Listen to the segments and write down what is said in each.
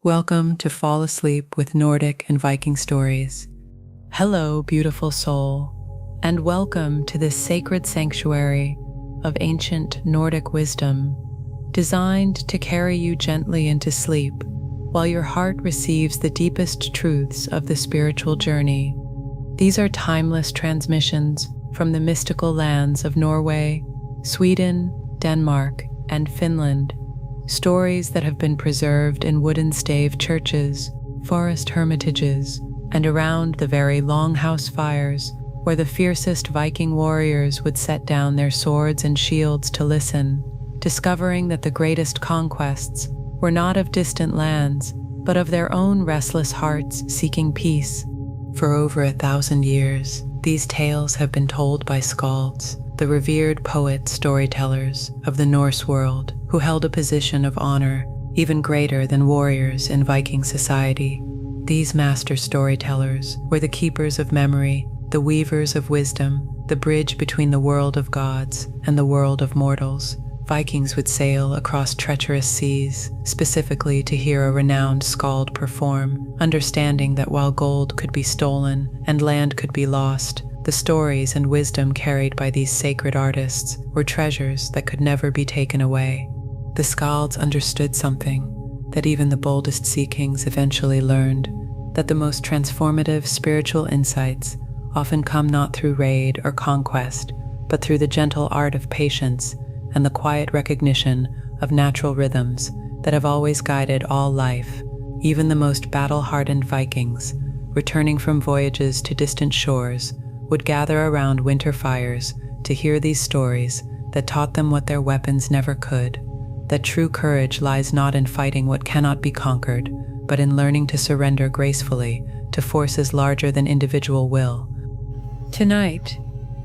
Welcome to Fall Asleep with Nordic and Viking Stories. Hello, beautiful soul, and welcome to this sacred sanctuary of ancient Nordic wisdom, designed to carry you gently into sleep while your heart receives the deepest truths of the spiritual journey. These are timeless transmissions from the mystical lands of Norway, Sweden, Denmark, and Finland. Stories that have been preserved in wooden stave churches, forest hermitages, and around the very longhouse fires where the fiercest Viking warriors would set down their swords and shields to listen, discovering that the greatest conquests were not of distant lands, but of their own restless hearts seeking peace. For over 1,000 years, these tales have been told by skalds, the revered storytellers of the Norse world, who held a position of honor even greater than warriors in Viking society. These master storytellers were the keepers of memory, the weavers of wisdom, the bridge between the world of gods and the world of mortals. Vikings would sail across treacherous seas, specifically to hear a renowned skald perform, understanding that while gold could be stolen and land could be lost, the stories and wisdom carried by these sacred artists were treasures that could never be taken away. The skalds understood something that even the boldest sea kings eventually learned, that the most transformative spiritual insights often come not through raid or conquest, but through the gentle art of patience and the quiet recognition of natural rhythms that have always guided all life. Even the most battle-hardened Vikings, returning from voyages to distant shores, would gather around winter fires to hear these stories that taught them what their weapons never could, that true courage lies not in fighting what cannot be conquered, but in learning to surrender gracefully to forces larger than individual will. Tonight,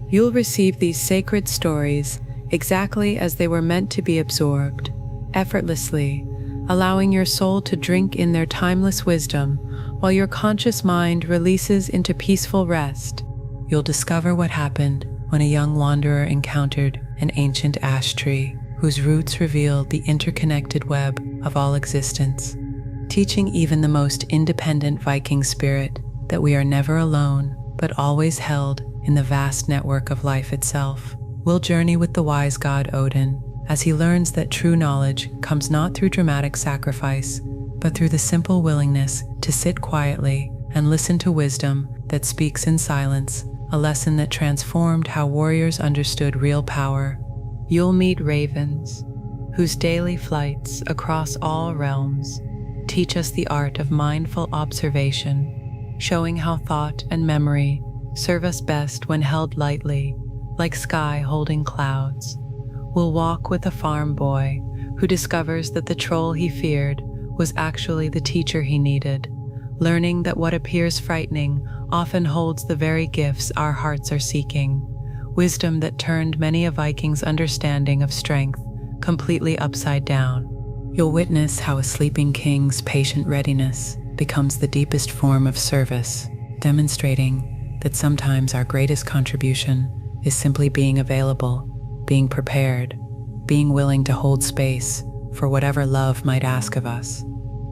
you'll receive these sacred stories exactly as they were meant to be absorbed, effortlessly, allowing your soul to drink in their timeless wisdom while your conscious mind releases into peaceful rest. You'll discover what happened when a young wanderer encountered an ancient ash tree whose roots revealed the interconnected web of all existence, teaching even the most independent Viking spirit that we are never alone, but always held in the vast network of life itself. We'll journey with the wise god Odin as he learns that true knowledge comes not through dramatic sacrifice, but through the simple willingness to sit quietly and listen to wisdom that speaks in silence, a lesson that transformed how warriors understood real power. You'll meet ravens, whose daily flights across all realms teach us the art of mindful observation, showing how thought and memory serve us best when held lightly, like sky holding clouds. We'll walk with a farm boy who discovers that the troll he feared was actually the teacher he needed, learning that what appears frightening often holds the very gifts our hearts are seeking, wisdom that turned many a Viking's understanding of strength completely upside down. You'll witness how a sleeping king's patient readiness becomes the deepest form of service, demonstrating that sometimes our greatest contribution is simply being available, being prepared, being willing to hold space for whatever love might ask of us.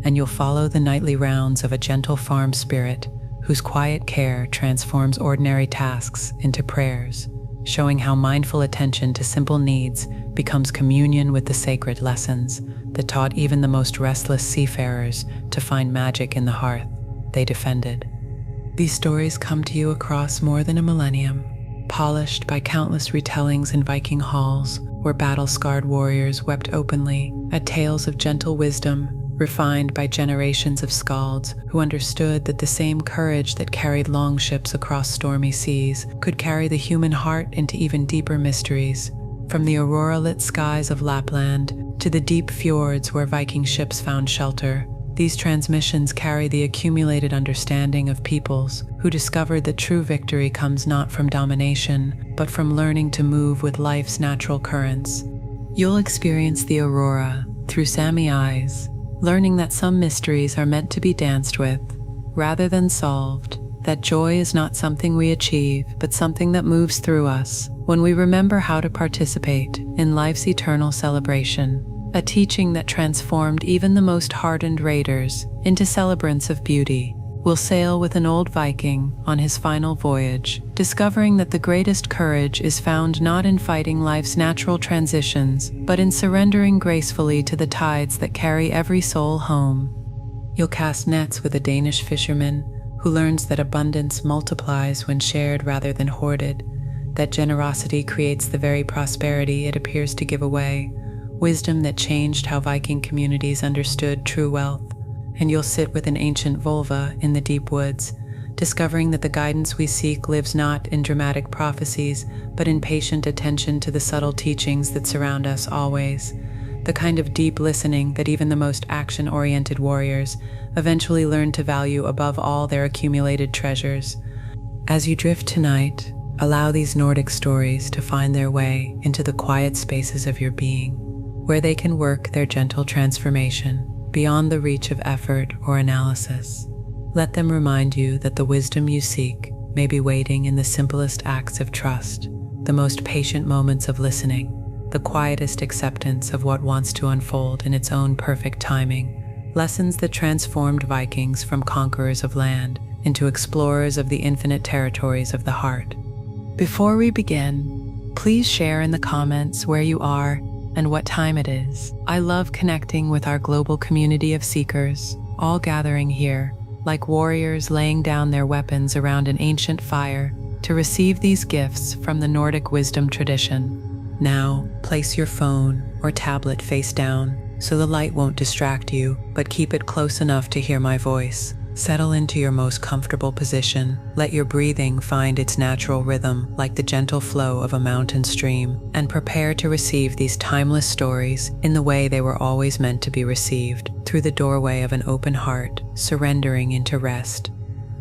And you'll follow the nightly rounds of a gentle farm spirit whose quiet care transforms ordinary tasks into prayers, showing how mindful attention to simple needs becomes communion with the sacred lessons that taught even the most restless seafarers to find magic in the hearth they defended. These stories come to you across more than a millennium, polished by countless retellings in Viking halls where battle-scarred warriors wept openly at tales of gentle wisdom, refined by generations of skalds who understood that the same courage that carried longships across stormy seas could carry the human heart into even deeper mysteries. From the Aurora-lit skies of Lapland to the deep fjords where Viking ships found shelter, these transmissions carry the accumulated understanding of peoples who discovered that true victory comes not from domination, but from learning to move with life's natural currents. You'll experience the Aurora through Sami eyes, learning that some mysteries are meant to be danced with, rather than solved, that joy is not something we achieve, but something that moves through us when we remember how to participate in life's eternal celebration. a teaching that transformed even the most hardened raiders into celebrants of beauty. We'll sail with an old Viking on his final voyage, discovering that the greatest courage is found not in fighting life's natural transitions, but in surrendering gracefully to the tides that carry every soul home. You'll cast nets with a Danish fisherman who learns that abundance multiplies when shared rather than hoarded, that generosity creates the very prosperity it appears to give away, wisdom that changed how Viking communities understood true wealth. And you'll sit with an ancient vulva in the deep woods, discovering that the guidance we seek lives not in dramatic prophecies, but in patient attention to the subtle teachings that surround us always, the kind of deep listening that even the most action-oriented warriors eventually learn to value above all their accumulated treasures. As you drift tonight, allow these Nordic stories to find their way into the quiet spaces of your being, where they can work their gentle transformation beyond the reach of effort or analysis. Let them remind you that the wisdom you seek may be waiting in the simplest acts of trust, the most patient moments of listening, the quietest acceptance of what wants to unfold in its own perfect timing. Lessons that transformed Vikings from conquerors of land into explorers of the infinite territories of the heart. Before we begin, please share in the comments where you are and what time it is. I love connecting with our global community of seekers, all gathering here, like warriors laying down their weapons around an ancient fire to receive these gifts from the Nordic wisdom tradition. Now, place your phone or tablet face down so the light won't distract you, but keep it close enough to hear my voice. Settle into your most comfortable position. Let your breathing find its natural rhythm, like the gentle flow of a mountain stream, and prepare to receive these timeless stories in the way they were always meant to be received, through the doorway of an open heart, surrendering into rest.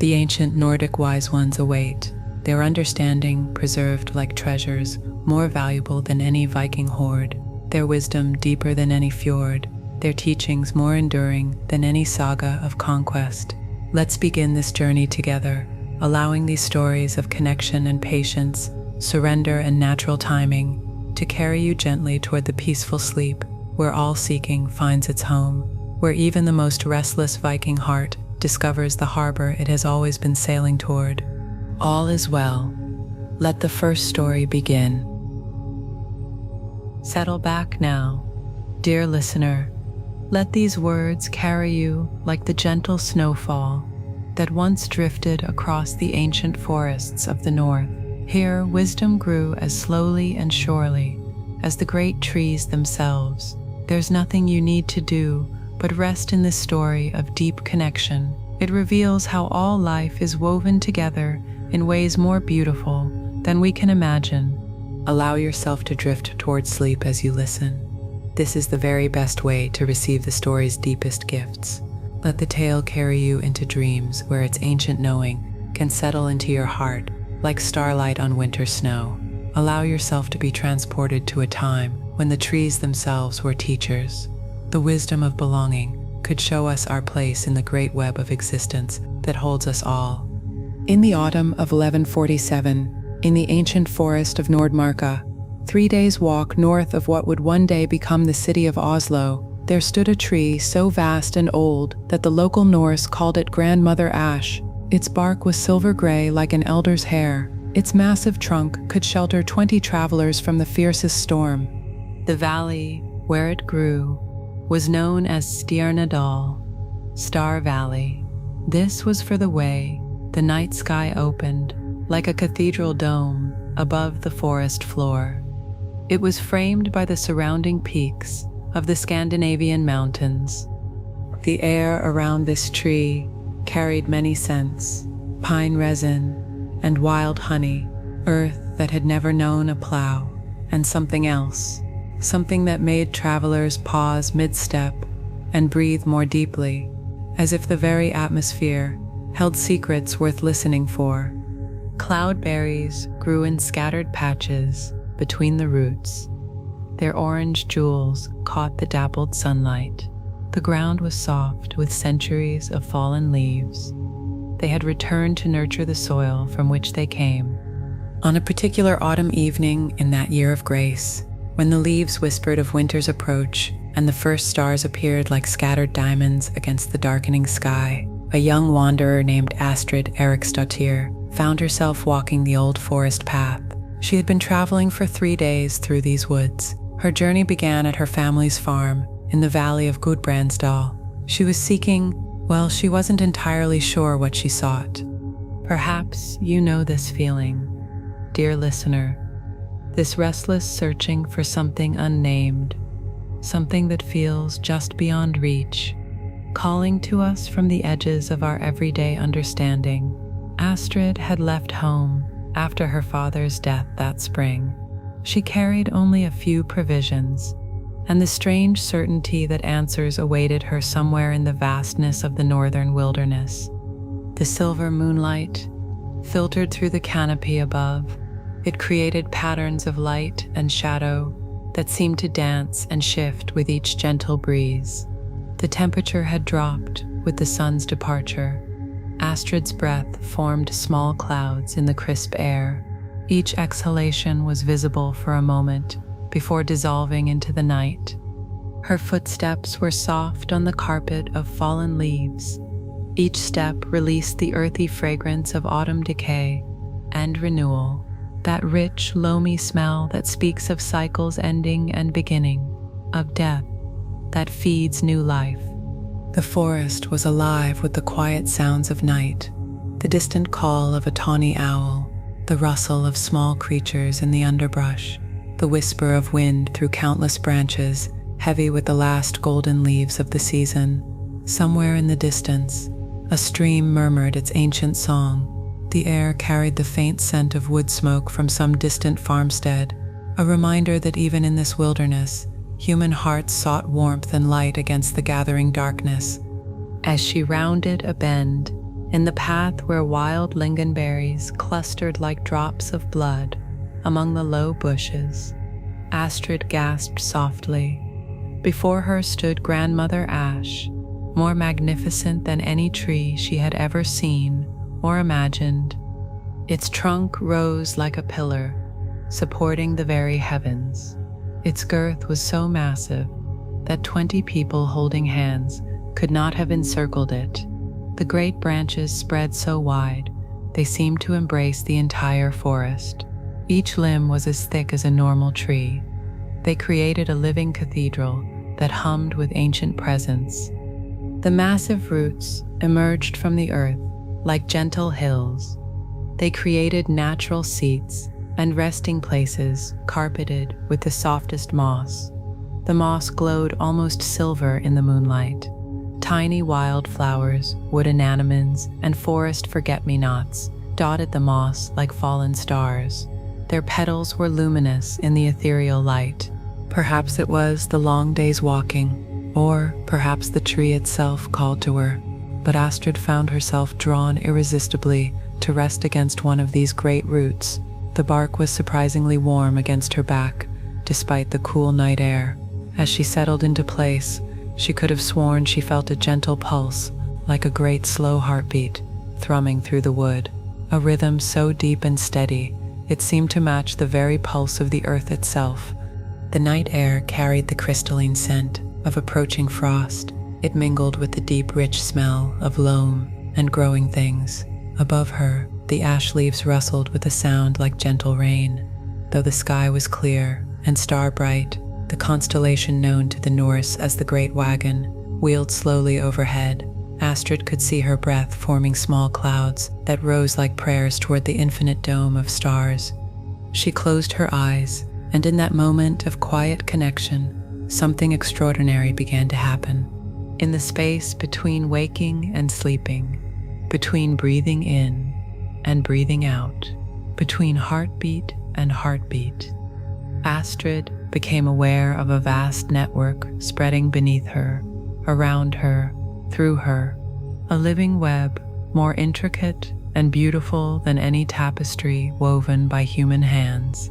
The ancient Nordic wise ones await, their understanding preserved like treasures, more valuable than any Viking hoard, their wisdom deeper than any fjord, their teachings more enduring than any saga of conquest. Let's begin this journey together, allowing these stories of connection and patience, surrender and natural timing to carry you gently toward the peaceful sleep where all seeking finds its home, where even the most restless Viking heart discovers the harbor it has always been sailing toward. All is well. Let the first story begin. Settle back now, dear listener. Let these words carry you like the gentle snowfall that once drifted across the ancient forests of the north. Here, wisdom grew as slowly and surely as the great trees themselves. There's nothing you need to do but rest in this story of deep connection. It reveals how all life is woven together in ways more beautiful than we can imagine. Allow yourself to drift toward sleep as you listen. This is the very best way to receive the story's deepest gifts. Let the tale carry you into dreams where its ancient knowing can settle into your heart like starlight on winter snow. Allow yourself to be transported to a time when the trees themselves were teachers. The wisdom of belonging could show us our place in the great web of existence that holds us all. In the autumn of 1147, in the ancient forest of Nordmarka, 3 days' walk north of what would one day become the city of Oslo, there stood a tree so vast and old that the local Norse called it Grandmother Ash. Its bark was silver gray like an elder's hair. Its massive trunk could shelter 20 travelers from the fiercest storm. The valley where it grew was known as Stjernadal, Star Valley. This was for the way the night sky opened like a cathedral dome above the forest floor. It was framed by the surrounding peaks of the Scandinavian mountains. The air around this tree carried many scents: pine resin and wild honey, earth that had never known a plow, and something else, something that made travelers pause mid-step and breathe more deeply, as if the very atmosphere held secrets worth listening for. Cloudberries grew in scattered patches between the roots. Their orange jewels caught the dappled sunlight. The ground was soft with centuries of fallen leaves. They had returned to nurture the soil from which they came. On a particular autumn evening in that year of grace, when the leaves whispered of winter's approach, and the first stars appeared like scattered diamonds against the darkening sky. A young wanderer named Astrid Eriksdottir found herself walking the old forest path. She had been traveling for 3 days through these woods. Her journey began at her family's farm in the valley of Gudbrandsdal. She was seeking, well, she wasn't entirely sure what she sought. Perhaps you know this feeling, dear listener, this restless searching for something unnamed, something that feels just beyond reach, calling to us from the edges of our everyday understanding. Astrid had left home after her father's death that spring. She carried only a few provisions, and the strange certainty that answers awaited her somewhere in the vastness of the northern wilderness. The silver moonlight filtered through the canopy above. It created patterns of light and shadow that seemed to dance and shift with each gentle breeze. The temperature had dropped with the sun's departure. Astrid's breath formed small clouds in the crisp air. Each exhalation was visible for a moment before dissolving into the night. Her footsteps were soft on the carpet of fallen leaves. Each step released the earthy fragrance of autumn decay and renewal, that rich, loamy smell that speaks of cycles ending and beginning, of death that feeds new life. The forest was alive with the quiet sounds of night, the distant call of a tawny owl, the rustle of small creatures in the underbrush, the whisper of wind through countless branches, heavy with the last golden leaves of the season. Somewhere in the distance, a stream murmured its ancient song. The air carried the faint scent of wood smoke from some distant farmstead, a reminder that even in this wilderness, human hearts sought warmth and light against the gathering darkness. As she rounded a bend in the path where wild lingonberries clustered like drops of blood among the low bushes, Astrid gasped softly. Before her stood Grandmother Ash, more magnificent than any tree she had ever seen or imagined. Its trunk rose like a pillar, supporting the very heavens. Its girth was so massive that 20 people holding hands could not have encircled it. The great branches spread so wide, they seemed to embrace the entire forest. Each limb was as thick as a normal tree. They created a living cathedral that hummed with ancient presence. The massive roots emerged from the earth like gentle hills. They created natural seats and resting places carpeted with the softest moss. The moss glowed almost silver in the moonlight. Tiny wildflowers, wood anemones, and forest forget-me-nots dotted the moss like fallen stars. Their petals were luminous in the ethereal light. Perhaps it was the long day's walking, or perhaps the tree itself called to her, but Astrid found herself drawn irresistibly to rest against one of these great roots. The bark was surprisingly warm against her back, despite the cool night air. As she settled into place, she could have sworn she felt a gentle pulse, like a great slow heartbeat, thrumming through the wood, a rhythm so deep and steady, it seemed to match the very pulse of the earth itself. The night air carried the crystalline scent of approaching frost. It mingled with the deep, rich smell of loam and growing things. Above her, the ash leaves rustled with a sound like gentle rain. Though the sky was clear and star-bright, the constellation known to the Norse as the Great Wagon wheeled slowly overhead. Astrid could see her breath forming small clouds that rose like prayers toward the infinite dome of stars. She closed her eyes, and in that moment of quiet connection, something extraordinary began to happen. In the space between waking and sleeping, between breathing in and breathing out, between heartbeat and heartbeat, Astrid became aware of a vast network spreading beneath her, around her, through her, a living web more intricate and beautiful than any tapestry woven by human hands.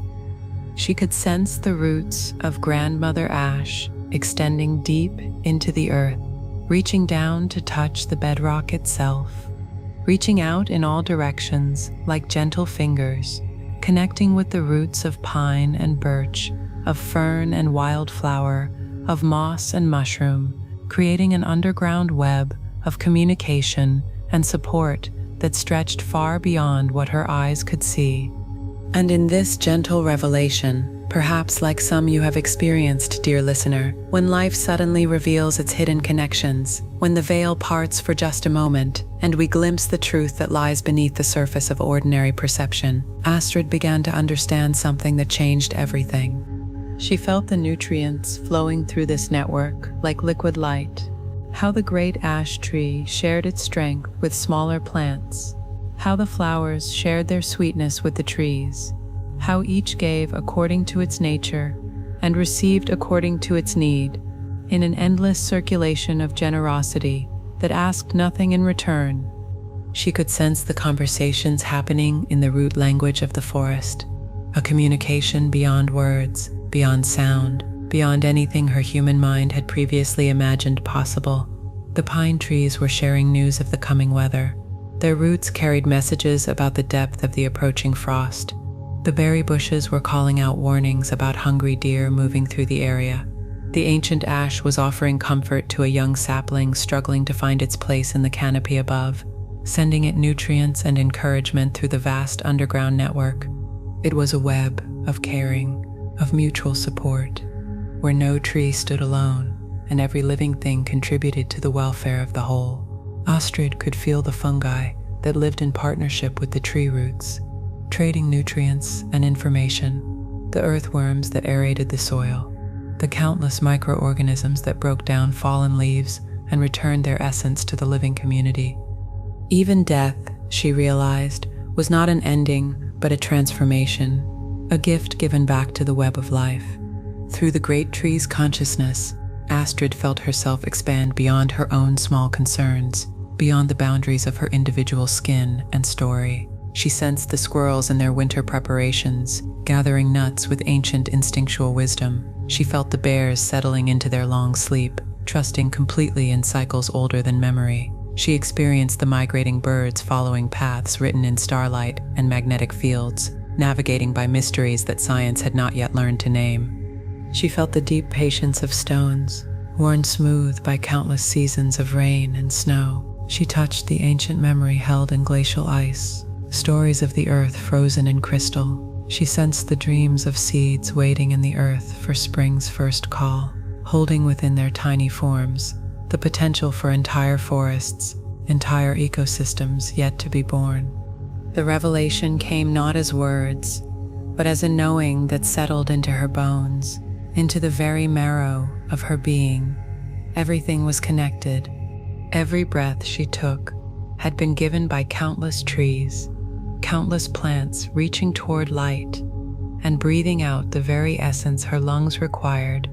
She could sense the roots of Grandmother Ash extending deep into the earth, reaching down to touch the bedrock itself, reaching out in all directions like gentle fingers, connecting with the roots of pine and birch, of fern and wildflower, of moss and mushroom, creating an underground web of communication and support that stretched far beyond what her eyes could see. And in this gentle revelation, perhaps like some you have experienced, dear listener, when life suddenly reveals its hidden connections, when the veil parts for just a moment, and we glimpse the truth that lies beneath the surface of ordinary perception, Astrid began to understand something that changed everything. She felt the nutrients flowing through this network like liquid light, how the great ash tree shared its strength with smaller plants, how the flowers shared their sweetness with the trees, how each gave according to its nature and received according to its need, in an endless circulation of generosity that asked nothing in return. She could sense the conversations happening in the root language of the forest, a communication beyond words, beyond sound, beyond anything her human mind had previously imagined possible. The pine trees were sharing news of the coming weather. Their roots carried messages about the depth of the approaching frost. The berry bushes were calling out warnings about hungry deer moving through the area. The ancient ash was offering comfort to a young sapling struggling to find its place in the canopy above, sending it nutrients and encouragement through the vast underground network. It was a web of caring, of mutual support, where no tree stood alone, and every living thing contributed to the welfare of the whole. Astrid could feel the fungi that lived in partnership with the tree roots, trading nutrients and information, the earthworms that aerated the soil, the countless microorganisms that broke down fallen leaves and returned their essence to the living community. Even death, she realized, was not an ending, but a transformation, a gift given back to the web of life. Through the great tree's consciousness, Astrid felt herself expand beyond her own small concerns, beyond the boundaries of her individual skin and story. She sensed the squirrels in their winter preparations, gathering nuts with ancient instinctual wisdom. She felt the bears settling into their long sleep, trusting completely in cycles older than memory. She experienced the migrating birds following paths written in starlight and magnetic fields, navigating by mysteries that science had not yet learned to name. She felt the deep patience of stones, worn smooth by countless seasons of rain and snow. She touched the ancient memory held in glacial ice, stories of the earth frozen in crystal. She sensed the dreams of seeds waiting in the earth for spring's first call, holding within their tiny forms the potential for entire forests, entire ecosystems yet to be born. The revelation came not as words, but as a knowing that settled into her bones, into the very marrow of her being. Everything was connected. Every breath she took had been given by countless trees, countless plants reaching toward light and breathing out the very essence her lungs required.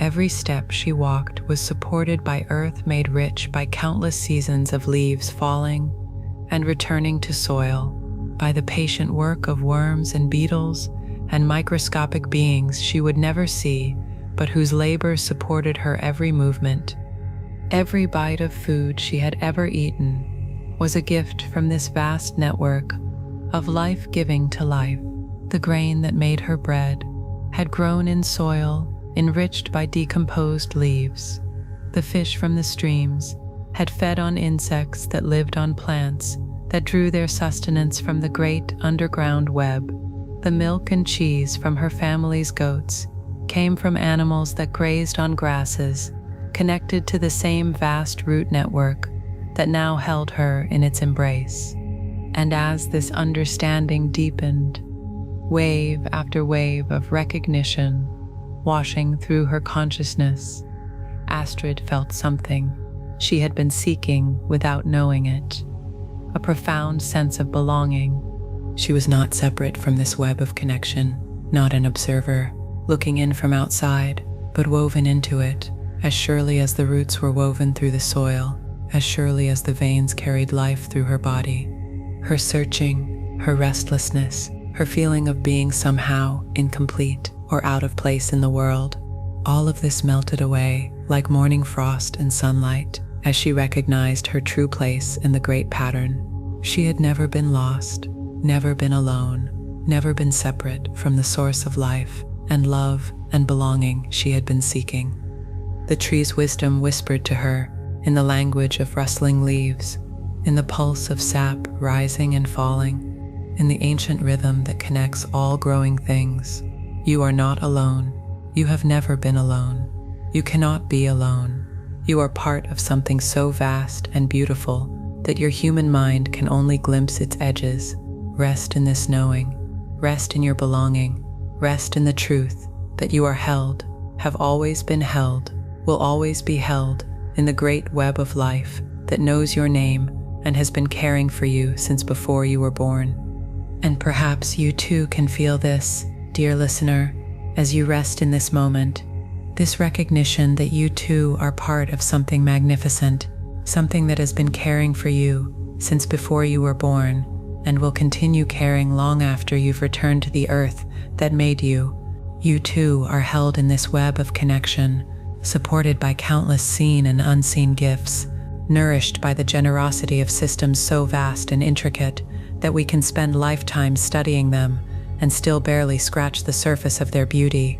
Every step she walked was supported by earth made rich by countless seasons of leaves falling and returning to soil, by the patient work of worms and beetles and microscopic beings she would never see, but whose labor supported her every movement. Every bite of food she had ever eaten was a gift from this vast network of life giving to life. The grain that made her bread had grown in soil enriched by decomposed leaves. The fish from the streams had fed on insects that lived on plants that drew their sustenance from the great underground web. The milk and cheese from her family's goats came from animals that grazed on grasses, connected to the same vast root network that now held her in its embrace. And as this understanding deepened, wave after wave of recognition washing through her consciousness, Astrid felt something she had been seeking without knowing it, a profound sense of belonging. She was not separate from this web of connection, not an observer, looking in from outside, but woven into it, as surely as the roots were woven through the soil, as surely as the veins carried life through her body. Her searching, her restlessness, her feeling of being somehow incomplete or out of place in the world, all of this melted away like morning frost and sunlight as she recognized her true place in the great pattern. She had never been lost, never been alone, never been separate from the source of life and love and belonging she had been seeking. the tree's wisdom whispered to her in the language of rustling leaves, in the pulse of sap rising and falling, in the ancient rhythm that connects all growing things. You are not alone. You have never been alone. You cannot be alone. You are part of something so vast and beautiful that your human mind can only glimpse its edges. Rest in this knowing. Rest in your belonging. Rest in the truth that you are held, have always been held, will always be held in the great web of life that knows your name and has been caring for you since before you were born. And perhaps you too can feel this, dear listener, as you rest in this moment, this recognition that you too are part of something magnificent, something that has been caring for you since before you were born and will continue caring long after you've returned to the earth that made you. You too are held in this web of connection, supported by countless seen and unseen gifts, nourished by the generosity of systems so vast and intricate that we can spend lifetimes studying them and still barely scratch the surface of their beauty.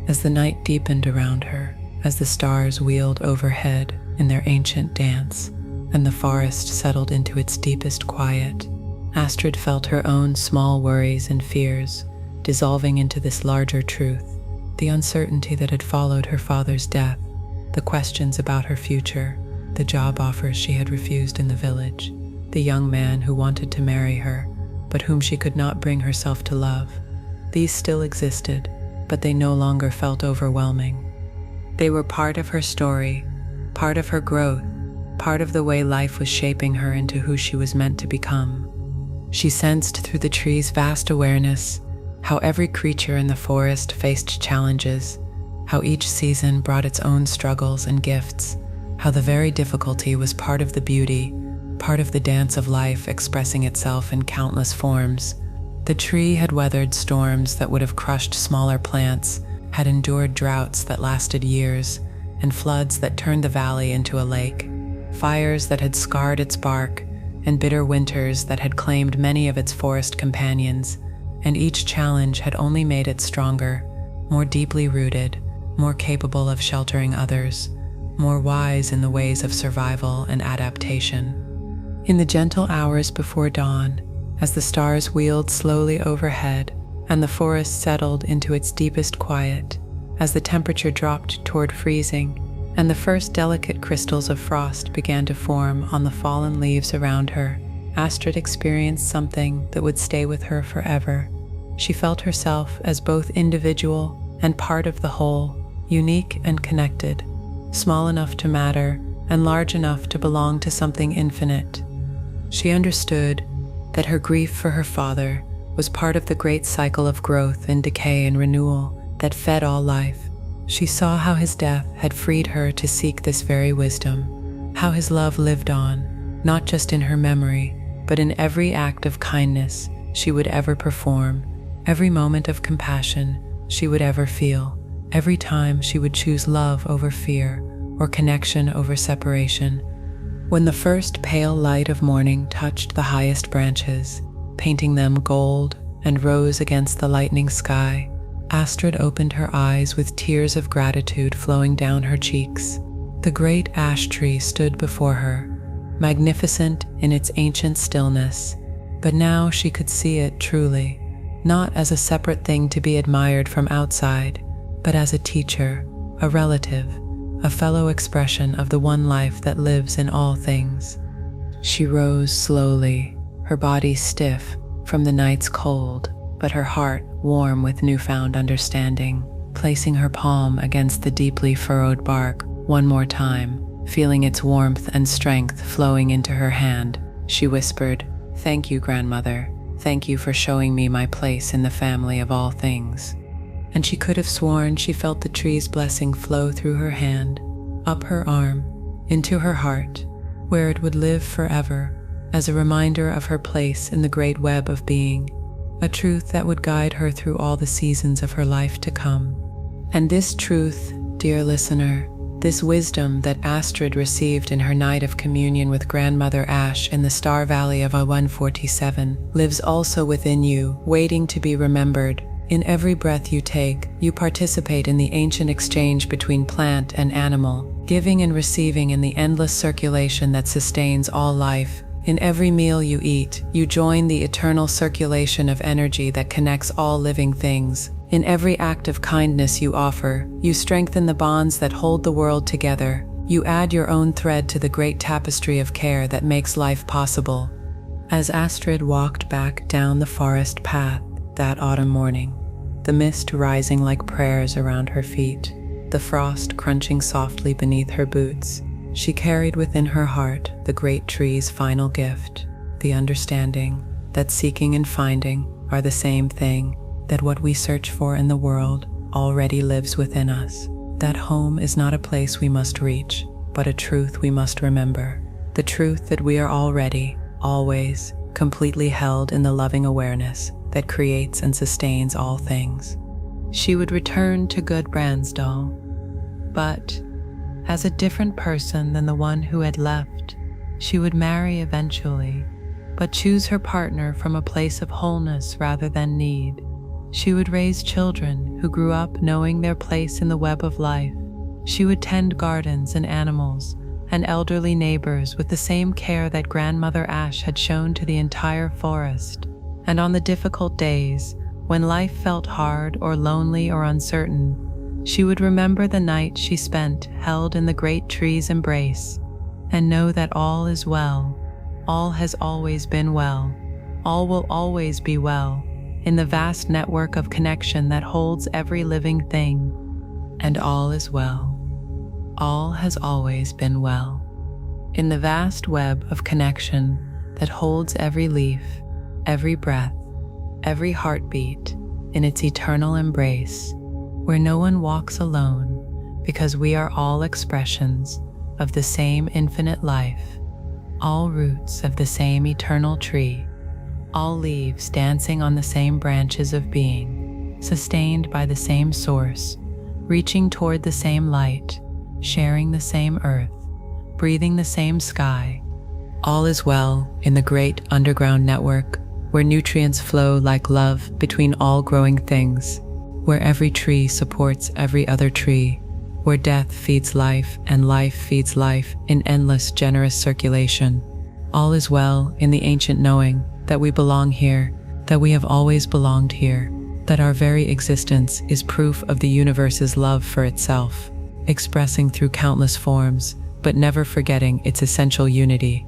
As the night deepened around her, as the stars wheeled overhead in their ancient dance, and the forest settled into its deepest quiet, Astrid felt her own small worries and fears dissolving into this larger truth, the uncertainty that had followed her father's death, the questions about her future, the job offers she had refused in the village, the young man who wanted to marry her, but whom she could not bring herself to love. These still existed, but they no longer felt overwhelming. They were part of her story, part of her growth, part of the way life was shaping her into who she was meant to become. She sensed through the tree's vast awareness how every creature in the forest faced challenges, how each season brought its own struggles and gifts, how the very difficulty was part of the beauty, part of the dance of life expressing itself in countless forms. The tree had weathered storms that would have crushed smaller plants, had endured droughts that lasted years, and floods that turned the valley into a lake, fires that had scarred its bark, and bitter winters that had claimed many of its forest companions, and each challenge had only made it stronger, more deeply rooted, more capable of sheltering others, more wise in the ways of survival and adaptation. In the gentle hours before dawn, as the stars wheeled slowly overhead and the forest settled into its deepest quiet, as the temperature dropped toward freezing and the first delicate crystals of frost began to form on the fallen leaves around her, Astrid experienced something that would stay with her forever. She felt herself as both individual and part of the whole, unique and connected, small enough to matter and large enough to belong to something infinite. She understood that her grief for her father was part of the great cycle of growth and decay and renewal that fed all life. She saw how his death had freed her to seek this very wisdom, how his love lived on, not just in her memory, but in every act of kindness she would ever perform, every moment of compassion she would ever feel, every time she would choose love over fear or connection over separation. When the first pale light of morning touched the highest branches, painting them gold and rose against the lightening sky, Astrid opened her eyes with tears of gratitude flowing down her cheeks. The great ash tree stood before her, magnificent in its ancient stillness, but now she could see it truly, not as a separate thing to be admired from outside, but as a teacher, a relative, a fellow expression of the one life that lives in all things. She rose slowly, her body stiff from the night's cold, but her heart warm with newfound understanding, placing her palm against the deeply furrowed bark one more time, feeling its warmth and strength flowing into her hand. She whispered, "Thank you, grandmother. Thank you for showing me my place in the family of all things." And she could have sworn she felt the tree's blessing flow through her hand, up her arm, into her heart, where it would live forever as a reminder of her place in the great web of being, a truth that would guide her through all the seasons of her life to come. And this truth, dear listener, this wisdom that Astrid received in her night of communion with Grandmother Ash in the Star Valley of A147, lives also within you, waiting to be remembered, In every breath you take, you participate in the ancient exchange between plant and animal, giving and receiving in the endless circulation that sustains all life. In every meal you eat, you join the eternal circulation of energy that connects all living things. In every act of kindness you offer, you strengthen the bonds that hold the world together. You add your own thread to the great tapestry of care that makes life possible. As Astrid walked back down the forest path that autumn morning, the mist rising like prayers around her feet, the frost crunching softly beneath her boots, she carried within her heart the great tree's final gift, the understanding that seeking and finding are the same thing, that what we search for in the world already lives within us, that home is not a place we must reach, but a truth we must remember, the truth that we are already, always, completely held in the loving awareness that creates and sustains all things. She would return to good Bransdal, but as a different person than the one who had left. She would marry eventually, but choose her partner from a place of wholeness rather than need. She would raise children who grew up knowing their place in the web of life. She would tend gardens and animals and elderly neighbors with the same care that Grandmother Ash had shown to the entire forest. And on the difficult days, when life felt hard or lonely or uncertain, she would remember the night she spent held in the great tree's embrace, and know that all is well, all has always been well, all will always be well, in the vast network of connection that holds every living thing. And all is well, all has always been well, in the vast web of connection that holds every leaf, every breath, every heartbeat in its eternal embrace, where no one walks alone, because we are all expressions of the same infinite life, all roots of the same eternal tree, all leaves dancing on the same branches of being, sustained by the same source, reaching toward the same light, sharing the same earth, breathing the same sky. All is well in the great underground network, where nutrients flow like love between all growing things, where every tree supports every other tree, where death feeds life and life feeds life in endless generous circulation. All is well in the ancient knowing that we belong here, that we have always belonged here, that our very existence is proof of the universe's love for itself, expressing through countless forms, but never forgetting its essential unity.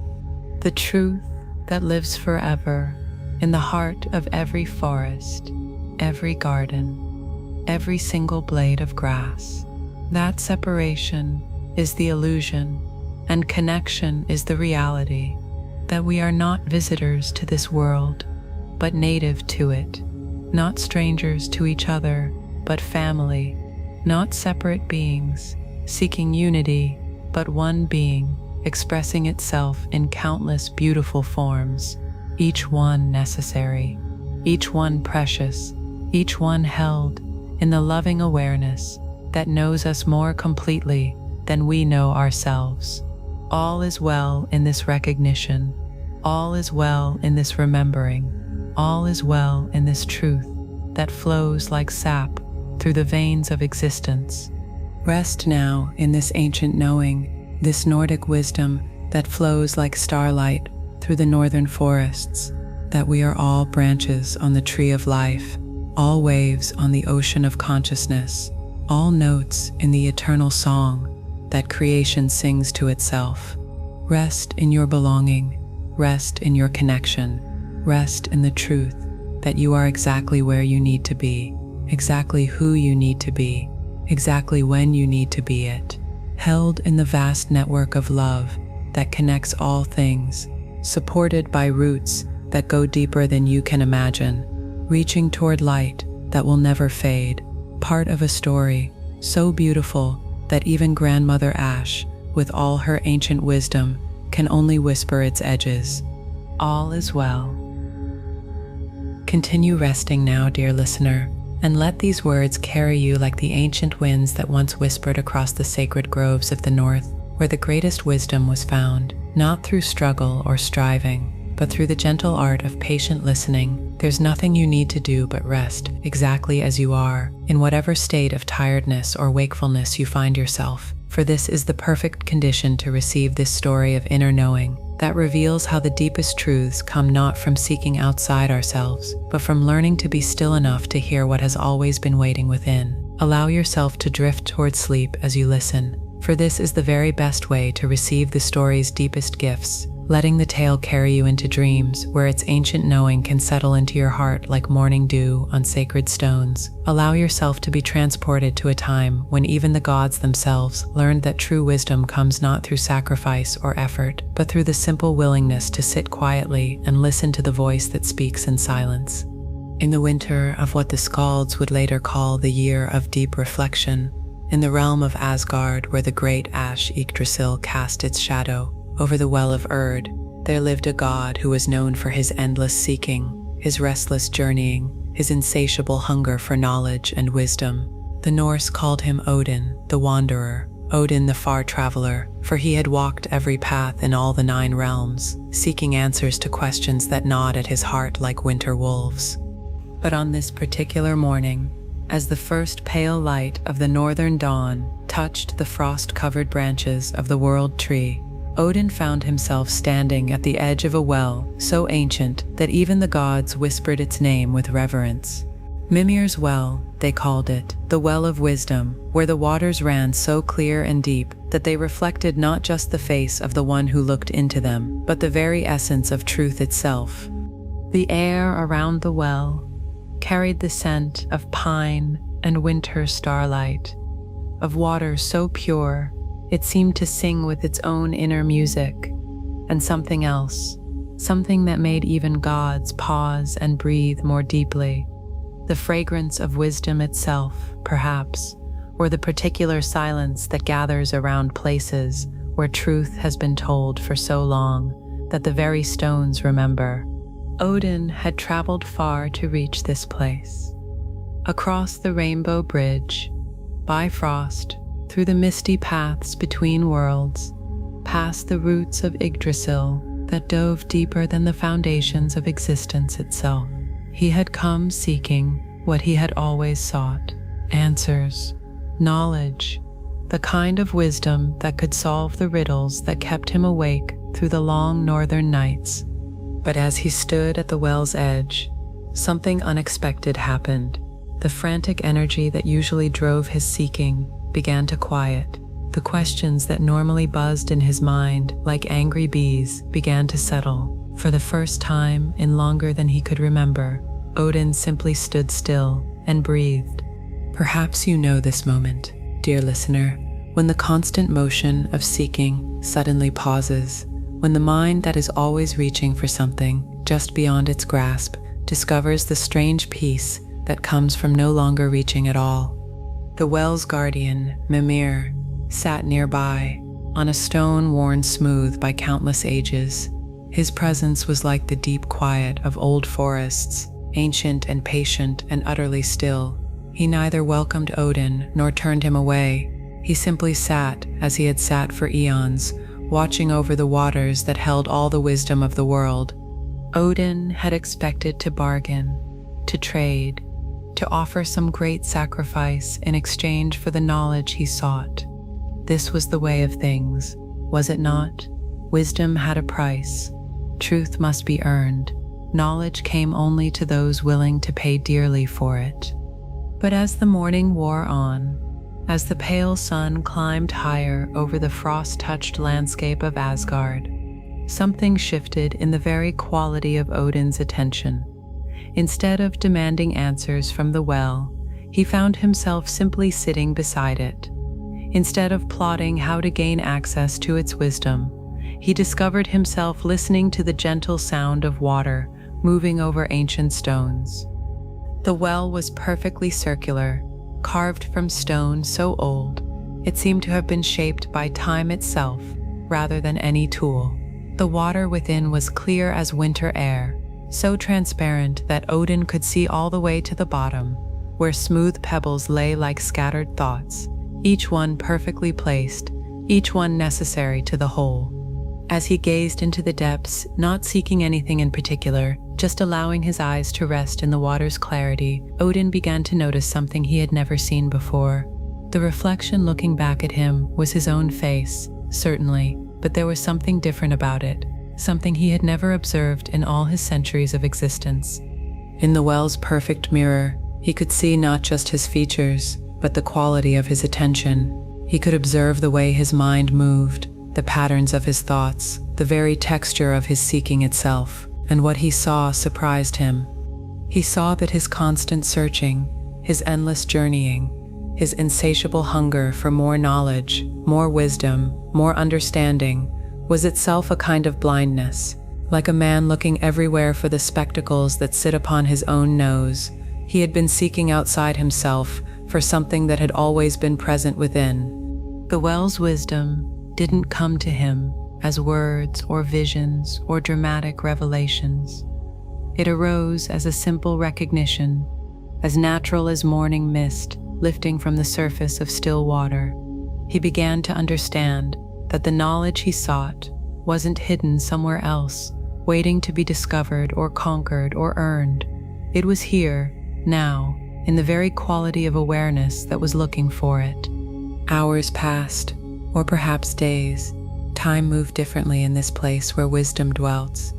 The truth that lives forever in the heart of every forest, every garden, every single blade of grass. That separation is the illusion, and connection is the reality, that we are not visitors to this world, but native to it, not strangers to each other, but family, not separate beings, seeking unity, but one being, expressing itself in countless beautiful forms, each one necessary, each one precious, each one held in the loving awareness that knows us more completely than we know ourselves. All is well in this recognition, all is well in this remembering, all is well in this truth that flows like sap through the veins of existence. Rest now in this ancient knowing, this Nordic wisdom that flows like starlight through the northern forests, that we are all branches on the tree of life, all waves on the ocean of consciousness, all notes in the eternal song that creation sings to itself. Rest in your belonging, rest in your connection, rest in the truth that you are exactly where you need to be, exactly who you need to be, exactly when you need to be it, held in the vast network of love that connects all things, supported by roots that go deeper than you can imagine, reaching toward light that will never fade, part of a story so beautiful that even Grandmother Ash, with all her ancient wisdom, can only whisper its edges. All is well. Continue resting now, dear listener, and let these words carry you like the ancient winds that once whispered across the sacred groves of the north, where the greatest wisdom was found, not through struggle or striving, but through the gentle art of patient listening, there's nothing you need to do but rest exactly as you are, in whatever state of tiredness or wakefulness you find yourself. For this is the perfect condition to receive this story of inner knowing that reveals how the deepest truths come not from seeking outside ourselves, but from learning to be still enough to hear what has always been waiting within. Allow yourself to drift toward sleep as you listen, for this is the very best way to receive the story's deepest gifts, letting the tale carry you into dreams where its ancient knowing can settle into your heart like morning dew on sacred stones. Allow yourself to be transported to a time when even the gods themselves learned that true wisdom comes not through sacrifice or effort, but through the simple willingness to sit quietly and listen to the voice that speaks in silence. In the winter of what the Skalds would later call the year of deep reflection, in the realm of Asgard where the great ash Yggdrasil cast its shadow over the well of Erd, there lived a god who was known for his endless seeking, his restless journeying, his insatiable hunger for knowledge and wisdom. The Norse called him Odin, the Wanderer, Odin the far traveler, for he had walked every path in all the 9 realms, seeking answers to questions that gnawed at his heart like winter wolves. But on this particular morning, as the first pale light of the northern dawn touched the frost-covered branches of the world tree, Odin found himself standing at the edge of a well so ancient that even the gods whispered its name with reverence. Mimir's Well, they called it, the Well of Wisdom, where the waters ran so clear and deep that they reflected not just the face of the one who looked into them, but the very essence of truth itself. The air around the well carried the scent of pine and winter starlight, of water so pure it seemed to sing with its own inner music, and something else, something that made even gods pause and breathe more deeply. The fragrance of wisdom itself, perhaps, or the particular silence that gathers around places where truth has been told for so long that the very stones remember. Odin had traveled far to reach this place. Across the rainbow bridge, by frost, through the misty paths between worlds, past the roots of Yggdrasil that dove deeper than the foundations of existence itself. He had come seeking what he had always sought: answers, knowledge, the kind of wisdom that could solve the riddles that kept him awake through the long northern nights. But as he stood at the well's edge, something unexpected happened. The frantic energy that usually drove his seeking began to quiet. The questions that normally buzzed in his mind like angry bees began to settle. For the first time in longer than he could remember, Odin simply stood still and breathed. Perhaps you know this moment, dear listener, when the constant motion of seeking suddenly pauses, when the mind that is always reaching for something just beyond its grasp discovers the strange peace that comes from no longer reaching at all. The well's guardian, Mimir, sat nearby, on a stone worn smooth by countless ages. His presence was like the deep quiet of old forests, ancient and patient and utterly still. He neither welcomed Odin nor turned him away. He simply sat as he had sat for eons, watching over the waters that held all the wisdom of the world. Odin had expected to bargain, to trade, to offer some great sacrifice in exchange for the knowledge he sought. This was the way of things, was it not? Wisdom had a price. Truth must be earned. Knowledge came only to those willing to pay dearly for it. But as the morning wore on, as the pale sun climbed higher over the frost-touched landscape of Asgard, something shifted in the very quality of Odin's attention. Instead of demanding answers from the well, he found himself simply sitting beside it. Instead of plotting how to gain access to its wisdom, he discovered himself listening to the gentle sound of water moving over ancient stones. The well was perfectly circular, carved from stone so old, it seemed to have been shaped by time itself rather than any tool. The water within was clear as winter air, so transparent that Odin could see all the way to the bottom, where smooth pebbles lay like scattered thoughts, each one perfectly placed, each one necessary to the whole. As he gazed into the depths, not seeking anything in particular, just allowing his eyes to rest in the water's clarity, Odin began to notice something he had never seen before. The reflection looking back at him was his own face, certainly, but there was something different about it, something he had never observed in all his centuries of existence. In the well's perfect mirror, he could see not just his features, but the quality of his attention. He could observe the way his mind moved, the patterns of his thoughts, the very texture of his seeking itself, and what he saw surprised him. He saw that his constant searching, his endless journeying, his insatiable hunger for more knowledge, more wisdom, more understanding, was itself a kind of blindness. Like a man looking everywhere for the spectacles that sit upon his own nose, he had been seeking outside himself for something that had always been present within. The well's wisdom didn't come to him as words or visions or dramatic revelations. It arose as a simple recognition, as natural as morning mist lifting from the surface of still water. He began to understand that the knowledge he sought wasn't hidden somewhere else, waiting to be discovered or conquered or earned. It was here, now, in the very quality of awareness that was looking for it. Hours passed, or perhaps days. Time moved differently in this place where wisdom dwelt.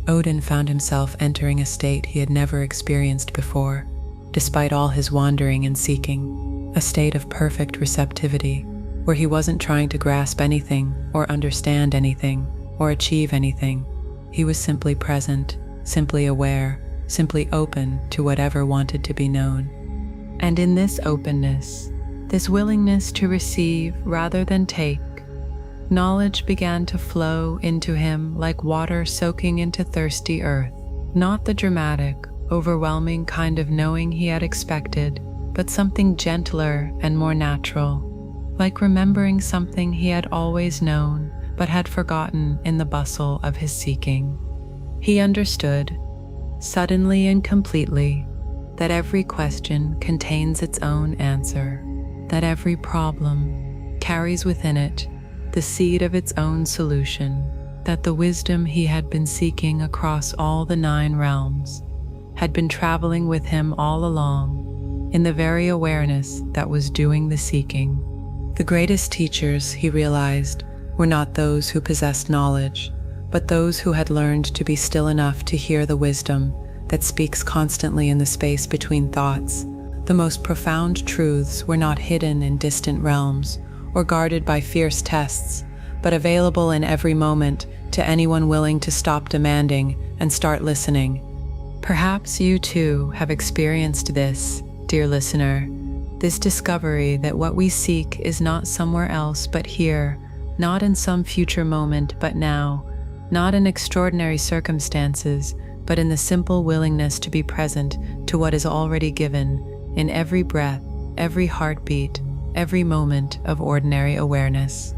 Odin found himself entering a state he had never experienced before, despite all his wandering and seeking, a state of perfect receptivity, where he wasn't trying to grasp anything, or understand anything, or achieve anything. He was simply present, simply aware, simply open to whatever wanted to be known. And in this openness, this willingness to receive rather than take, knowledge began to flow into him like water soaking into thirsty earth. Not the dramatic, overwhelming kind of knowing he had expected, but something gentler and more natural, like remembering something he had always known but had forgotten in the bustle of his seeking. He understood, suddenly and completely, that every question contains its own answer, that every problem carries within it the seed of its own solution, that the wisdom he had been seeking across all the 9 realms had been traveling with him all along, in the very awareness that was doing the seeking. The greatest teachers, he realized, were not those who possessed knowledge, but those who had learned to be still enough to hear the wisdom that speaks constantly in the space between thoughts. The most profound truths were not hidden in distant realms or guarded by fierce tests, but available in every moment to anyone willing to stop demanding and start listening. Perhaps you too have experienced this, dear listener, this discovery that what we seek is not somewhere else but here, not in some future moment but now, not in extraordinary circumstances, but in the simple willingness to be present to what is already given, in every breath, every heartbeat, every moment of ordinary awareness.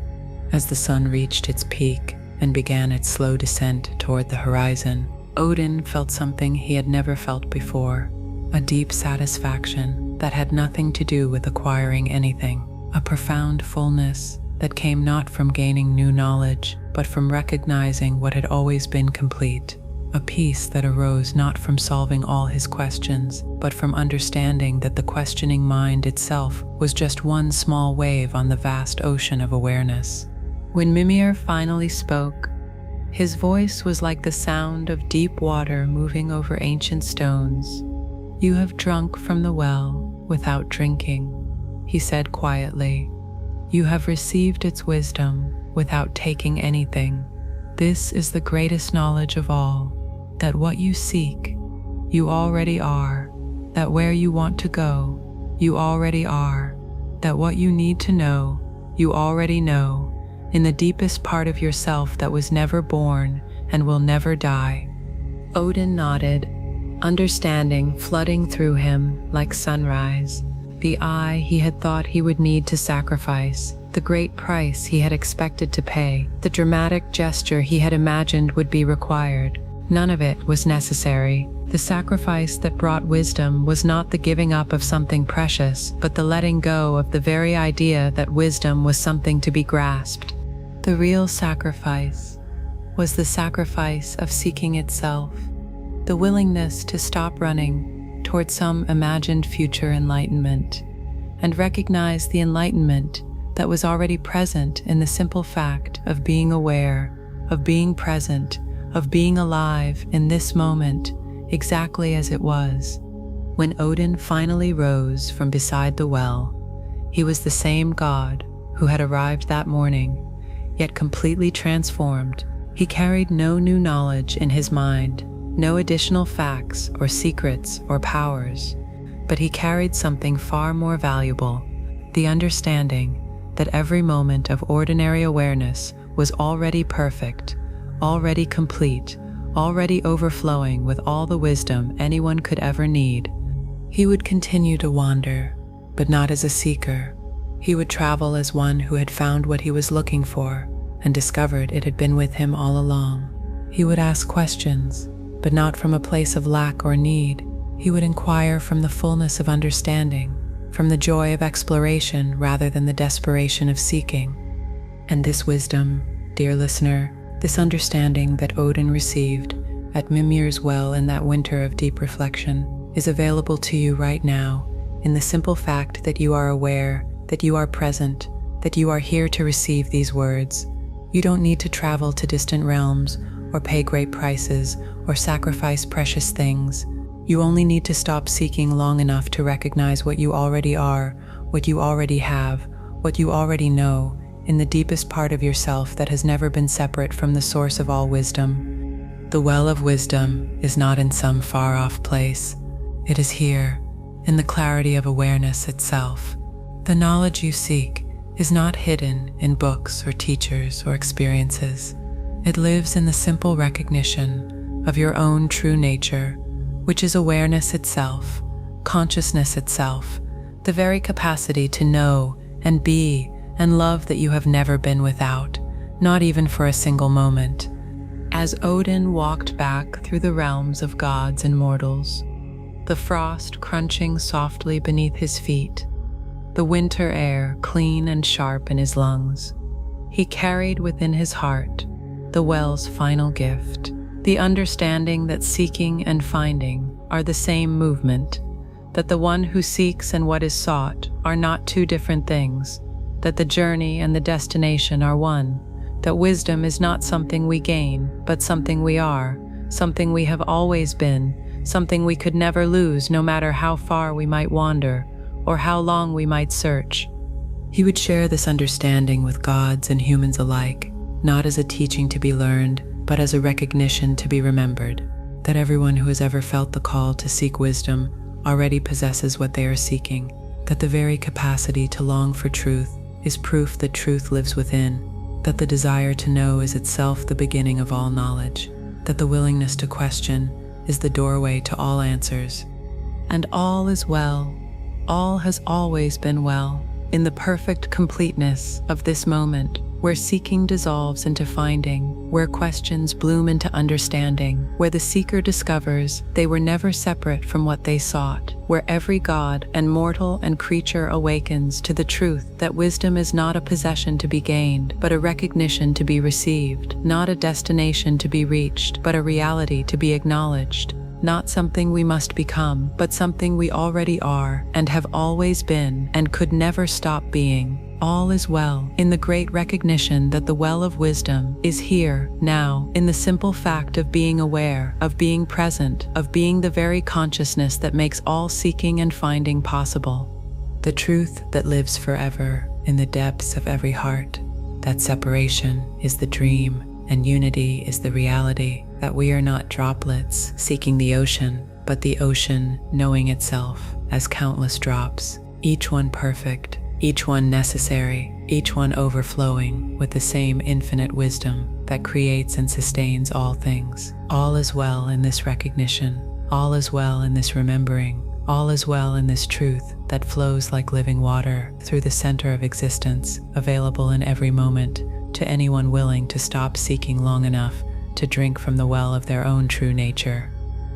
As the sun reached its peak and began its slow descent toward the horizon, Odin felt something he had never felt before, a deep satisfaction that had nothing to do with acquiring anything, a profound fullness that came not from gaining new knowledge, but from recognizing what had always been complete, a peace that arose not from solving all his questions, but from understanding that the questioning mind itself was just one small wave on the vast ocean of awareness. When Mimir finally spoke, his voice was like the sound of deep water moving over ancient stones. "You have drunk from the well without drinking," he said quietly. "You have received its wisdom without taking anything. This is the greatest knowledge of all, that what you seek, you already are, that where you want to go, you already are, that what you need to know, you already know, in the deepest part of yourself that was never born and will never die." Odin nodded, understanding flooding through him like sunrise, the eye he had thought he would need to sacrifice, the great price he had expected to pay, the dramatic gesture he had imagined would be required. None of it was necessary. The sacrifice that brought wisdom was not the giving up of something precious, but the letting go of the very idea that wisdom was something to be grasped. The real sacrifice was the sacrifice of seeking itself, the willingness to stop running toward some imagined future enlightenment, and recognize the enlightenment that was already present in the simple fact of being aware, of being present, of being alive in this moment exactly as it was. When Odin finally rose from beside the well, he was the same god who had arrived that morning, yet completely transformed. He carried no new knowledge in his mind, no additional facts or secrets or powers, but he carried something far more valuable, the understanding that every moment of ordinary awareness was already perfect, already complete, already overflowing with all the wisdom anyone could ever need. He would continue to wander, but not as a seeker. He would travel as one who had found what he was looking for and discovered it had been with him all along. He would ask questions, but not from a place of lack or need. He would inquire from the fullness of understanding, from the joy of exploration rather than the desperation of seeking. And this wisdom, dear listener, this understanding that Odin received at Mimir's well in that winter of deep reflection, is available to you right now in the simple fact that you are aware, that you are present, that you are here to receive these words. You don't need to travel to distant realms or pay great prices or sacrifice precious things. You only need to stop seeking long enough to recognize what you already are, what you already have, what you already know in the deepest part of yourself that has never been separate from the source of all wisdom. The well of wisdom is not in some far-off place. It is here, in the clarity of awareness itself. The knowledge you seek is not hidden in books or teachers or experiences. It lives in the simple recognition of your own true nature, which is awareness itself, consciousness itself, the very capacity to know and be and love that you have never been without, not even for a single moment. As Odin walked back through the realms of gods and mortals, the frost crunching softly beneath his feet, the winter air clean and sharp in his lungs, he carried within his heart the well's final gift, the understanding that seeking and finding are the same movement, that the one who seeks and what is sought are not two different things, that the journey and the destination are one, that wisdom is not something we gain, but something we are, something we have always been, something we could never lose no matter how far we might wander or how long we might search. He would share this understanding with gods and humans alike, not as a teaching to be learned, but as a recognition to be remembered, that everyone who has ever felt the call to seek wisdom already possesses what they are seeking, that the very capacity to long for truth is proof that truth lives within, that the desire to know is itself the beginning of all knowledge, that the willingness to question is the doorway to all answers. And all is well. All has always been well, in the perfect completeness of this moment, where seeking dissolves into finding, where questions bloom into understanding, where the seeker discovers they were never separate from what they sought, where every god and mortal and creature awakens to the truth that wisdom is not a possession to be gained, but a recognition to be received, not a destination to be reached, but a reality to be acknowledged, not something we must become, but something we already are and have always been and could never stop being. All is well, in the great recognition that the well of wisdom is here, now, in the simple fact of being aware, of being present, of being the very consciousness that makes all seeking and finding possible. The truth that lives forever in the depths of every heart, that separation is the dream and unity is the reality, that we are not droplets seeking the ocean, but the ocean knowing itself as countless drops, each one perfect, each one necessary, each one overflowing with the same infinite wisdom that creates and sustains all things. All is well in this recognition. All is well in this remembering. All is well in this truth that flows like living water through the center of existence, available in every moment to anyone willing to stop seeking long enough to drink from the well of their own true nature.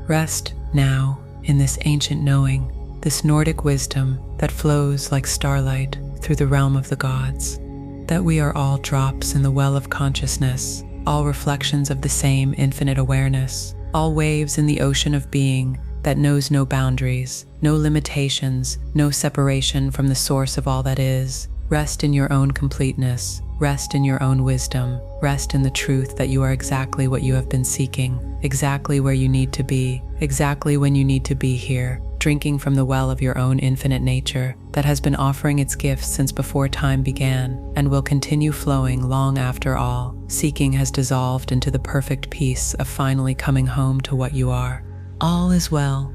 Rest now in this ancient knowing, this Nordic wisdom that flows like starlight through the realm of the gods, that we are all drops in the well of consciousness, all reflections of the same infinite awareness, all waves in the ocean of being that knows no boundaries, no limitations, no separation from the source of all that is. Rest in your own completeness, rest in your own wisdom, rest in the truth that you are exactly what you have been seeking, exactly where you need to be, exactly when you need to be here, drinking from the well of your own infinite nature that has been offering its gifts since before time began and will continue flowing long after all seeking has dissolved into the perfect peace of finally coming home to what you are. All is well.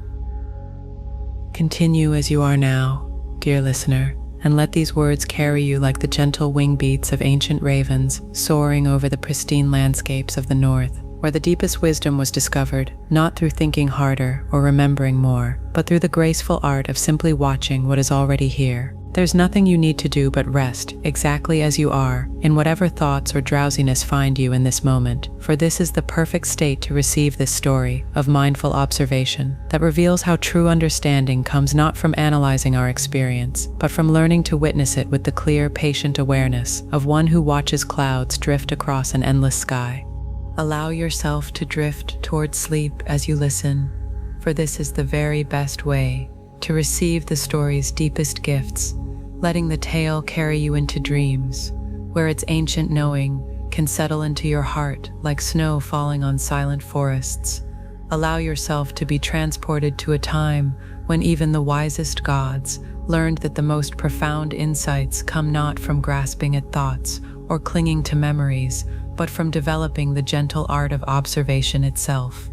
Continue as you are now, dear listener, and let these words carry you like the gentle wing beats of ancient ravens soaring over the pristine landscapes of the north, where the deepest wisdom was discovered, not through thinking harder or remembering more, but through the graceful art of simply watching what is already here. There's nothing you need to do but rest, exactly as you are, in whatever thoughts or drowsiness find you in this moment, for this is the perfect state to receive this story of mindful observation that reveals how true understanding comes not from analyzing our experience, but from learning to witness it with the clear, patient awareness of one who watches clouds drift across an endless sky. Allow yourself to drift towards sleep as you listen, for this is the very best way to receive the story's deepest gifts, letting the tale carry you into dreams, where its ancient knowing can settle into your heart like snow falling on silent forests. Allow yourself to be transported to a time when even the wisest gods learned that the most profound insights come not from grasping at thoughts or clinging to memories, but from developing the gentle art of observation itself.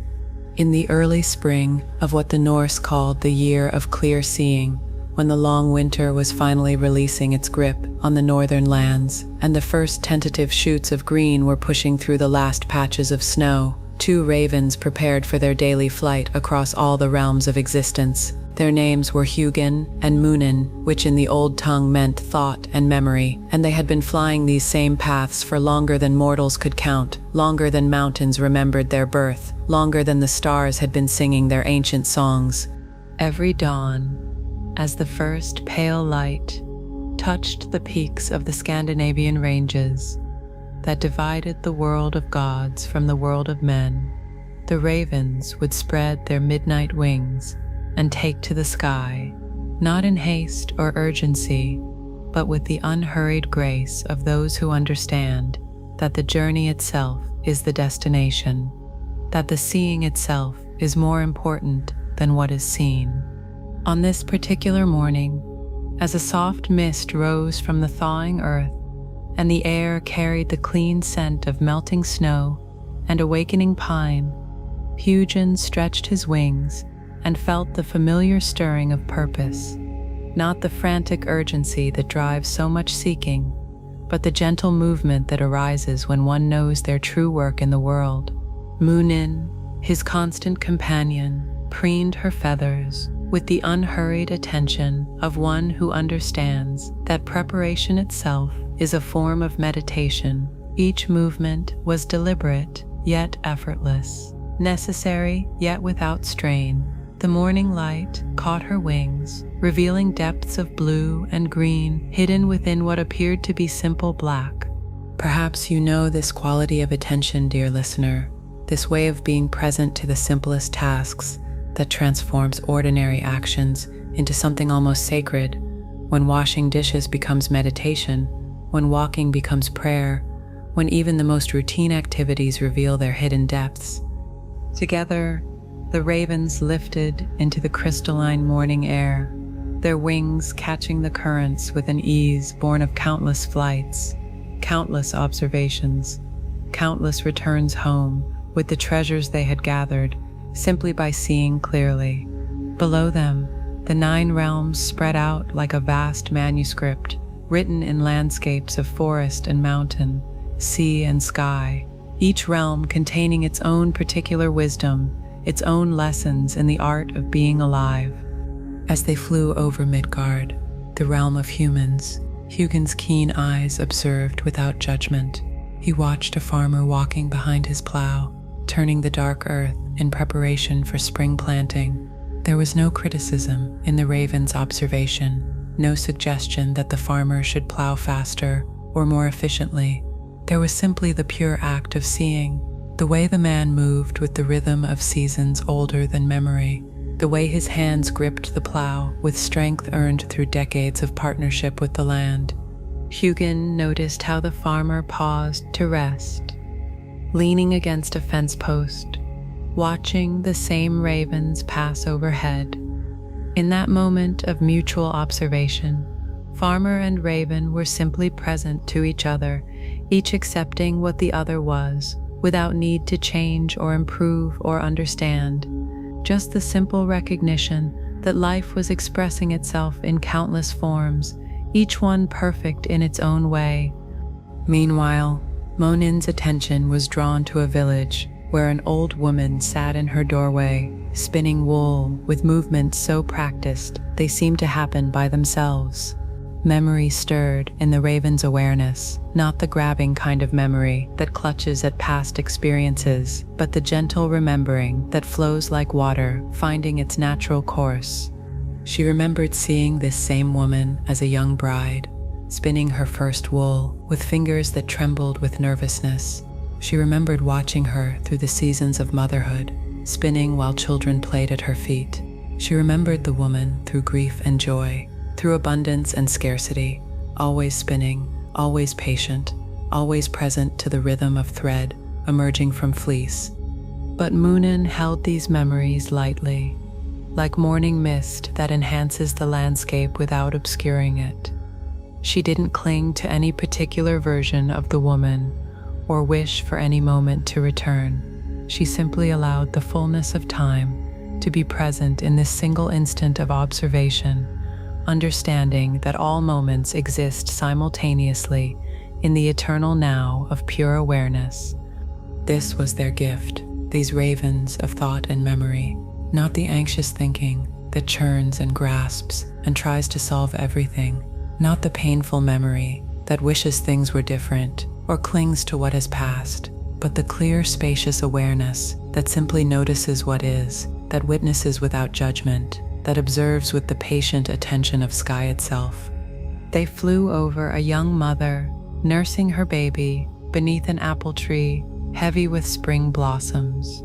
In the early spring of what the Norse called the year of clear seeing, when the long winter was finally releasing its grip on the northern lands, and the first tentative shoots of green were pushing through the last patches of snow, two ravens prepared for their daily flight across all the realms of existence. Their names were Hugin and Munin, which in the old tongue meant thought and memory, and they had been flying these same paths for longer than mortals could count, longer than mountains remembered their birth, longer than the stars had been singing their ancient songs. Every dawn, as the first pale light touched the peaks of the Scandinavian ranges that divided the world of gods from the world of men, the ravens would spread their midnight wings and take to the sky, not in haste or urgency, but with the unhurried grace of those who understand that the journey itself is the destination, that the seeing itself is more important than what is seen. On this particular morning, as a soft mist rose from the thawing earth, and the air carried the clean scent of melting snow and awakening pine, Hugin stretched his wings and felt the familiar stirring of purpose, not the frantic urgency that drives so much seeking, but the gentle movement that arises when one knows their true work in the world. Munin, his constant companion, preened her feathers with the unhurried attention of one who understands that preparation itself is a form of meditation. Each movement was deliberate, yet effortless, necessary, yet without strain. The morning light caught her wings, revealing depths of blue and green hidden within what appeared to be simple black. Perhaps you know this quality of attention, dear listener, this way of being present to the simplest tasks that transforms ordinary actions into something almost sacred. When washing dishes becomes meditation, when walking becomes prayer, when even the most routine activities reveal their hidden depths. Together, the ravens lifted into the crystalline morning air, their wings catching the currents with an ease born of countless flights, countless observations, countless returns home with the treasures they had gathered simply by seeing clearly. Below them, the 9 realms spread out like a vast manuscript, written in landscapes of forest and mountain, sea and sky, each realm containing its own particular wisdom, its own lessons in the art of being alive. As they flew over Midgard, the realm of humans, Hugin's keen eyes observed without judgment. He watched a farmer walking behind his plow, turning the dark earth in preparation for spring planting. There was no criticism in the raven's observation, no suggestion that the farmer should plow faster or more efficiently, There was simply the pure act of seeing, the way the man moved with the rhythm of seasons older than memory, the way his hands gripped the plow with strength earned through decades of partnership with the land. Hugin noticed how the farmer paused to rest, leaning against a fence post, watching the same ravens pass overhead. In that moment of mutual observation, farmer and raven were simply present to each other, each accepting what the other was, without need to change or improve or understand. Just the simple recognition that life was expressing itself in countless forms, each one perfect in its own way. Meanwhile, Monin's attention was drawn to a village where an old woman sat in her doorway, spinning wool with movements so practiced they seemed to happen by themselves. Memory stirred in the raven's awareness, not the grabbing kind of memory that clutches at past experiences, but the gentle remembering that flows like water, finding its natural course. She remembered seeing this same woman as a young bride, spinning her first wool with fingers that trembled with nervousness. She remembered watching her through the seasons of motherhood, spinning while children played at her feet. She remembered the woman through grief and joy, through abundance and scarcity, always spinning, always patient, always present to the rhythm of thread emerging from fleece. But Munin held these memories lightly, like morning mist that enhances the landscape without obscuring it. She didn't cling to any particular version of the woman or wish for any moment to return. She simply allowed the fullness of time to be present in this single instant of observation, understanding that all moments exist simultaneously in the eternal now of pure awareness. This was their gift, these ravens of thought and memory, not the anxious thinking that churns and grasps and tries to solve everything, not the painful memory that wishes things were different or clings to what has passed, but the clear, spacious awareness that simply notices what is, that witnesses without judgment, that observes with the patient attention of sky itself. They flew over a young mother, nursing her baby beneath an apple tree heavy with spring blossoms.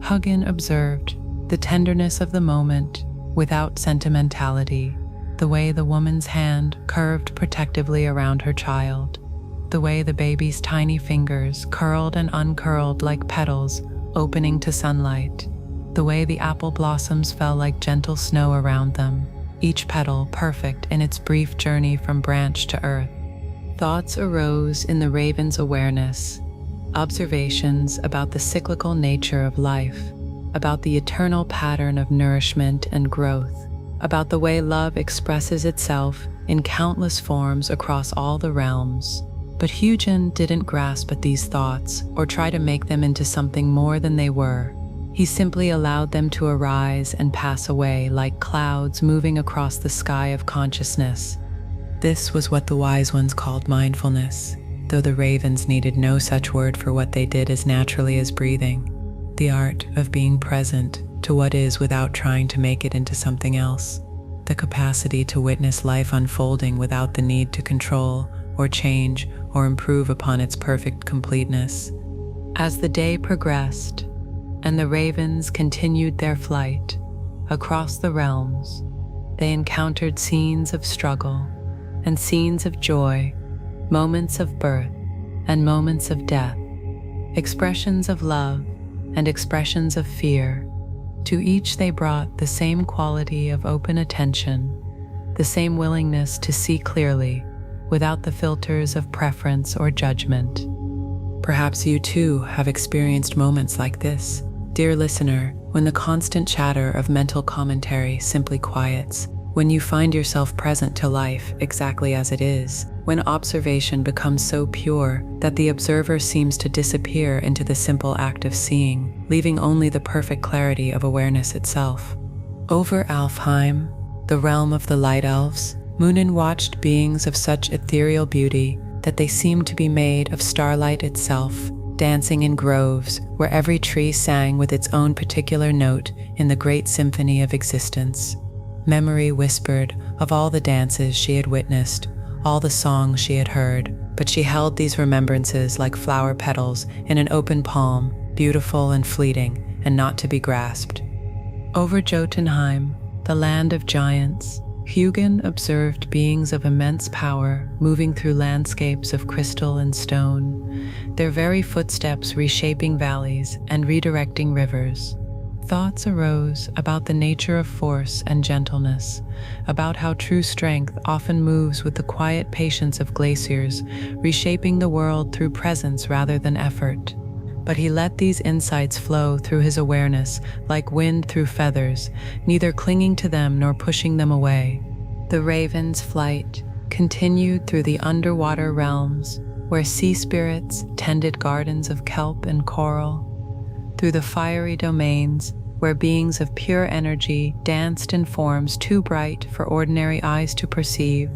Hugin observed the tenderness of the moment without sentimentality, the way the woman's hand curved protectively around her child, the way the baby's tiny fingers curled and uncurled like petals opening to sunlight, the way the apple blossoms fell like gentle snow around them, each petal perfect in its brief journey from branch to earth. Thoughts arose in the raven's awareness, observations about the cyclical nature of life, about the eternal pattern of nourishment and growth, about the way love expresses itself in countless forms across all the realms. But Hugin didn't grasp at these thoughts or try to make them into something more than they were. He simply allowed them to arise and pass away like clouds moving across the sky of consciousness. This was what the wise ones called mindfulness, though the ravens needed no such word for what they did as naturally as breathing. The art of being present to what is without trying to make it into something else. The capacity to witness life unfolding without the need to control or change or improve upon its perfect completeness. As the day progressed, and the ravens continued their flight across the realms, they encountered scenes of struggle and scenes of joy, moments of birth and moments of death, expressions of love and expressions of fear. To each they brought the same quality of open attention, the same willingness to see clearly without the filters of preference or judgment. Perhaps you too have experienced moments like this, dear listener, when the constant chatter of mental commentary simply quiets, when you find yourself present to life exactly as it is, when observation becomes so pure that the observer seems to disappear into the simple act of seeing, leaving only the perfect clarity of awareness itself. Over Alfheim, the realm of the light elves, Munin watched beings of such ethereal beauty that they seemed to be made of starlight itself, dancing in groves where every tree sang with its own particular note in the great symphony of existence. Memory whispered of all the dances she had witnessed, all the songs she had heard, but she held these remembrances like flower petals in an open palm, beautiful and fleeting, and not to be grasped. Over Jotunheim, the land of giants, Hugin observed beings of immense power moving through landscapes of crystal and stone, their very footsteps reshaping valleys and redirecting rivers. Thoughts arose about the nature of force and gentleness, about how true strength often moves with the quiet patience of glaciers, reshaping the world through presence rather than effort. But he let these insights flow through his awareness like wind through feathers, neither clinging to them nor pushing them away. The raven's flight continued through the underwater realms, where sea spirits tended gardens of kelp and coral, through the fiery domains, where beings of pure energy danced in forms too bright for ordinary eyes to perceive,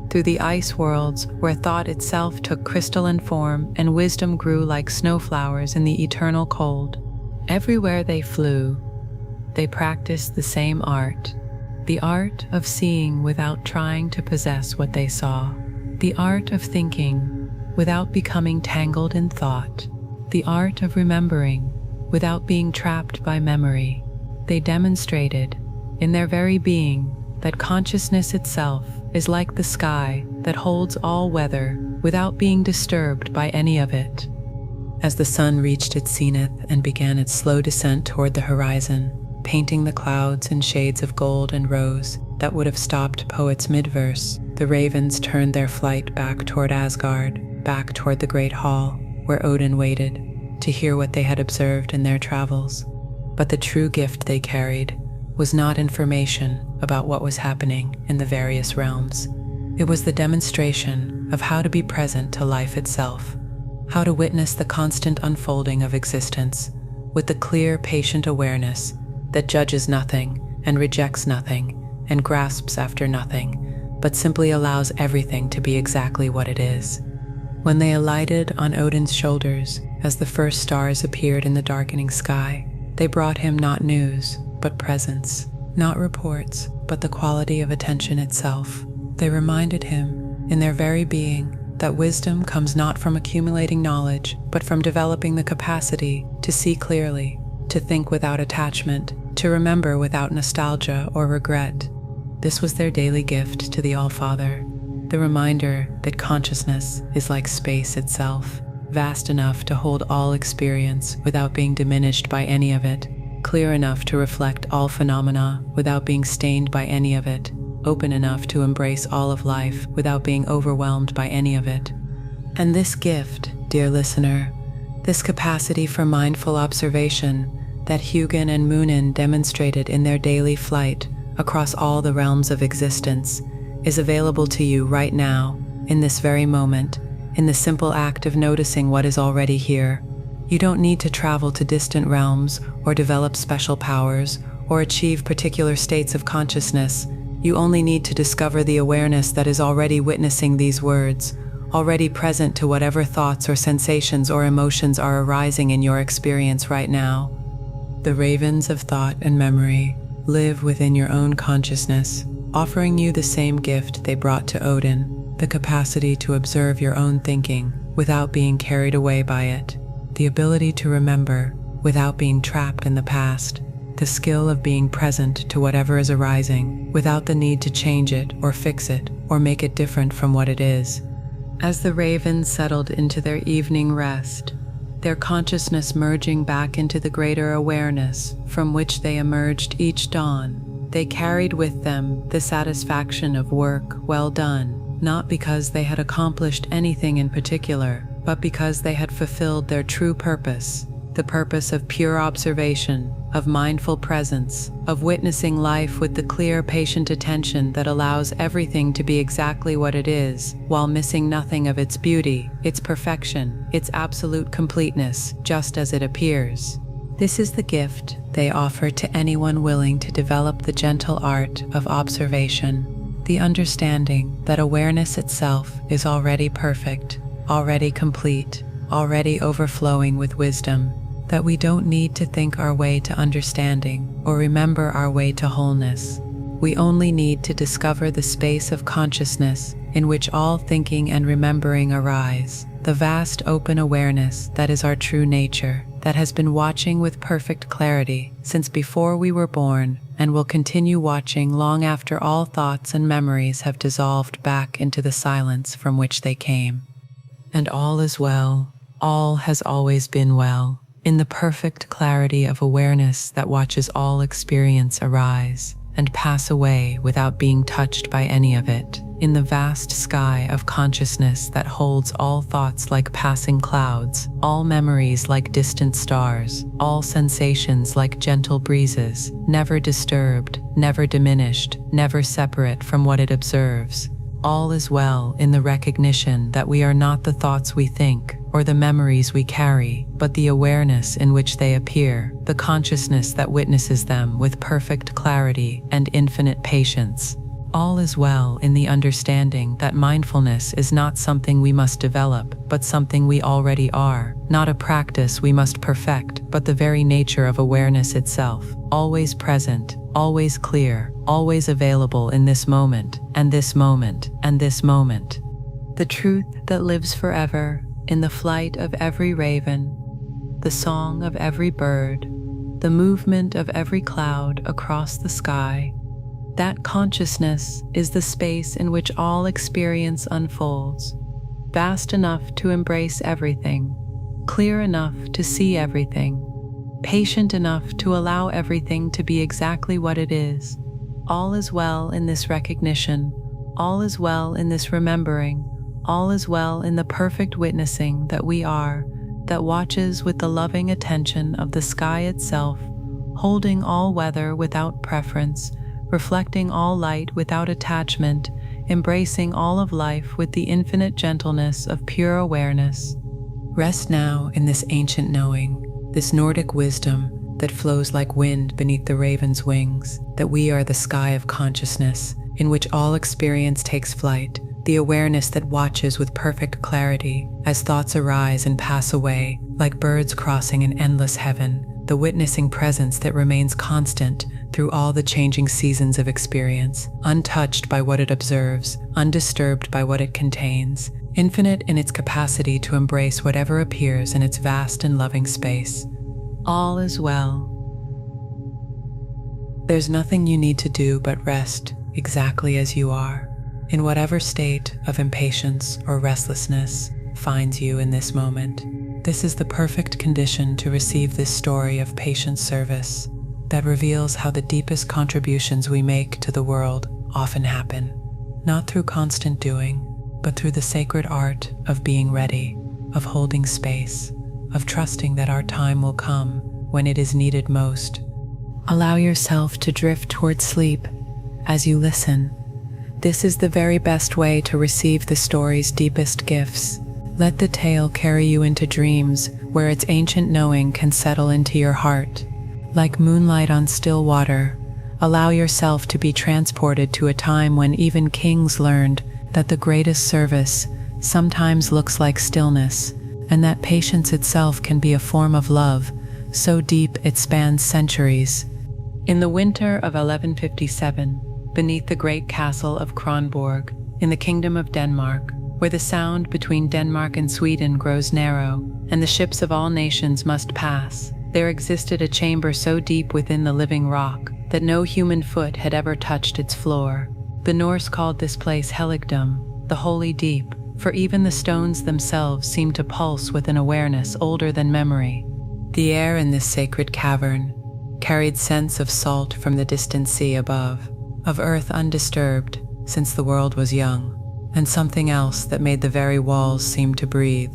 through the ice worlds, where thought itself took crystalline form and wisdom grew like snowflowers in the eternal cold. Everywhere they flew, they practiced the same art, the art of seeing without trying to possess what they saw, the art of thinking without becoming tangled in thought, the art of remembering without being trapped by memory. They demonstrated, in their very being, that consciousness itself is like the sky that holds all weather without being disturbed by any of it. As the sun reached its zenith and began its slow descent toward the horizon, painting the clouds in shades of gold and rose that would have stopped poets mid-verse, the ravens turned their flight back toward Asgard, back toward the great hall where Odin waited, to hear what they had observed in their travels. But the true gift they carried was not information about what was happening in the various realms. It was the demonstration of how to be present to life itself, how to witness the constant unfolding of existence with the clear, patient awareness that judges nothing and rejects nothing and grasps after nothing, but simply allows everything to be exactly what it is. When they alighted on Odin's shoulders as the first stars appeared in the darkening sky, they brought him not news, but presence, not reports, but the quality of attention itself. They reminded him, in their very being, that wisdom comes not from accumulating knowledge, but from developing the capacity to see clearly, to think without attachment, to remember without nostalgia or regret. This was their daily gift to the All-Father, the reminder that consciousness is like space itself, vast enough to hold all experience without being diminished by any of it, clear enough to reflect all phenomena without being stained by any of it, open enough to embrace all of life without being overwhelmed by any of it. And this gift, dear listener, this capacity for mindful observation that Hugin and Munin demonstrated in their daily flight across all the realms of existence, is available to you right now, in this very moment, in the simple act of noticing what is already here. You don't need to travel to distant realms or develop special powers or achieve particular states of consciousness. You only need to discover the awareness that is already witnessing these words, already present to whatever thoughts or sensations or emotions are arising in your experience right now. The ravens of thought and memory live within your own consciousness, offering you the same gift they brought to Odin, the capacity to observe your own thinking without being carried away by it, the ability to remember without being trapped in the past, the skill of being present to whatever is arising without the need to change it or fix it or make it different from what it is. As the ravens settled into their evening rest, their consciousness merging back into the greater awareness from which they emerged each dawn, they carried with them the satisfaction of work well done, not because they had accomplished anything in particular, but because they had fulfilled their true purpose, the purpose of pure observation, of mindful presence, of witnessing life with the clear, patient attention that allows everything to be exactly what it is, while missing nothing of its beauty, its perfection, its absolute completeness, just as it appears. This is the gift they offer to anyone willing to develop the gentle art of observation, the understanding that awareness itself is already perfect, already complete, already overflowing with wisdom, that we don't need to think our way to understanding or remember our way to wholeness. We only need to discover the space of consciousness in which all thinking and remembering arise, the vast open awareness that is our true nature, that has been watching with perfect clarity since before we were born and will continue watching long after all thoughts and memories have dissolved back into the silence from which they came. And all is well, all has always been well, in the perfect clarity of awareness that watches all experience arise and pass away without being touched by any of it, in the vast sky of consciousness that holds all thoughts like passing clouds, all memories like distant stars, all sensations like gentle breezes, never disturbed, never diminished, never separate from what it observes. All is well in the recognition that we are not the thoughts we think or the memories we carry, but the awareness in which they appear, the consciousness that witnesses them with perfect clarity and infinite patience. All is well in the understanding that mindfulness is not something we must develop, but something we already are, not a practice we must perfect, but the very nature of awareness itself, always present, always clear, always available in this moment, and this moment, and this moment. The truth that lives forever in the flight of every raven, the song of every bird, the movement of every cloud across the sky. That consciousness is the space in which all experience unfolds, vast enough to embrace everything, clear enough to see everything, patient enough to allow everything to be exactly what it is. All is well in this recognition, all is well in this remembering, all is well in the perfect witnessing that we are, that watches with the loving attention of the sky itself, holding all weather without preference, reflecting all light without attachment, embracing all of life with the infinite gentleness of pure awareness. Rest now in this ancient knowing, this Nordic wisdom that flows like wind beneath the raven's wings, that we are the sky of consciousness, in which all experience takes flight, the awareness that watches with perfect clarity as thoughts arise and pass away, like birds crossing an endless heaven, the witnessing presence that remains constant through all the changing seasons of experience, untouched by what it observes, undisturbed by what it contains, infinite in its capacity to embrace whatever appears in its vast and loving space. All is well. There's nothing you need to do but rest exactly as you are, in whatever state of impatience or restlessness finds you in this moment. This is the perfect condition to receive this story of patient service that reveals how the deepest contributions we make to the world often happen, not through constant doing, but through the sacred art of being ready, of holding space, of trusting that our time will come when it is needed most. Allow yourself to drift toward sleep as you listen. This is the very best way to receive the story's deepest gifts. Let the tale carry you into dreams where its ancient knowing can settle into your heart. Like moonlight on still water, allow yourself to be transported to a time when even kings learned that the greatest service sometimes looks like stillness, and that patience itself can be a form of love, so deep it spans centuries. In the winter of 1157, beneath the great castle of Kronborg, in the kingdom of Denmark, where the sound between Denmark and Sweden grows narrow, and the ships of all nations must pass, there existed a chamber so deep within the living rock that no human foot had ever touched its floor. The Norse called this place Helligdom, the holy deep, for even the stones themselves seemed to pulse with an awareness older than memory. The air in this sacred cavern carried scents of salt from the distant sea above, of earth undisturbed since the world was young, and something else that made the very walls seem to breathe,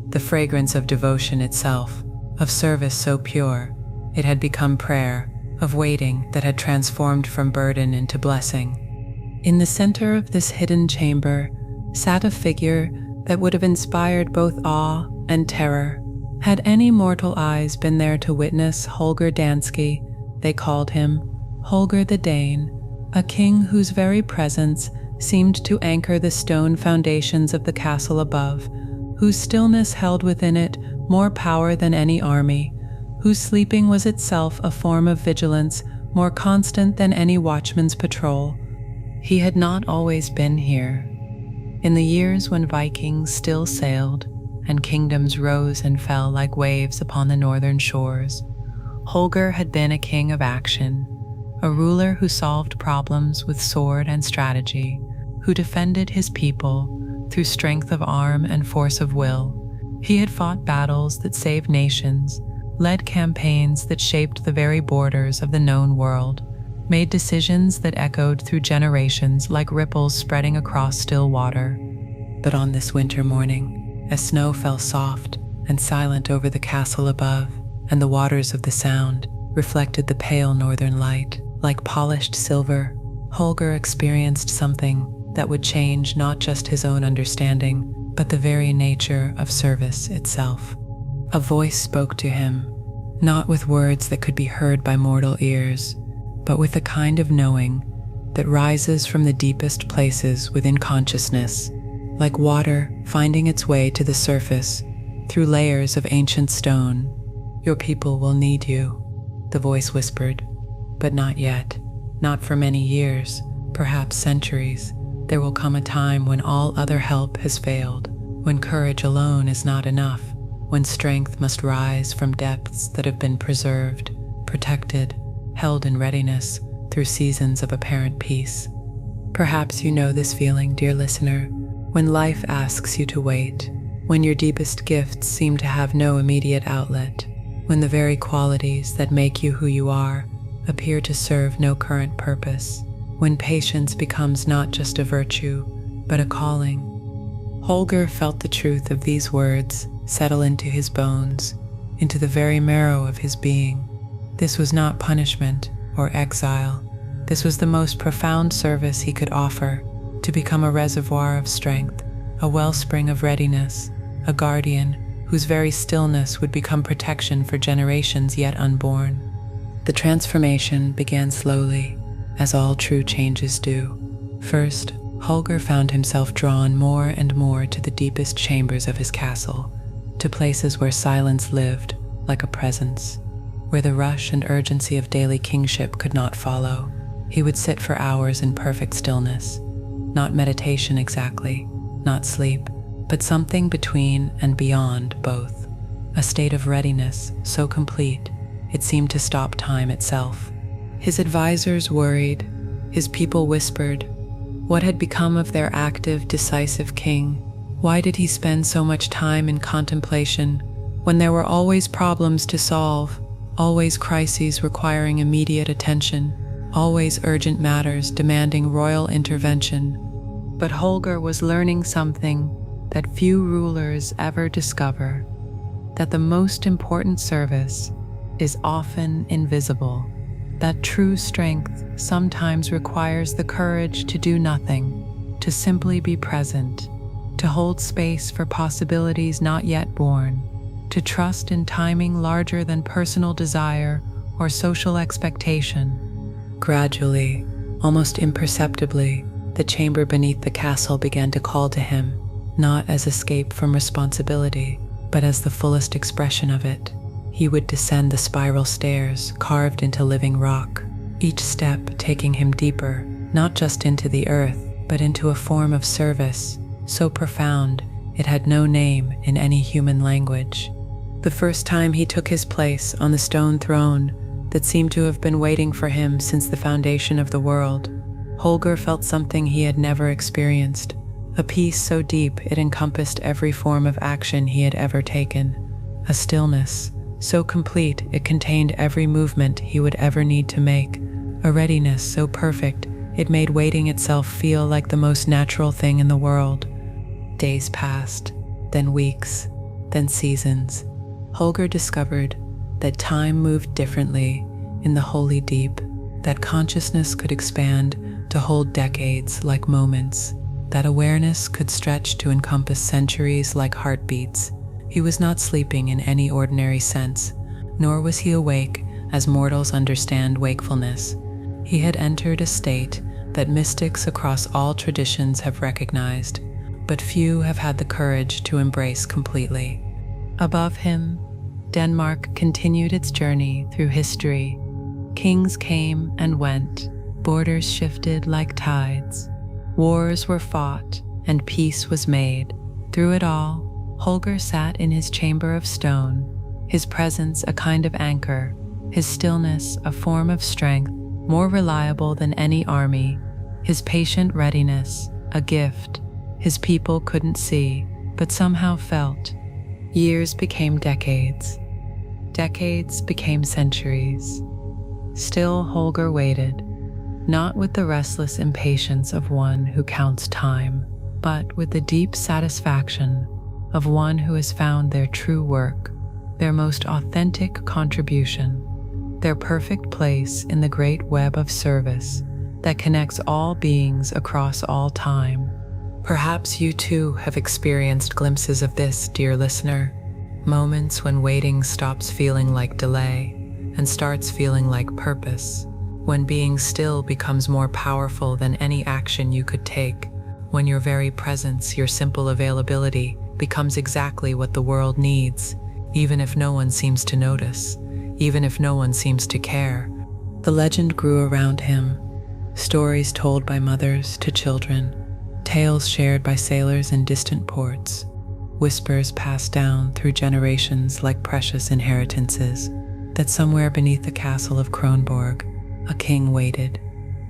the fragrance of devotion itself, of service so pure it had become prayer, of waiting that had transformed from burden into blessing. In the center of this hidden chamber sat a figure that would have inspired both awe and terror. Had any mortal eyes been there to witness Holger Danske, they called him, Holger the Dane, a king whose very presence seemed to anchor the stone foundations of the castle above, whose stillness held within it more power than any army, whose sleeping was itself a form of vigilance more constant than any watchman's patrol. He had not always been here. In the years when Vikings still sailed and kingdoms rose and fell like waves upon the northern shores, Holger had been a king of action, a ruler who solved problems with sword and strategy, who defended his people through strength of arm and force of will. He had fought battles that saved nations, led campaigns that shaped the very borders of the known world, made decisions that echoed through generations like ripples spreading across still water. But on this winter morning, as snow fell soft and silent over the castle above, and the waters of the Sound reflected the pale northern light like polished silver, Holger experienced something that would change not just his own understanding, but the very nature of service itself. A voice spoke to him, not with words that could be heard by mortal ears, but with a kind of knowing that rises from the deepest places within consciousness, like water finding its way to the surface through layers of ancient stone. "Your people will need you," the voice whispered, "but not yet. Not for many years, perhaps centuries. There will come a time when all other help has failed, when courage alone is not enough, when strength must rise from depths that have been preserved, protected, held in readiness through seasons of apparent peace." Perhaps you know this feeling, dear listener, when life asks you to wait, when your deepest gifts seem to have no immediate outlet, when the very qualities that make you who you are appear to serve no current purpose, when patience becomes not just a virtue, but a calling. Holger felt the truth of these words settle into his bones, into the very marrow of his being. This was not punishment or exile. This was the most profound service he could offer, to become a reservoir of strength, a wellspring of readiness, a guardian whose very stillness would become protection for generations yet unborn. The transformation began slowly, as all true changes do. First, Holger found himself drawn more and more to the deepest chambers of his castle, to places where silence lived like a presence, where the rush and urgency of daily kingship could not follow. He would sit for hours in perfect stillness, not meditation exactly, not sleep, but something between and beyond both, a state of readiness so complete it seemed to stop time itself. His advisors worried, his people whispered. What had become of their active, decisive king? Why did he spend so much time in contemplation when there were always problems to solve, always crises requiring immediate attention, always urgent matters demanding royal intervention? But Holger was learning something that few rulers ever discover, that the most important service is often invisible, that true strength sometimes requires the courage to do nothing, to simply be present, to hold space for possibilities not yet born, to trust in timing larger than personal desire or social expectation. Gradually, almost imperceptibly, the chamber beneath the castle began to call to him, not as escape from responsibility, but as the fullest expression of it. He would descend the spiral stairs carved into living rock, each step taking him deeper, not just into the earth, but into a form of service so profound it had no name in any human language. The first time he took his place on the stone throne that seemed to have been waiting for him since the foundation of the world, Holger felt something he had never experienced, a peace so deep it encompassed every form of action he had ever taken, a stillness so complete it contained every movement he would ever need to make, a readiness so perfect it made waiting itself feel like the most natural thing in the world. Days passed, then weeks, then seasons. Holger discovered that time moved differently in the holy deep, that consciousness could expand to hold decades like moments, that awareness could stretch to encompass centuries like heartbeats. He was not sleeping in any ordinary sense, nor was he awake as mortals understand wakefulness. He had entered a state that mystics across all traditions have recognized, but few have had the courage to embrace completely. Above him, Denmark continued its journey through history, Kings came and went, borders shifted like tides. Wars were fought, and peace was made. Through it all, Holger sat in his chamber of stone, his presence a kind of anchor, his stillness a form of strength, more reliable than any army, his patient readiness a gift his people couldn't see, but somehow felt. Years became decades. Decades became centuries. Still Holger waited, not with the restless impatience of one who counts time, but with the deep satisfaction of one who has found their true work, their most authentic contribution, their perfect place in the great web of service that connects all beings across all time. Perhaps you too have experienced glimpses of this, dear listener, moments when waiting stops feeling like delay and starts feeling like purpose, when being still becomes more powerful than any action you could take, when your very presence, your simple availability, becomes exactly what the world needs, even if no one seems to notice, even if no one seems to care. The legend grew around him, stories told by mothers to children, tales shared by sailors in distant ports, whispers passed down through generations like precious inheritances, that somewhere beneath the castle of Kronborg, a king waited,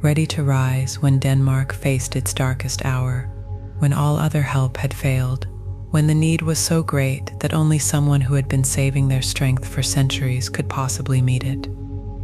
ready to rise when Denmark faced its darkest hour, when all other help had failed, when the need was so great that only someone who had been saving their strength for centuries could possibly meet it.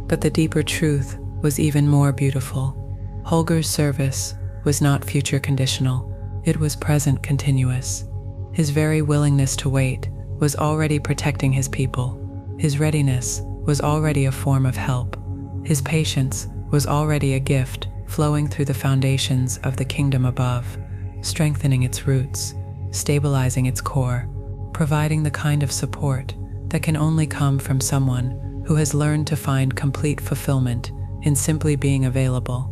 But the deeper truth was even more beautiful. Holger's service was not future conditional, it was present continuous. His very willingness to wait was already protecting his people. His readiness was already a form of help. His patience was already a gift flowing through the foundations of the kingdom above, strengthening its roots, stabilizing its core, providing the kind of support that can only come from someone who has learned to find complete fulfillment in simply being available.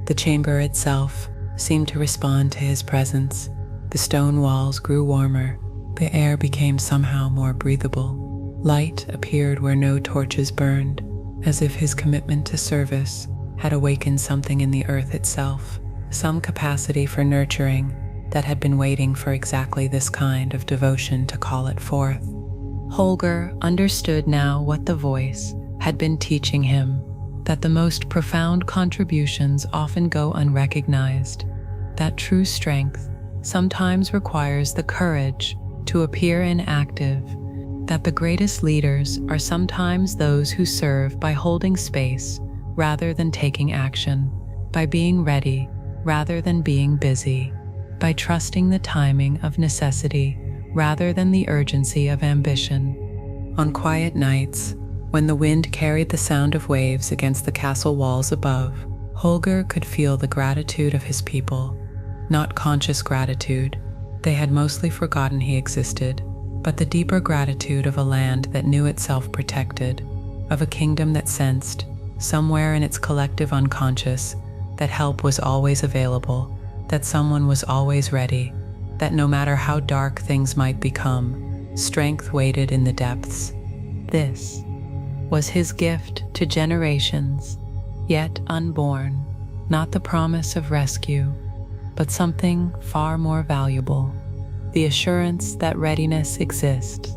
The chamber itself seemed to respond to his presence. The stone walls grew warmer, the air became somehow more breathable. Light appeared where no torches burned, as if his commitment to service had awakened something in the earth itself, some capacity for nurturing that had been waiting for exactly this kind of devotion to call it forth. Holger understood now what the voice had been teaching him, that the most profound contributions often go unrecognized, that true strength sometimes requires the courage to appear inactive, that the greatest leaders are sometimes those who serve by holding space rather than taking action, by being ready rather than being busy, by trusting the timing of necessity rather than the urgency of ambition. On quiet nights, when the wind carried the sound of waves against the castle walls above, Holger could feel the gratitude of his people. Not conscious gratitude, they had mostly forgotten he existed, but the deeper gratitude of a land that knew itself protected, of a kingdom that sensed, somewhere in its collective unconscious, that help was always available, that someone was always ready, that no matter how dark things might become, strength waited in the depths. This was his gift to generations, yet unborn, not the promise of rescue, but something far more valuable, the assurance that readiness exists,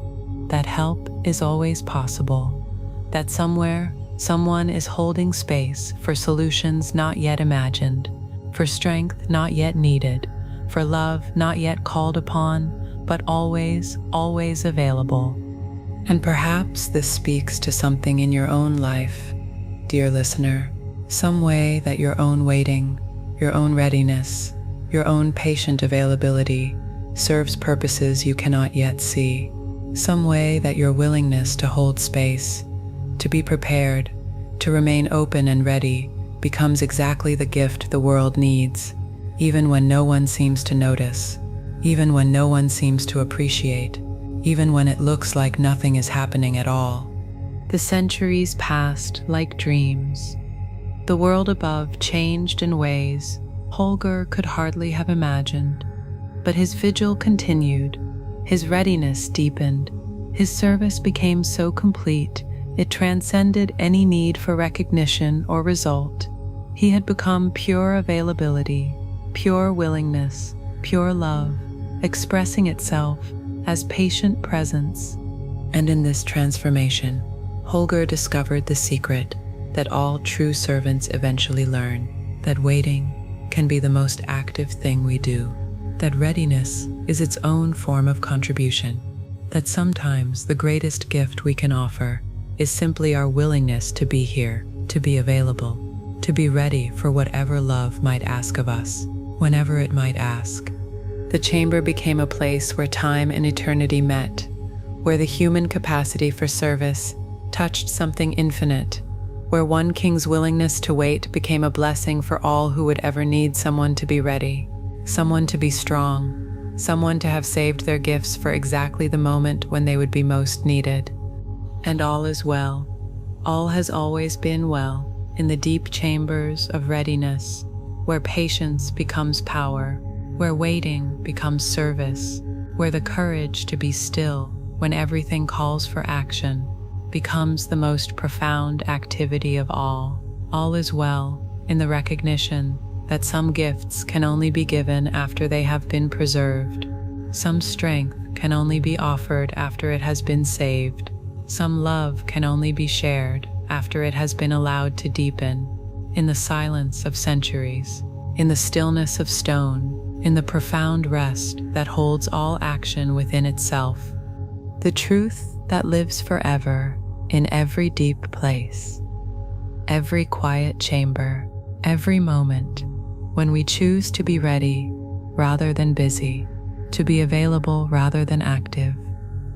that help is always possible, that somewhere someone is holding space for solutions not yet imagined, for strength not yet needed, for love not yet called upon, but always, always available. And perhaps this speaks to something in your own life, dear listener, some way that your own waiting, your own readiness, your own patient availability serves purposes you cannot yet see, some way that your willingness to hold space, to be prepared, to remain open and ready becomes exactly the gift the world needs, even when no one seems to notice, even when no one seems to appreciate, even when it looks like nothing is happening at all. The centuries passed like dreams. The world above changed in ways Holger could hardly have imagined, but his vigil continued, his readiness deepened, his service became so complete It transcended any need for recognition or result. He had become pure availability, pure willingness, pure love, expressing itself as patient presence. And in this transformation, Holger discovered the secret that all true servants eventually learn, that waiting can be the most active thing we do, that readiness is its own form of contribution, that sometimes the greatest gift we can offer is simply our willingness to be here, to be available, to be ready for whatever love might ask of us, whenever it might ask. The chamber became a place where time and eternity met, where the human capacity for service touched something infinite, where one king's willingness to wait became a blessing for all who would ever need someone to be ready, someone to be strong, someone to have saved their gifts for exactly the moment when they would be most needed. And all is well. All has always been well in the deep chambers of readiness, where patience becomes power, where waiting becomes service, where the courage to be still when everything calls for action becomes the most profound activity of all. All is well in the recognition that some gifts can only be given after they have been preserved. Some strength can only be offered after it has been saved. Some love can only be shared after it has been allowed to deepen. In the silence of centuries, in the stillness of stone, in the profound rest that holds all action within itself. The truth that lives forever in every deep place, every quiet chamber, every moment, when we choose to be ready rather than busy, to be available rather than active,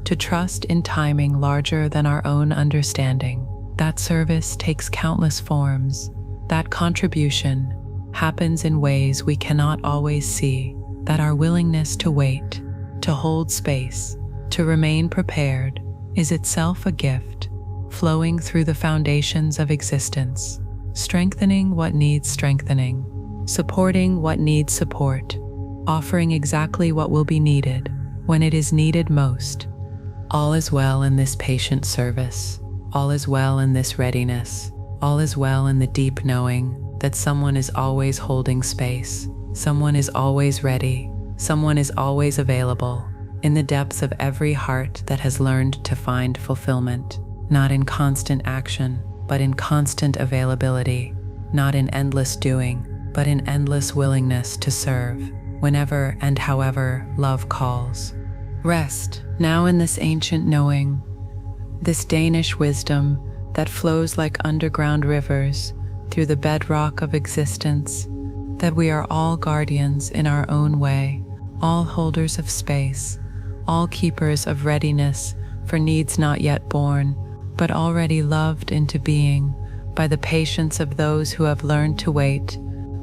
to trust in timing larger than our own understanding. That service takes countless forms. That contribution happens in ways we cannot always see. That our willingness to wait, to hold space, to remain prepared, is itself a gift, flowing through the foundations of existence, strengthening what needs strengthening, supporting what needs support, offering exactly what will be needed when it is needed most. All is well in this patient service. All is well in this readiness. All is well in the deep knowing that someone is always holding space. Someone is always ready. Someone is always available. In the depths of every heart that has learned to find fulfillment, not in constant action, but in constant availability, not in endless doing, but in endless willingness to serve, whenever and however love calls. Rest now in this ancient knowing, this Danish wisdom that flows like underground rivers through the bedrock of existence, that we are all guardians in our own way, all holders of space, all keepers of readiness for needs not yet born, but already loved into being by the patience of those who have learned to wait,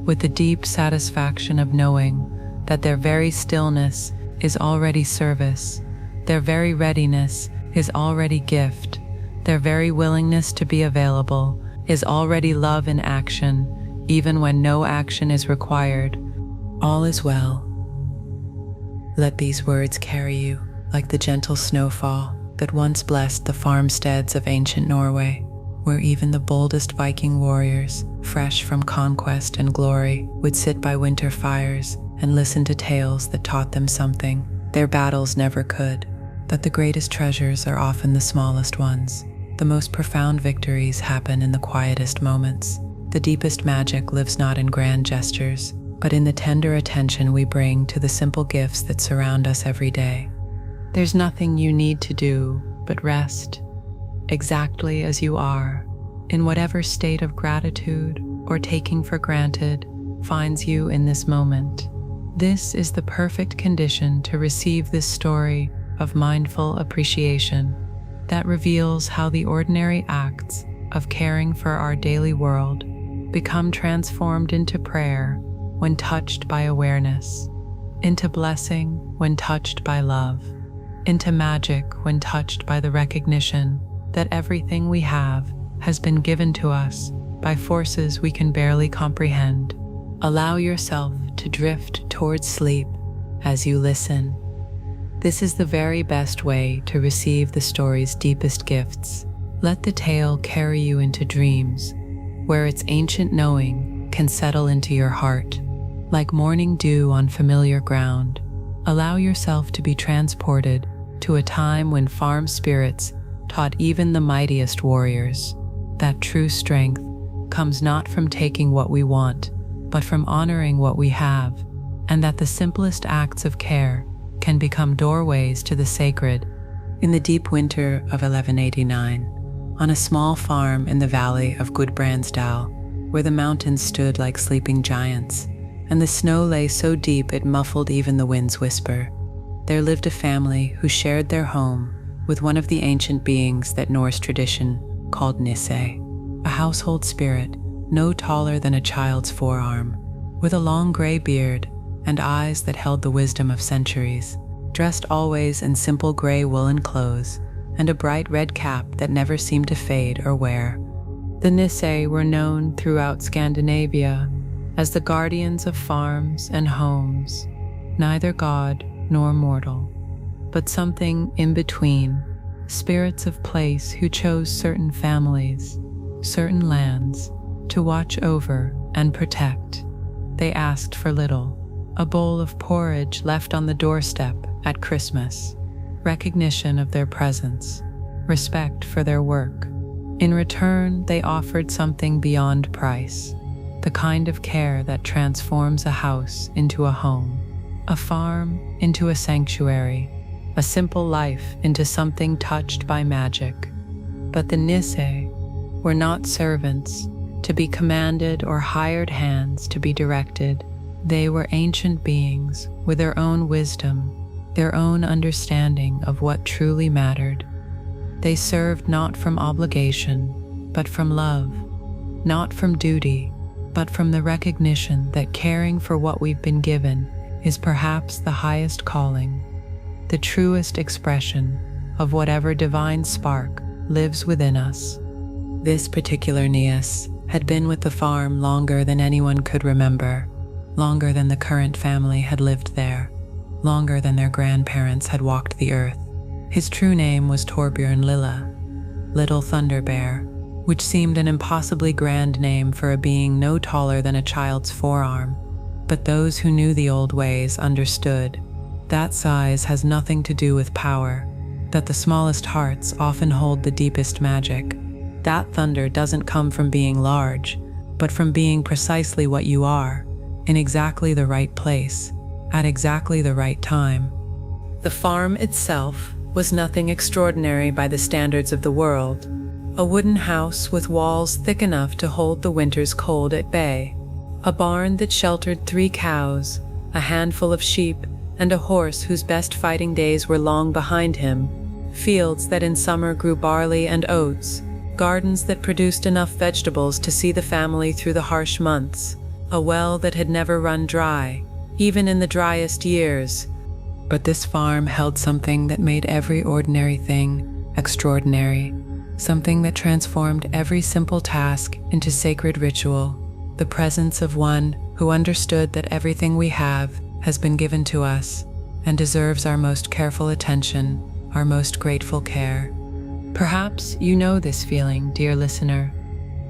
with the deep satisfaction of knowing that their very stillness is already service, their very readiness is already gift, their very willingness to be available is already love in action, even when no action is required. All is well. Let these words carry you like the gentle snowfall that once blessed the farmsteads of ancient Norway, where even the boldest Viking warriors, fresh from conquest and glory, would sit by winter fires and listen to tales that taught them something their battles never could, that the greatest treasures are often the smallest ones. The most profound victories happen in the quietest moments. The deepest magic lives not in grand gestures, but in the tender attention we bring to the simple gifts that surround us every day. There's nothing you need to do but rest, exactly as you are, in whatever state of gratitude or taking for granted finds you in this moment. This is the perfect condition to receive this story of mindful appreciation that reveals how the ordinary acts of caring for our daily world become transformed into prayer when touched by awareness, into blessing when touched by love, into magic when touched by the recognition that everything we have has been given to us by forces we can barely comprehend. Allow yourself to drift towards sleep as you listen. This is the very best way to receive the story's deepest gifts. Let the tale carry you into dreams, where its ancient knowing can settle into your heart. Like morning dew on familiar ground, allow yourself to be transported to a time when farm spirits taught even the mightiest warriors that true strength comes not from taking what we want, but from honoring what we have, and that the simplest acts of care can become doorways to the sacred. In the deep winter of 1189, on a small farm in the valley of Gudbrandsdal, where the mountains stood like sleeping giants, and the snow lay so deep it muffled even the wind's whisper, there lived a family who shared their home with one of the ancient beings that Norse tradition called Nisse, a household spirit no taller than a child's forearm, with a long gray beard and eyes that held the wisdom of centuries, dressed always in simple gray woolen clothes and a bright red cap that never seemed to fade or wear. The Nisse were known throughout Scandinavia as the guardians of farms and homes, neither god nor mortal, but something in between, spirits of place who chose certain families, certain lands, to watch over and protect. They asked for little, a bowl of porridge left on the doorstep at Christmas, recognition of their presence, respect for their work. In return, they offered something beyond price, the kind of care that transforms a house into a home, a farm into a sanctuary, a simple life into something touched by magic. But the Nisse were not servants to be commanded or hired hands to be directed. They were ancient beings with their own wisdom, their own understanding of what truly mattered. They served not from obligation, but from love, not from duty, but from the recognition that caring for what we've been given is perhaps the highest calling, the truest expression of whatever divine spark lives within us. This particular Nisse had been with the farm longer than anyone could remember, longer than the current family had lived there, longer than their grandparents had walked the earth. His true name was Torbjörn Lilla, Little Thunder Bear, which seemed an impossibly grand name for a being no taller than a child's forearm. But those who knew the old ways understood that size has nothing to do with power, that the smallest hearts often hold the deepest magic. That thunder doesn't come from being large, but from being precisely what you are, in exactly the right place, at exactly the right time. The farm itself was nothing extraordinary by the standards of the world, a wooden house with walls thick enough to hold the winter's cold at bay, a barn that sheltered 3 cows, a handful of sheep, and a horse whose best fighting days were long behind him, fields that in summer grew barley and oats, gardens that produced enough vegetables to see the family through the harsh months, a well that had never run dry, even in the driest years. But this farm held something that made every ordinary thing extraordinary, something that transformed every simple task into sacred ritual, the presence of one who understood that everything we have has been given to us and deserves our most careful attention, our most grateful care. Perhaps you know this feeling, dear listener,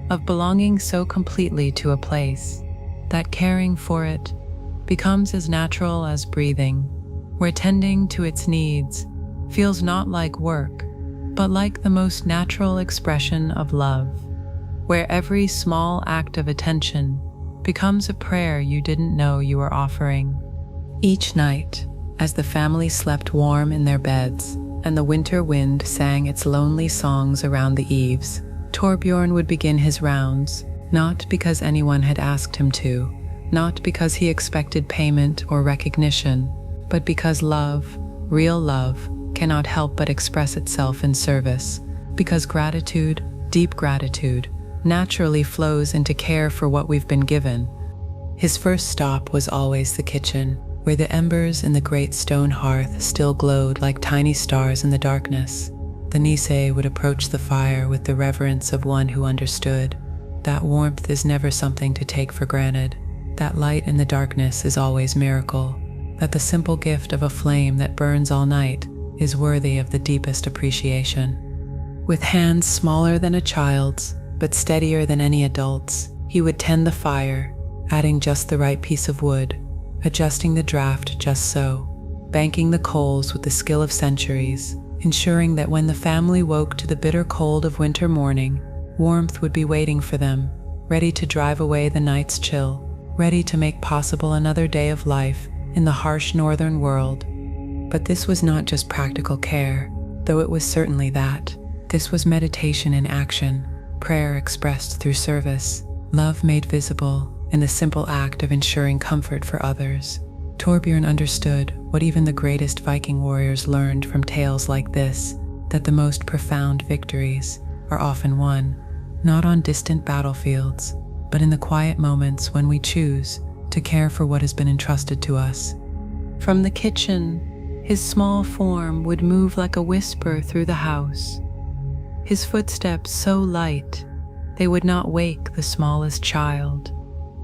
of belonging so completely to a place that caring for it becomes as natural as breathing, where tending to its needs feels not like work, but like the most natural expression of love, where every small act of attention becomes a prayer you didn't know you were offering. Each night, as the family slept warm in their beds and the winter wind sang its lonely songs around the eaves, Torbjörn would begin his rounds, not because anyone had asked him to, not because he expected payment or recognition, but because love, real love, cannot help but express itself in service, because gratitude, deep gratitude, naturally flows into care for what we've been given. His first stop was always the kitchen, where the embers in the great stone hearth still glowed like tiny stars in the darkness. The Nisse would approach the fire with the reverence of one who understood. That warmth is never something to take for granted. That light in the darkness is always miracle. That the simple gift of a flame that burns all night is worthy of the deepest appreciation. With hands smaller than a child's, but steadier than any adult's, he would tend the fire, adding just the right piece of wood, adjusting the draft just so, banking the coals with the skill of centuries, ensuring that when the family woke to the bitter cold of winter morning, warmth would be waiting for them, ready to drive away the night's chill, ready to make possible another day of life in the harsh northern world. But this was not just practical care, though it was certainly that. This was meditation in action, prayer expressed through service, love made visible in the simple act of ensuring comfort for others. Torbjorn understood what even the greatest Viking warriors learned from tales like this, that the most profound victories are often won, not on distant battlefields, but in the quiet moments when we choose to care for what has been entrusted to us. From the kitchen, his small form would move like a whisper through the house, his footsteps so light they would not wake the smallest child,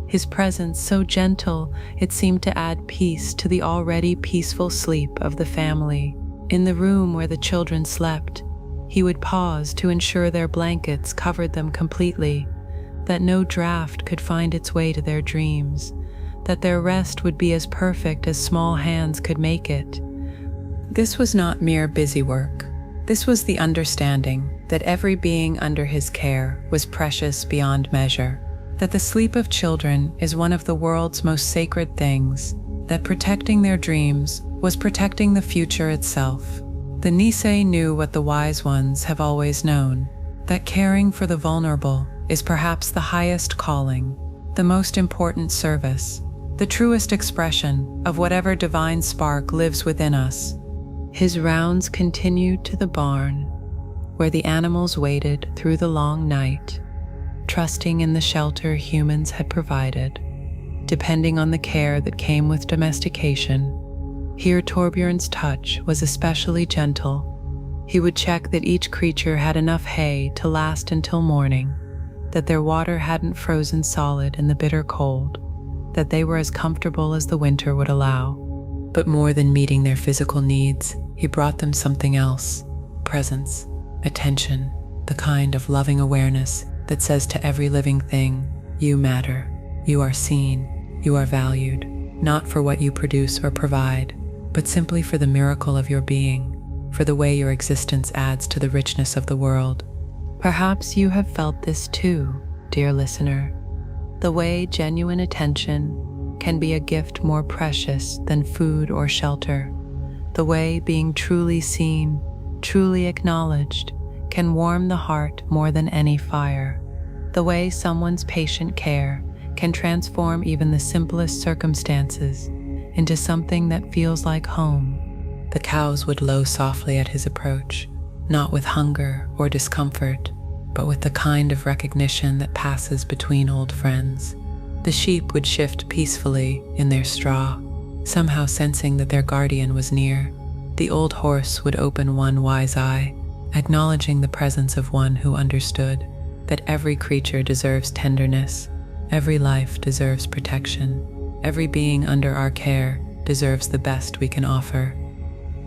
his presence so gentle it seemed to add peace to the already peaceful sleep of the family. In the room where the children slept, he would pause to ensure their blankets covered them completely, that no draught could find its way to their dreams, that their rest would be as perfect as small hands could make it. This was not mere busy work. This was the understanding that every being under his care was precious beyond measure, that the sleep of children is one of the world's most sacred things, that protecting their dreams was protecting the future itself. The Nisse knew what the wise ones have always known, that caring for the vulnerable is perhaps the highest calling, the most important service, the truest expression of whatever divine spark lives within us. His rounds continued to the barn, where the animals waited through the long night, trusting in the shelter humans had provided, depending on the care that came with domestication. Here Torbjorn's touch was especially gentle. He would check that each creature had enough hay to last until morning, that their water hadn't frozen solid in the bitter cold, that they were as comfortable as the winter would allow. But more than meeting their physical needs, he brought them something else: presence, attention, the kind of loving awareness that says to every living thing, you matter, you are seen, you are valued, not for what you produce or provide, but simply for the miracle of your being, for the way your existence adds to the richness of the world. Perhaps you have felt this too, dear listener, the way genuine attention can be a gift more precious than food or shelter, the way being truly seen, truly acknowledged, can warm the heart more than any fire, the way someone's patient care can transform even the simplest circumstances into something that feels like home. The cows would low softly at his approach, not with hunger or discomfort, but with the kind of recognition that passes between old friends. The sheep would shift peacefully in their straw, somehow sensing that their guardian was near. The old horse would open one wise eye, acknowledging the presence of one who understood that every creature deserves tenderness, every life deserves protection, every being under our care deserves the best we can offer.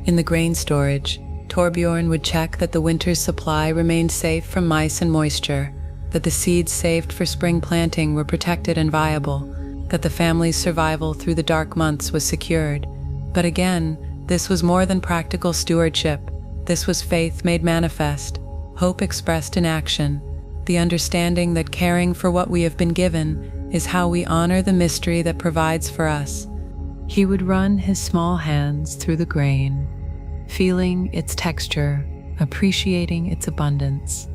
In the grain storage, Torbjorn would check that the winter's supply remained safe from mice and moisture, that the seeds saved for spring planting were protected and viable, that the family's survival through the dark months was secured. But again, this was more than practical stewardship. This was faith made manifest, hope expressed in action, the understanding that caring for what we have been given is how we honor the mystery that provides for us. He would run his small hands through the grain, feeling its texture, appreciating its abundance,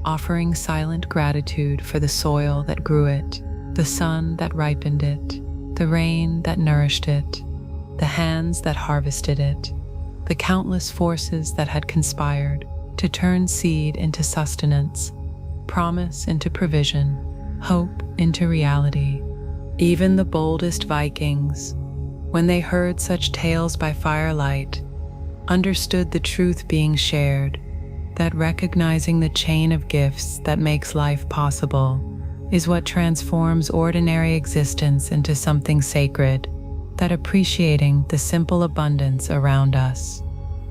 offering silent gratitude for the soil that grew it, the sun that ripened it, the rain that nourished it, the hands that harvested it, the countless forces that had conspired to turn seed into sustenance, promise into provision, hope into reality. Even the boldest Vikings, when they heard such tales by firelight, understood the truth being shared, that recognizing the chain of gifts that makes life possible is what transforms ordinary existence into something sacred, that appreciating the simple abundance around us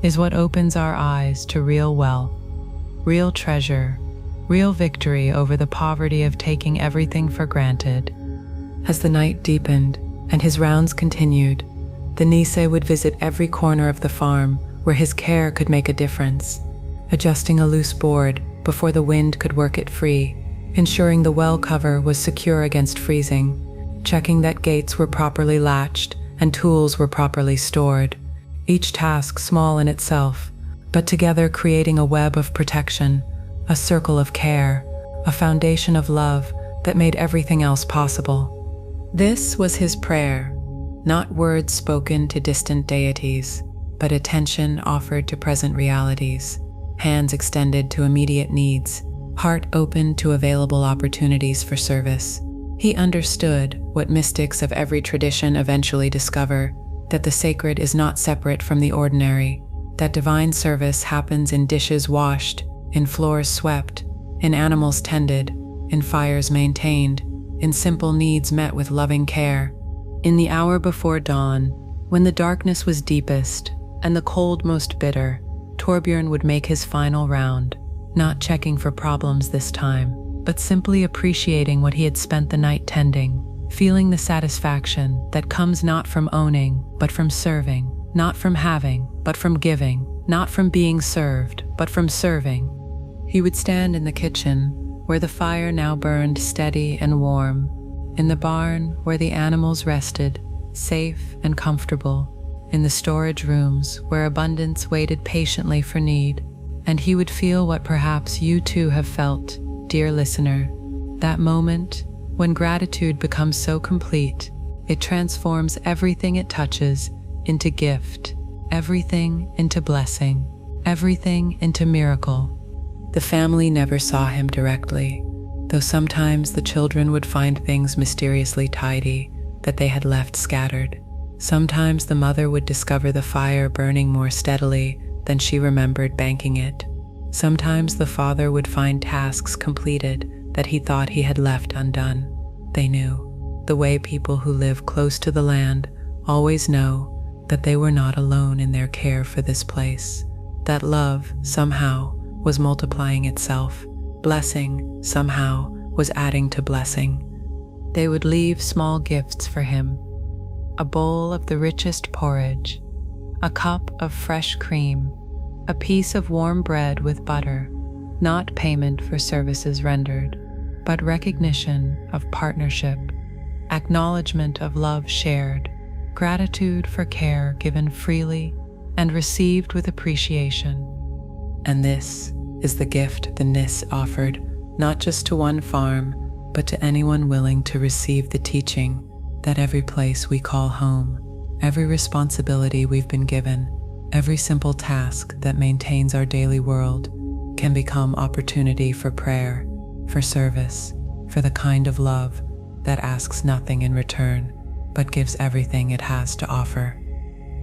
is what opens our eyes to real wealth. real treasure, real victory over the poverty of taking everything for granted. As the night deepened and his rounds continued, the Nisse would visit every corner of the farm where his care could make a difference, adjusting a loose board before the wind could work it free, ensuring the well cover was secure against freezing, checking that gates were properly latched and tools were properly stored, each task small in itself, but together creating a web of protection, a circle of care, a foundation of love that made everything else possible. This was his prayer, not words spoken to distant deities, but attention offered to present realities, hands extended to immediate needs, heart open to available opportunities for service. He understood what mystics of every tradition eventually discover, that the sacred is not separate from the ordinary, that divine service happens in dishes washed, in floors swept, in animals tended, in fires maintained, in simple needs met with loving care. In the hour before dawn, when the darkness was deepest and the cold most bitter, Torbjörn would make his final round, not checking for problems this time, but simply appreciating what he had spent the night tending, feeling the satisfaction that comes not from owning, but from serving, not from having, but from giving, not from being served, but from serving. He would stand in the kitchen, where the fire now burned steady and warm, in the barn where the animals rested, safe and comfortable, in the storage rooms where abundance waited patiently for need, and he would feel what perhaps you too have felt, dear listener, that moment when gratitude becomes so complete, it transforms everything it touches into gift, everything into blessing, everything into miracle. The family never saw him directly, though sometimes the children would find things mysteriously tidy that they had left scattered. Sometimes the mother would discover the fire burning more steadily than she remembered banking it. Sometimes the father would find tasks completed that he thought he had left undone. They knew, the way people who live close to the land always know, that they were not alone in their care for this place, that love, somehow, was multiplying itself, blessing, somehow, was adding to blessing. They would leave small gifts for him, a bowl of the richest porridge, a cup of fresh cream, a piece of warm bread with butter, not payment for services rendered, but recognition of partnership, acknowledgement of love shared, gratitude for care given freely and received with appreciation. And this is the gift the Nisse offered, not just to one farm, but to anyone willing to receive the teaching that every place we call home, every responsibility we've been given, every simple task that maintains our daily world can become opportunity for prayer, for service, for the kind of love that asks nothing in return, but gives everything it has to offer.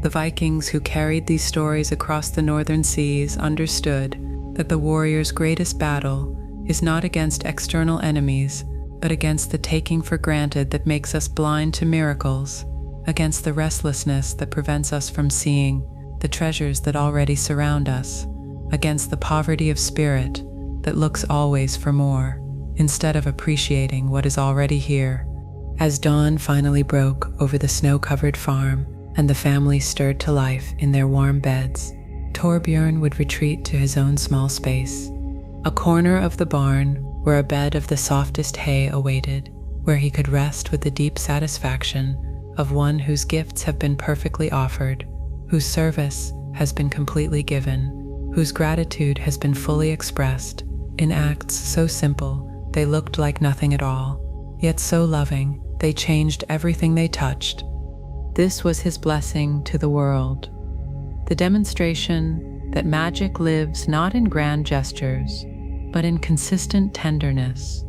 The Vikings who carried these stories across the northern seas understood that the warrior's greatest battle is not against external enemies, but against the taking for granted that makes us blind to miracles, against the restlessness that prevents us from seeing the treasures that already surround us, against the poverty of spirit that looks always for more, instead of appreciating what is already here. As dawn finally broke over the snow-covered farm and the family stirred to life in their warm beds, Torbjörn would retreat to his own small space, a corner of the barn where a bed of the softest hay awaited, where he could rest with the deep satisfaction of one whose gifts have been perfectly offered, whose service has been completely given, whose gratitude has been fully expressed in acts so simple they looked like nothing at all, yet so loving they changed everything they touched. This was his blessing to the world, the demonstration that magic lives not in grand gestures, but in consistent tenderness,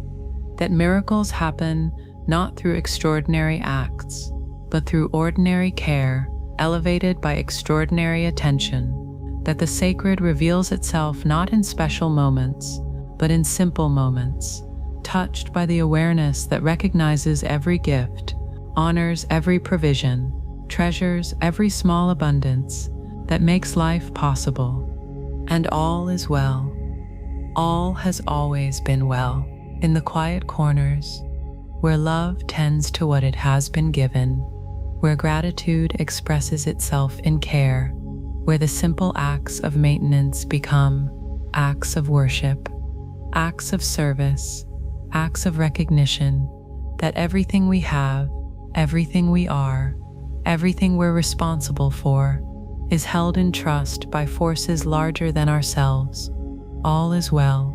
that miracles happen not through extraordinary acts, but through ordinary care elevated by extraordinary attention, that the sacred reveals itself not in special moments, but in simple moments, touched by the awareness that recognizes every gift, honors every provision, treasures every small abundance that makes life possible. And all is well. All has always been well. In the quiet corners, where love tends to what it has been given, where gratitude expresses itself in care, where the simple acts of maintenance become acts of worship, acts of service, acts of recognition that everything we have, everything we are, everything we're responsible for, is held in trust by forces larger than ourselves. All is well,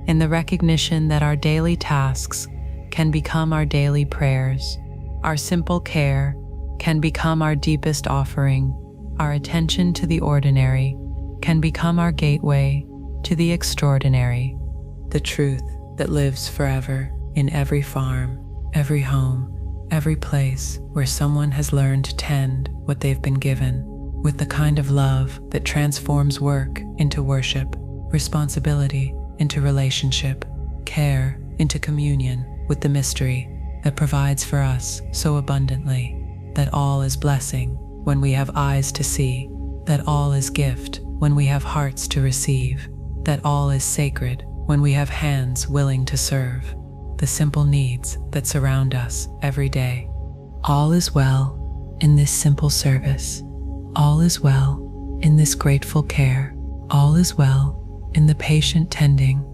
in the recognition that our daily tasks can become our daily prayers, our simple care can become our deepest offering, our attention to the ordinary can become our gateway to the extraordinary. The truth that lives forever in every farm, every home, every place where someone has learned to tend what they've been given, with the kind of love that transforms work into worship, responsibility into relationship, care into communion with the mystery that provides for us so abundantly, that all is blessing when we have eyes to see, that all is gift when we have hearts to receive, that all is sacred when we have hands willing to serve, the simple needs that surround us every day. All is well in this simple service. All is well in this grateful care. All is well in the patient tending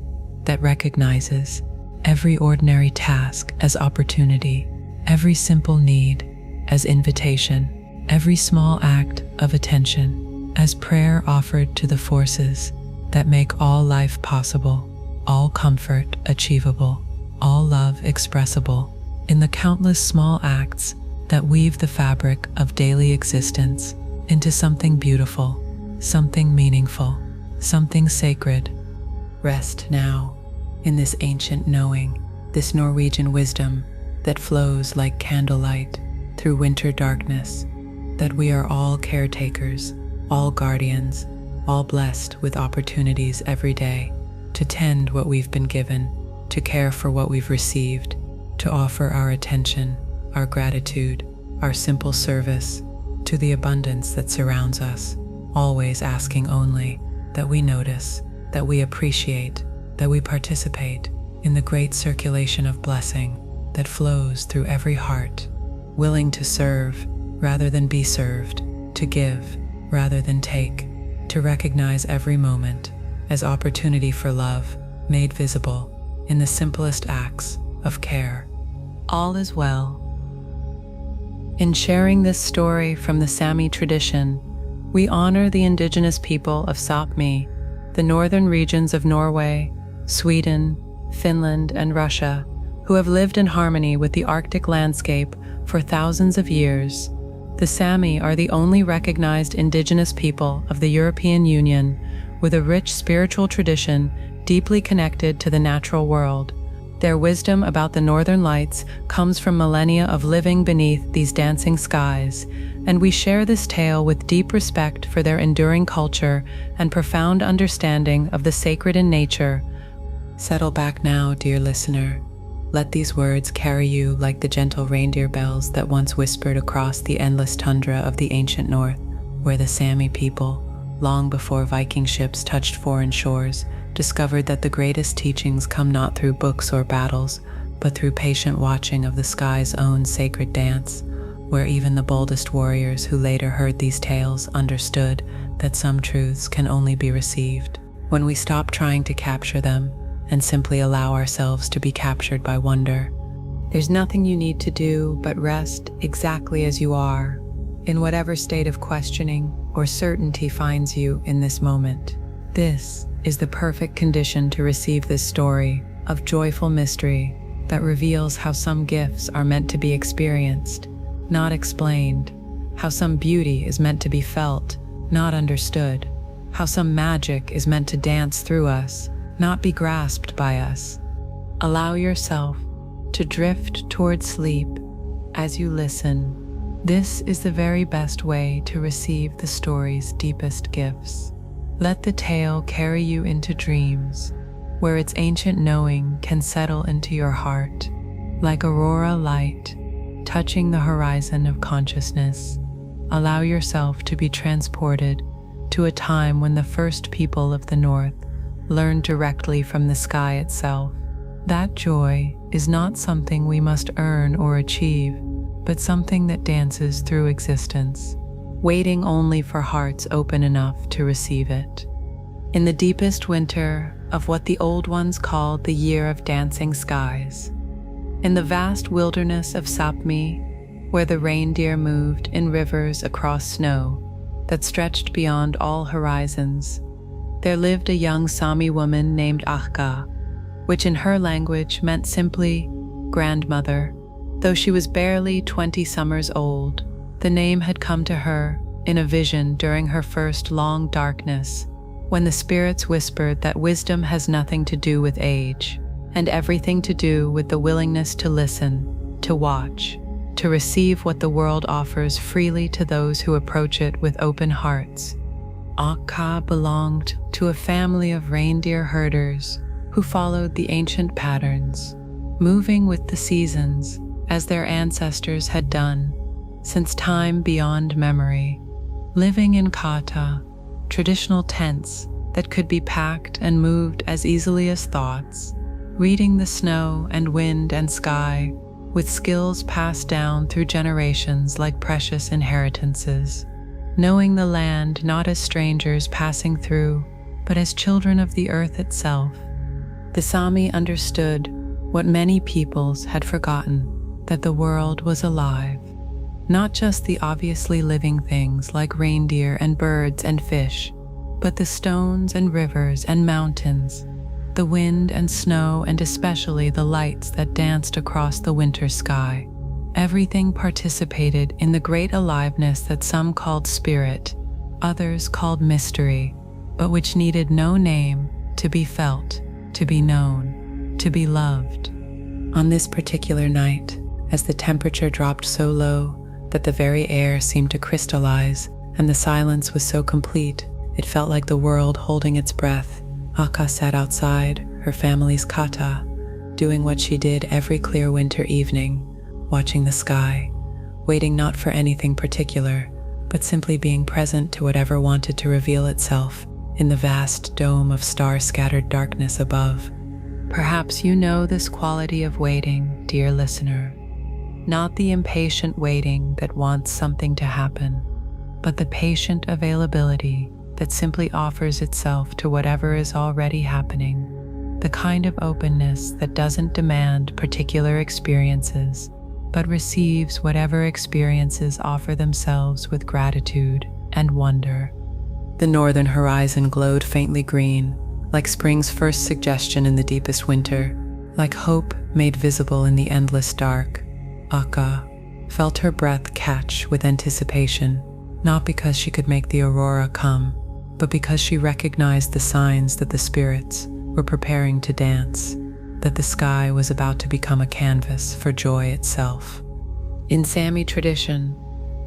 that recognizes every ordinary task as opportunity, every simple need as invitation, every small act of attention as prayer offered to the forces that make all life possible, all comfort achievable, all love expressible, in the countless small acts that weave the fabric of daily existence into something beautiful, something meaningful, something sacred. Rest now in this ancient knowing, this Norwegian wisdom that flows like candlelight through winter darkness, that we are all caretakers, all guardians, all blessed with opportunities every day to tend what we've been given, to care for what we've received, to offer our attention, our gratitude, our simple service to the abundance that surrounds us, always asking only that we notice, that we appreciate, that we participate in the great circulation of blessing that flows through every heart, willing to serve rather than be served, to give rather than take, to recognize every moment as opportunity for love made visible in the simplest acts of care. All is well. In sharing this story from the Sami tradition, we honor the indigenous people of Sápmi, the northern regions of Norway, Sweden, Finland, and Russia, who have lived in harmony with the Arctic landscape for thousands of years. The Sami are the only recognized indigenous people of the European Union with a rich spiritual tradition deeply connected to the natural world. Their wisdom about the northern lights comes from millennia of living beneath these dancing skies, and we share this tale with deep respect for their enduring culture and profound understanding of the sacred in nature. Settle back now, dear listener. Let these words carry you like the gentle reindeer bells that once whispered across the endless tundra of the ancient north, where the Sami people, long before Viking ships touched foreign shores, discovered that the greatest teachings come not through books or battles, but through patient watching of the sky's own sacred dance, where even the boldest warriors who later heard these tales understood that some truths can only be received when we stop trying to capture them and simply allow ourselves to be captured by wonder. There's nothing you need to do but rest exactly as you are, in whatever state of questioning or certainty finds you in this moment. This is the perfect condition to receive this story of joyful mystery that reveals how some gifts are meant to be experienced, not explained, how some beauty is meant to be felt, not understood, how some magic is meant to dance through us, not be grasped by us. Allow yourself to drift toward sleep as you listen. This is the very best way to receive the story's deepest gifts. Let the tale carry you into dreams, where its ancient knowing can settle into your heart, like Aurora light touching the horizon of consciousness. Allow yourself to be transported to a time when the first people of the North learned directly from the sky itself. That joy is not something we must earn or achieve, but something that dances through existence, waiting only for hearts open enough to receive it. In the deepest winter of what the old ones called the Year of Dancing Skies, in the vast wilderness of Sapmi, where the reindeer moved in rivers across snow that stretched beyond all horizons, there lived a young Sami woman named Akka, which in her language meant simply grandmother. Though she was barely 20 summers old, the name had come to her in a vision during her first long darkness, when the spirits whispered that wisdom has nothing to do with age, and everything to do with the willingness to listen, to watch, to receive what the world offers freely to those who approach it with open hearts. Akka belonged to a family of reindeer herders who followed the ancient patterns, moving with the seasons as their ancestors had done since time beyond memory, living in kata, traditional tents that could be packed and moved as easily as thoughts, reading the snow and wind and sky with skills passed down through generations like precious inheritances, knowing the land not as strangers passing through, but as children of the earth itself. The Sami understood what many peoples had forgotten, that the world was alive, not just the obviously living things like reindeer and birds and fish, but the stones and rivers and mountains, the wind and snow, and especially the lights that danced across the winter sky. Everything participated in the great aliveness that some called spirit, others called mystery, but which needed no name to be felt, to be known, to be loved. On this particular night, as the temperature dropped so low that the very air seemed to crystallize, and the silence was so complete, it felt like the world holding its breath, Akka sat outside her family's kata, doing what she did every clear winter evening, watching the sky, waiting not for anything particular, but simply being present to whatever wanted to reveal itself in the vast dome of star-scattered darkness above. Perhaps you know this quality of waiting, dear listener, not the impatient waiting that wants something to happen, but the patient availability that simply offers itself to whatever is already happening, the kind of openness that doesn't demand particular experiences, but receives whatever experiences offer themselves with gratitude and wonder. The northern horizon glowed faintly green, like spring's first suggestion in the deepest winter, like hope made visible in the endless dark. Akka felt her breath catch with anticipation, not because she could make the Aurora come, but because she recognized the signs that the spirits were preparing to dance, that the sky was about to become a canvas for joy itself. In Sami tradition,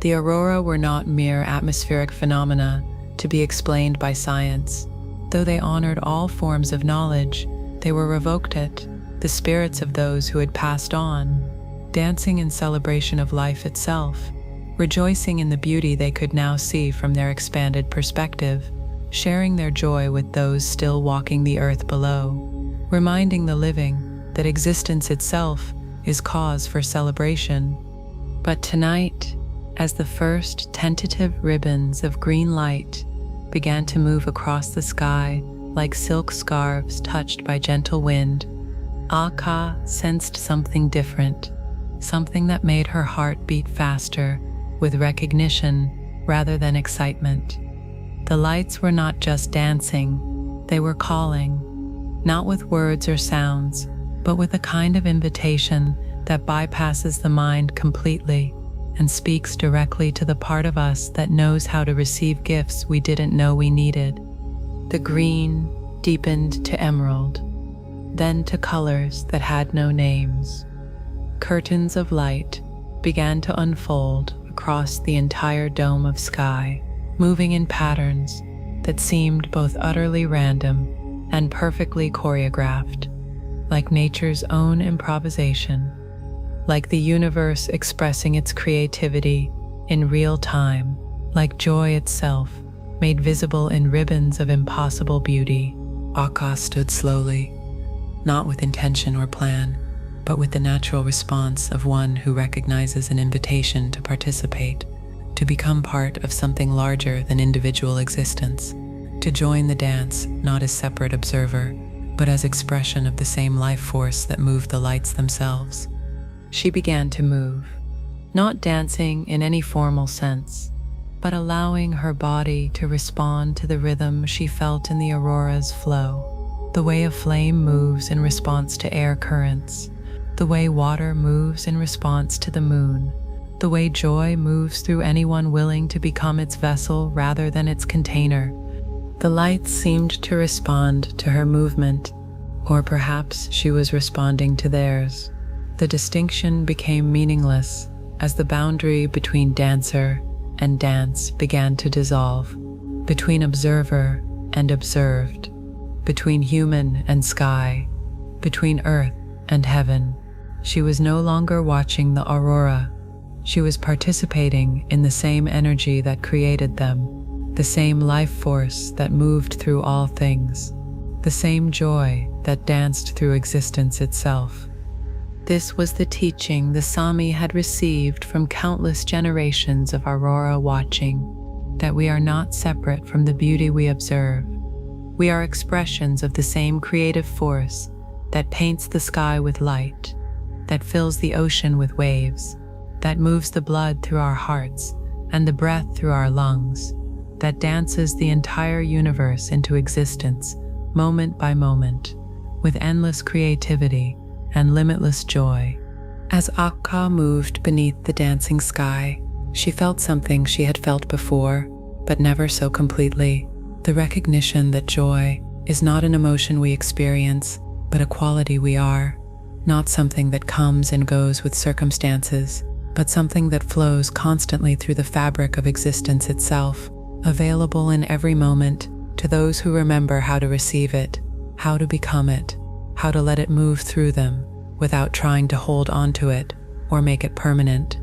the Aurora were not mere atmospheric phenomena to be explained by science. Though they honored all forms of knowledge, they were revoked it, the spirits of those who had passed on, dancing in celebration of life itself, rejoicing in the beauty they could now see from their expanded perspective, sharing their joy with those still walking the earth below, reminding the living that existence itself is cause for celebration. But tonight, as the first tentative ribbons of green light began to move across the sky like silk scarves touched by gentle wind, Akka sensed something different, something that made her heart beat faster with recognition rather than excitement. The lights were not just dancing, they were calling, not with words or sounds, but with a kind of invitation that bypasses the mind completely and speaks directly to the part of us that knows how to receive gifts we didn't know we needed. The green deepened to emerald, then to colors that had no names. Curtains of light began to unfold across the entire dome of sky, moving in patterns that seemed both utterly random and perfectly choreographed, like nature's own improvisation, like the universe expressing its creativity in real time, like joy itself made visible in ribbons of impossible beauty. Akka stood slowly, not with intention or plan, but with the natural response of one who recognizes an invitation to participate, to become part of something larger than individual existence, to join the dance not as separate observer, but as expression of the same life force that moved the lights themselves. She began to move, not dancing in any formal sense, but allowing her body to respond to the rhythm she felt in the Aurora's flow, the way a flame moves in response to air currents, the way water moves in response to the moon, the way joy moves through anyone willing to become its vessel rather than its container. The lights seemed to respond to her movement, or perhaps she was responding to theirs. The distinction became meaningless as the boundary between dancer and dance began to dissolve, between observer and observed, between human and sky, between earth and heaven. She was no longer watching the Aurora. She was participating in the same energy that created them, the same life force that moved through all things, the same joy that danced through existence itself. This was the teaching the Sami had received from countless generations of Aurora watching, that we are not separate from the beauty we observe. We are expressions of the same creative force that paints the sky with light, that fills the ocean with waves, that moves the blood through our hearts and the breath through our lungs, that dances the entire universe into existence, moment by moment, with endless creativity and limitless joy. As Akka moved beneath the dancing sky, she felt something she had felt before, but never so completely, the recognition that joy is not an emotion we experience, but a quality we are, not something that comes and goes with circumstances, but something that flows constantly through the fabric of existence itself, available in every moment to those who remember how to receive it, how to become it, how to let it move through them without trying to hold onto it or make it permanent.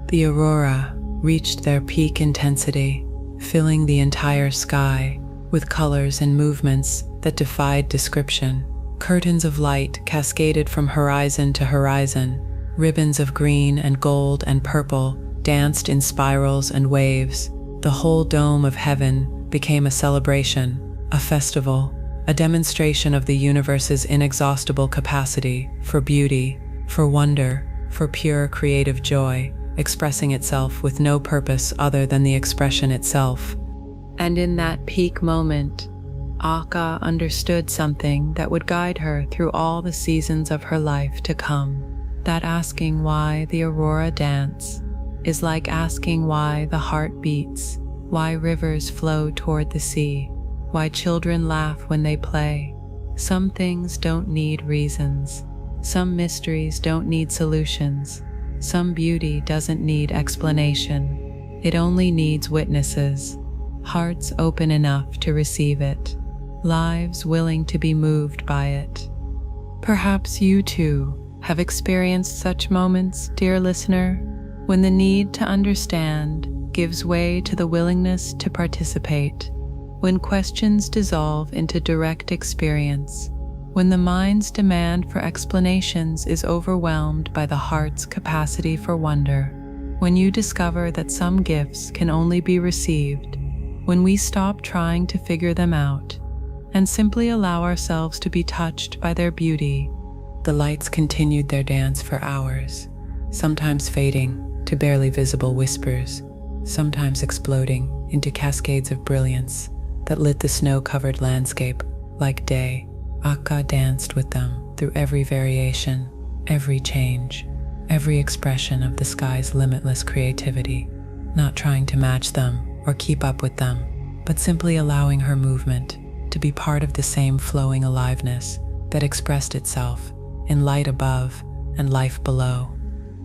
The Aurora reached their peak intensity, filling the entire sky with colors and movements that defied description. Curtains of light cascaded from horizon to horizon. Ribbons of green and gold and purple danced in spirals and waves. The whole dome of heaven became a celebration, a festival, a demonstration of the universe's inexhaustible capacity for beauty, for wonder, for pure creative joy, expressing itself with no purpose other than the expression itself. And in that peak moment, Akka understood something that would guide her through all the seasons of her life to come, that asking why the Aurora dance is like asking why the heart beats, why rivers flow toward the sea, why children laugh when they play. Some things don't need reasons. Some mysteries don't need solutions. Some beauty doesn't need explanation. It only needs witnesses, hearts open enough to receive it, lives willing to be moved by it. Perhaps you too have experienced such moments, dear listener, when the need to understand gives way to the willingness to participate, when questions dissolve into direct experience, when the mind's demand for explanations is overwhelmed by the heart's capacity for wonder, when you discover that some gifts can only be received, when we stop trying to figure them out and simply allow ourselves to be touched by their beauty. The lights continued their dance for hours, sometimes fading to barely visible whispers, sometimes exploding into cascades of brilliance that lit the snow-covered landscape like day. Akka danced with them through every variation, every change, every expression of the sky's limitless creativity, not trying to match them or keep up with them, but simply allowing her movement to be part of the same flowing aliveness that expressed itself in light above and life below.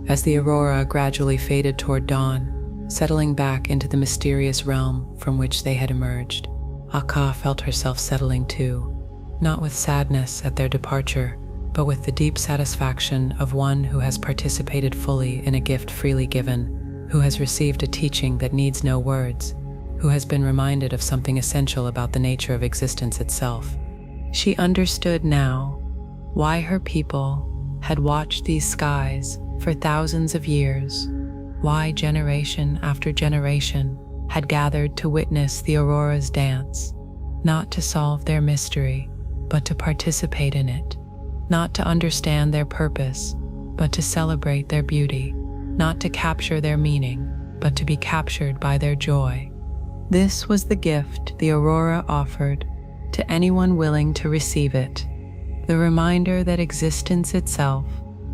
As the Aurora gradually faded toward dawn, settling back into the mysterious realm from which they had emerged, Akka felt herself settling too, not with sadness at their departure, but with the deep satisfaction of one who has participated fully in a gift freely given, who has received a teaching that needs no words, who has been reminded of something essential about the nature of existence itself. She understood now why her people had watched these skies for thousands of years, why generation after generation had gathered to witness the Aurora's dance, not to solve their mystery, but to participate in it, not to understand their purpose, but to celebrate their beauty, not to capture their meaning, but to be captured by their joy. This was the gift the Aurora offered to anyone willing to receive it, the reminder that existence itself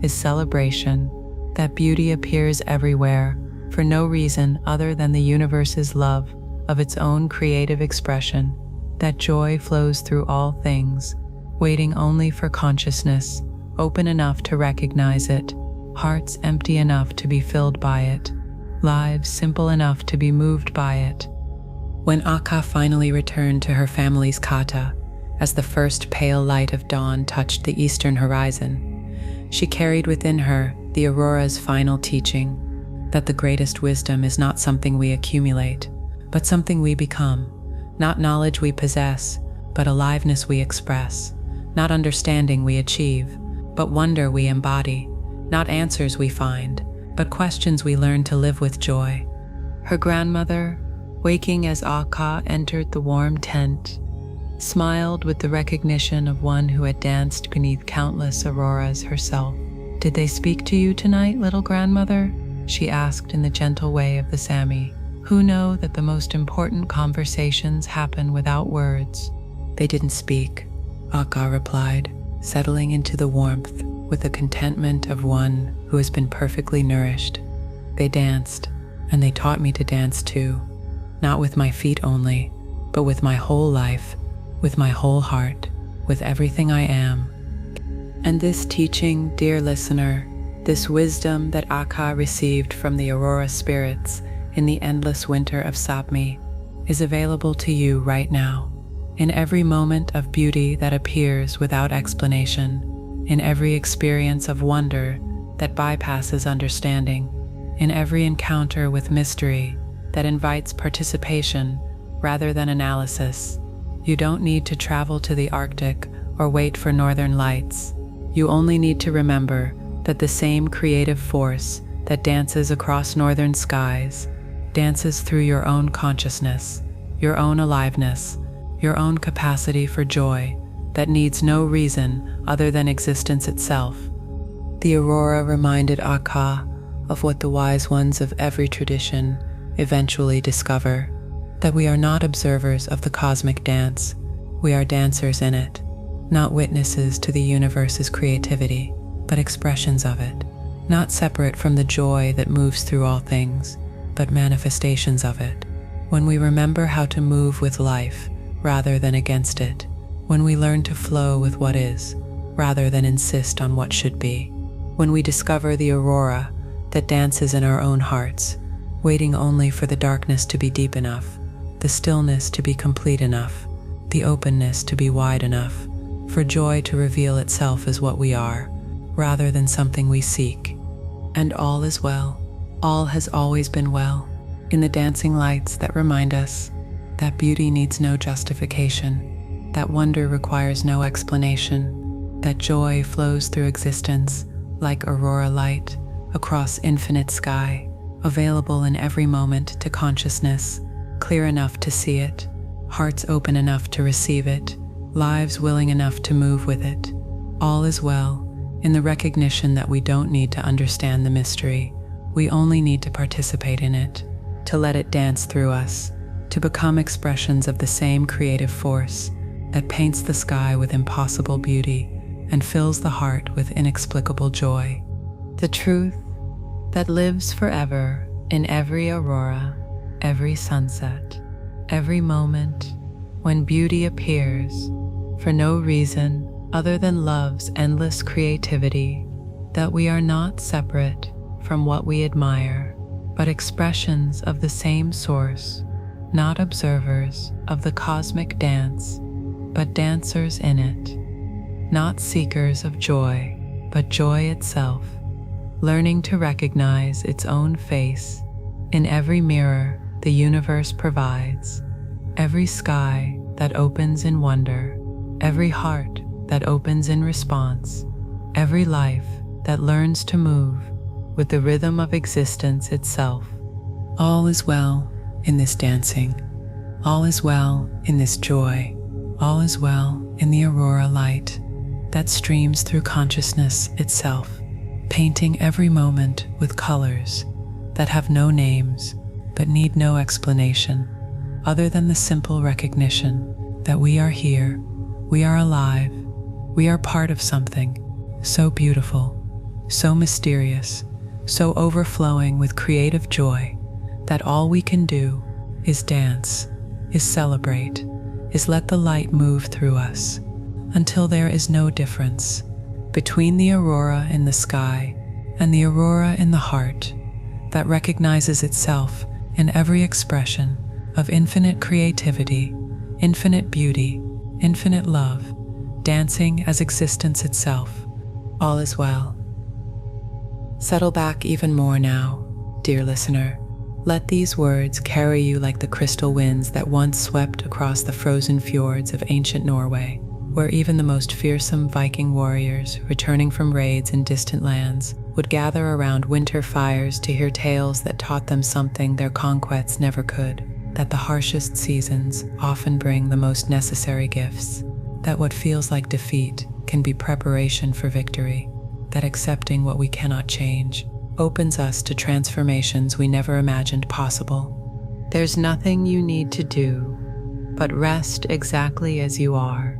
is celebration, that beauty appears everywhere for no reason other than the universe's love of its own creative expression, that joy flows through all things, waiting only for consciousness, open enough to recognize it, hearts empty enough to be filled by it, lives simple enough to be moved by it. When Akka finally returned to her family's kata, as the first pale light of dawn touched the eastern horizon, she carried within her the Aurora's final teaching, that the greatest wisdom is not something we accumulate, but something we become, not knowledge we possess, but aliveness we express, not understanding we achieve, but wonder we embody, not answers we find, but questions we learn to live with joy. Her grandmother, waking as Akka entered the warm tent, smiled with the recognition of one who had danced beneath countless auroras herself. "Did they speak to you tonight, little grandmother?" she asked in the gentle way of the Sami, who know that the most important conversations happen without words. "They didn't speak," Akka replied, settling into the warmth with the contentment of one who has been perfectly nourished. "They danced, and they taught me to dance too, not with my feet only, but with my whole life, with my whole heart, with everything I am." And this teaching, dear listener, this wisdom that Akka received from the Aurora spirits in the endless winter of Sapmi, is available to you right now, in every moment of beauty that appears without explanation, in every experience of wonder that bypasses understanding, in every encounter with mystery that invites participation rather than analysis. You don't need to travel to the Arctic or wait for northern lights. You only need to remember that the same creative force that dances across northern skies dances through your own consciousness, your own aliveness, your own capacity for joy that needs no reason other than existence itself. The Aurora reminded Akka of what the wise ones of every tradition eventually discover, that we are not observers of the cosmic dance, we are dancers in it, not witnesses to the universe's creativity, but expressions of it, not separate from the joy that moves through all things, but manifestations of it. When we remember how to move with life rather than against it, when we learn to flow with what is rather than insist on what should be, when we discover the Aurora that dances in our own hearts, waiting only for the darkness to be deep enough, the stillness to be complete enough, the openness to be wide enough, for joy to reveal itself as what we are, rather than something we seek. And all is well. All has always been well, in the dancing lights that remind us that beauty needs no justification, that wonder requires no explanation, that joy flows through existence like aurora light across infinite sky, available in every moment to consciousness, clear enough to see it, hearts open enough to receive it, lives willing enough to move with it. All is well, in the recognition that we don't need to understand the mystery, we only need to participate in it, to let it dance through us, to become expressions of the same creative force that paints the sky with impossible beauty and fills the heart with inexplicable joy. The truth that lives forever in every aurora, every sunset, every moment when beauty appears for no reason other than love's endless creativity, that we are not separate from what we admire, but expressions of the same source, not observers of the cosmic dance, but dancers in it, not seekers of joy, but joy itself, learning to recognize its own face in every mirror the universe provides, every sky that opens in wonder, every heart that opens in response, every life that learns to move with the rhythm of existence itself. All is well in this dancing. All is well in this joy. All is well in the Aurora light that streams through consciousness itself, painting every moment with colors that have no names but need no explanation other than the simple recognition that we are here, we are alive, we are part of something so beautiful, so mysterious, so overflowing with creative joy that all we can do is dance, is celebrate, is let the light move through us until there is no difference between the aurora in the sky and the aurora in the heart that recognizes itself in every expression of infinite creativity, infinite beauty, infinite love, dancing as existence itself. All is well. Settle back even more now, dear listener. Let these words carry you like the crystal winds that once swept across the frozen fjords of ancient Norway, where even the most fearsome Viking warriors, returning from raids in distant lands, would gather around winter fires to hear tales that taught them something their conquests never could, that the harshest seasons often bring the most necessary gifts, that what feels like defeat can be preparation for victory, that accepting what we cannot change opens us to transformations we never imagined possible. There's nothing you need to do but rest exactly as you are,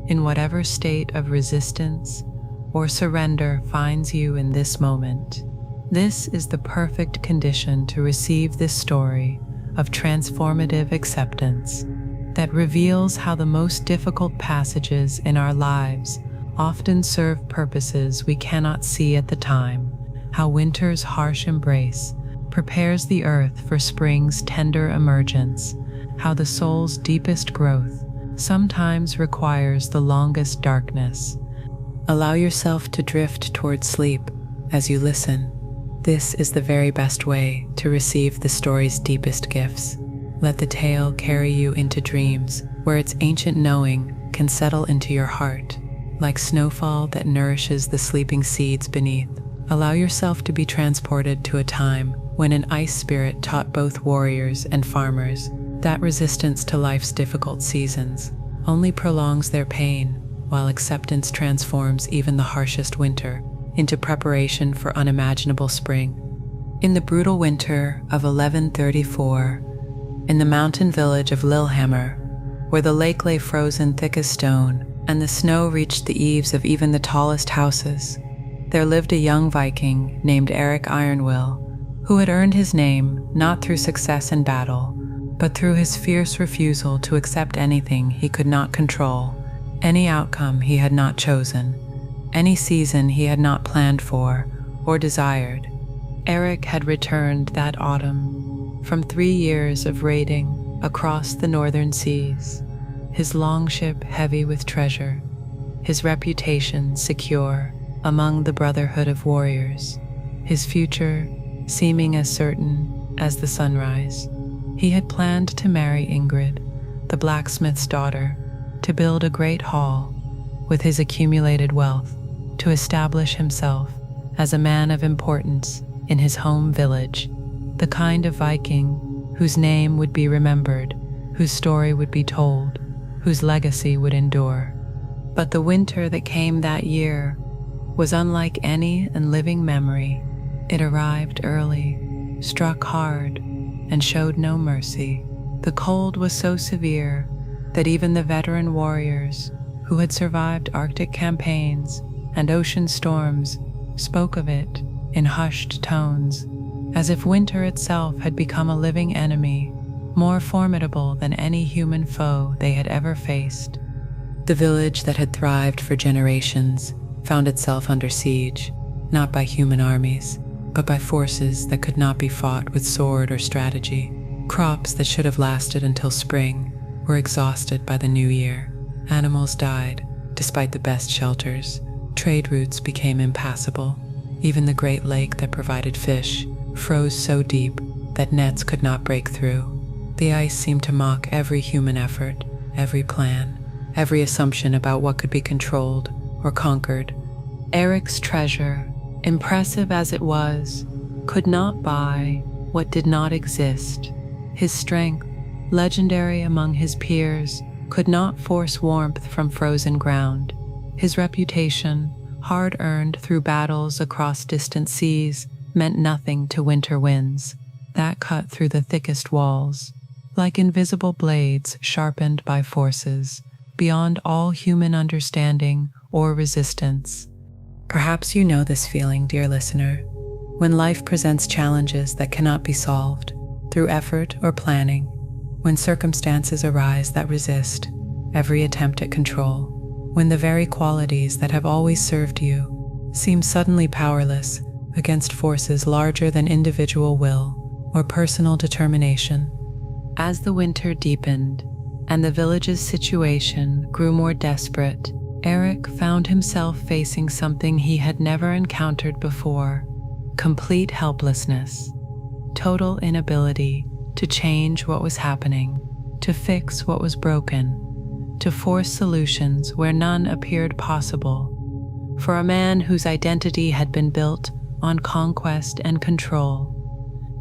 in whatever state of resistance or surrender finds you in this moment. This is the perfect condition to receive this story of transformative acceptance that reveals how the most difficult passages in our lives often serve purposes we cannot see at the time, how winter's harsh embrace prepares the earth for spring's tender emergence, how the soul's deepest growth sometimes requires the longest darkness. Allow yourself to drift toward sleep as you listen. This is the very best way to receive the story's deepest gifts. Let the tale carry you into dreams where its ancient knowing can settle into your heart, like snowfall that nourishes the sleeping seeds beneath. Allow yourself to be transported to a time when an ice spirit taught both warriors and farmers that resistance to life's difficult seasons only prolongs their pain, while acceptance transforms even the harshest winter into preparation for unimaginable spring. In the brutal winter of 1134, in the mountain village of Lillehammer, where the lake lay frozen thick as stone and the snow reached the eaves of even the tallest houses, there lived a young Viking named Eric Ironwill, who had earned his name not through success in battle, but through his fierce refusal to accept anything he could not control, any outcome he had not chosen, any season he had not planned for or desired. Eric had returned that autumn from 3 years of raiding across the northern seas, his longship heavy with treasure, his reputation secure among the brotherhood of warriors, his future seeming as certain as the sunrise. He had planned to marry Ingrid, the blacksmith's daughter, to build a great hall with his accumulated wealth, to establish himself as a man of importance in his home village, the kind of Viking whose name would be remembered, whose story would be told, whose legacy would endure. But the winter that came that year was unlike any in living memory. It arrived early, struck hard, and showed no mercy. The cold was so severe that even the veteran warriors who had survived Arctic campaigns and ocean storms spoke of it in hushed tones, as if winter itself had become a living enemy, more formidable than any human foe they had ever faced. The village that had thrived for generations found itself under siege, not by human armies, but by forces that could not be fought with sword or strategy. Crops that should have lasted until spring were exhausted by the new year. Animals died, despite the best shelters. Trade routes became impassable. Even the great lake that provided fish froze so deep that nets could not break through. The ice seemed to mock every human effort, every plan, every assumption about what could be controlled or conquered. Eric's treasure, impressive as it was, could not buy what did not exist. His strength, legendary among his peers, could not force warmth from frozen ground. His reputation, hard-earned through battles across distant seas, meant nothing to winter winds that cut through the thickest walls, like invisible blades sharpened by forces beyond all human understanding or resistance. Perhaps you know this feeling, dear listener, when life presents challenges that cannot be solved through effort or planning, when circumstances arise that resist every attempt at control, when the very qualities that have always served you seem suddenly powerless against forces larger than individual will or personal determination. As the winter deepened and the village's situation grew more desperate, Eric found himself facing something he had never encountered before: complete helplessness, total inability to change what was happening, to fix what was broken, to force solutions where none appeared possible. For a man whose identity had been built on conquest and control,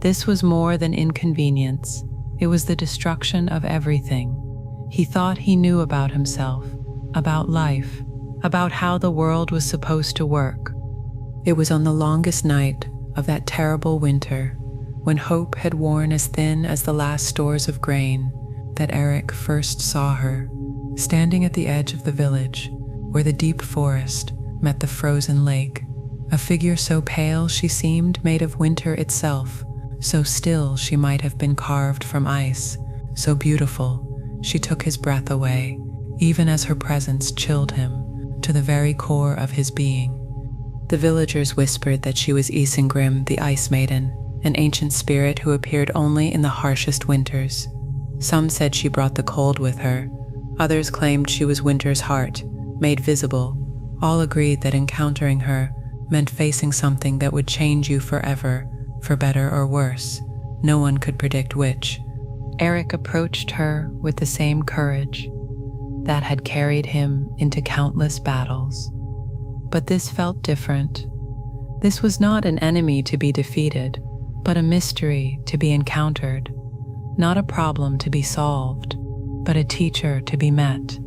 this was more than inconvenience. It was the destruction of everything he thought he knew about himself, about life, about how the world was supposed to work. It was on the longest night of that terrible winter, when hope had worn as thin as the last stores of grain, that Eric first saw her, standing at the edge of the village, where the deep forest met the frozen lake, a figure so pale she seemed made of winter itself, so still she might have been carved from ice, so beautiful she took his breath away, even as her presence chilled him to the very core of his being. The villagers whispered that she was Isengrim, the Ice Maiden, an ancient spirit who appeared only in the harshest winters. Some said she brought the cold with her. Others claimed she was winter's heart, made visible. All agreed that encountering her meant facing something that would change you forever, for better or worse. No one could predict which. Eric approached her with the same courage that had carried him into countless battles. But this felt different. This was not an enemy to be defeated, but a mystery to be encountered. Not a problem to be solved, but a teacher to be met,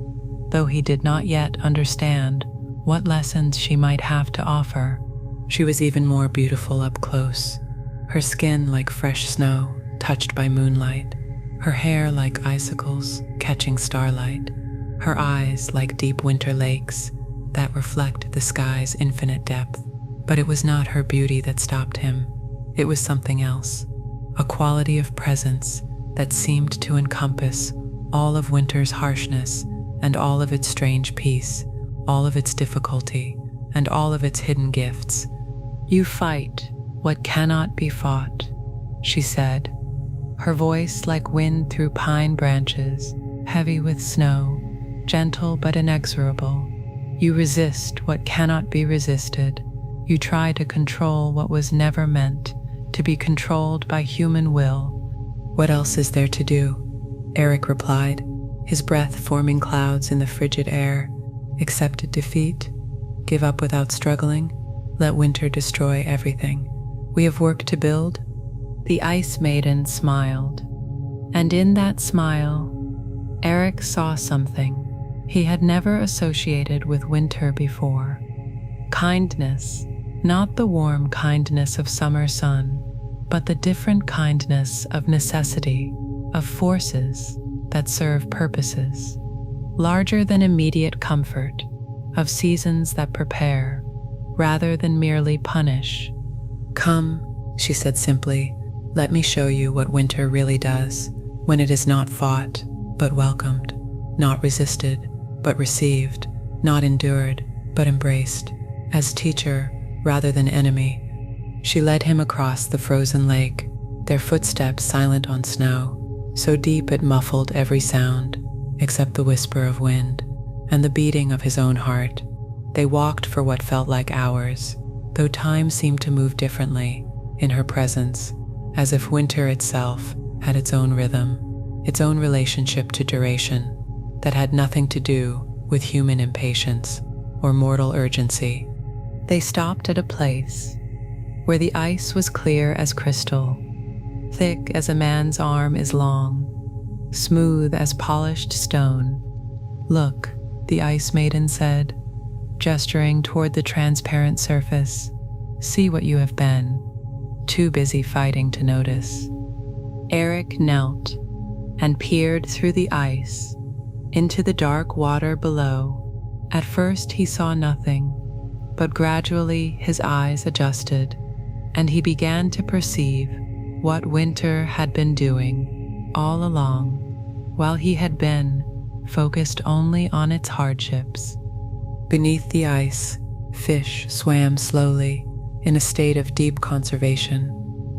though he did not yet understand what lessons she might have to offer. She was even more beautiful up close, her skin like fresh snow touched by moonlight, her hair like icicles catching starlight, her eyes like deep winter lakes that reflect the sky's infinite depth. But it was not her beauty that stopped him. It was something else, a quality of presence that seemed to encompass all of winter's harshness and all of its strange peace, all of its difficulty and all of its hidden gifts. "You fight what cannot be fought," she said, her voice like wind through pine branches, heavy with snow, gentle but inexorable. "You resist what cannot be resisted. You try to control what was never meant to be controlled by human will." "What else is there to do?" Eric replied, his breath forming clouds in the frigid air. "Accepted defeat? Give up without struggling? Let winter destroy everything we have worked to build?" The Ice Maiden smiled, and in that smile, Eric saw something he had never associated with winter before. Kindness, not the warm kindness of summer sun, but the different kindness of necessity, of forces that serve purposes larger than immediate comfort, of seasons that prepare rather than merely punish. "Come," she said simply, "let me show you what winter really does, when it is not fought, but welcomed, not resisted, but received, not endured, but embraced, as teacher rather than enemy." She led him across the frozen lake, their footsteps silent on snow, so deep it muffled every sound, except the whisper of wind and the beating of his own heart. They walked for what felt like hours, though time seemed to move differently in her presence, as if winter itself had its own rhythm, its own relationship to duration. that had nothing to do with human impatience or mortal urgency. They stopped at a place where the ice was clear as crystal, thick as a man's arm is long, smooth as polished stone. "Look," the Ice Maiden said, gesturing toward the transparent surface. "See what you have been, too busy fighting to notice." Eric knelt and peered through the ice into the dark water below. At first he saw nothing, but gradually his eyes adjusted, and he began to perceive what winter had been doing all along, while he had been focused only on its hardships. Beneath the ice, fish swam slowly in a state of deep conservation,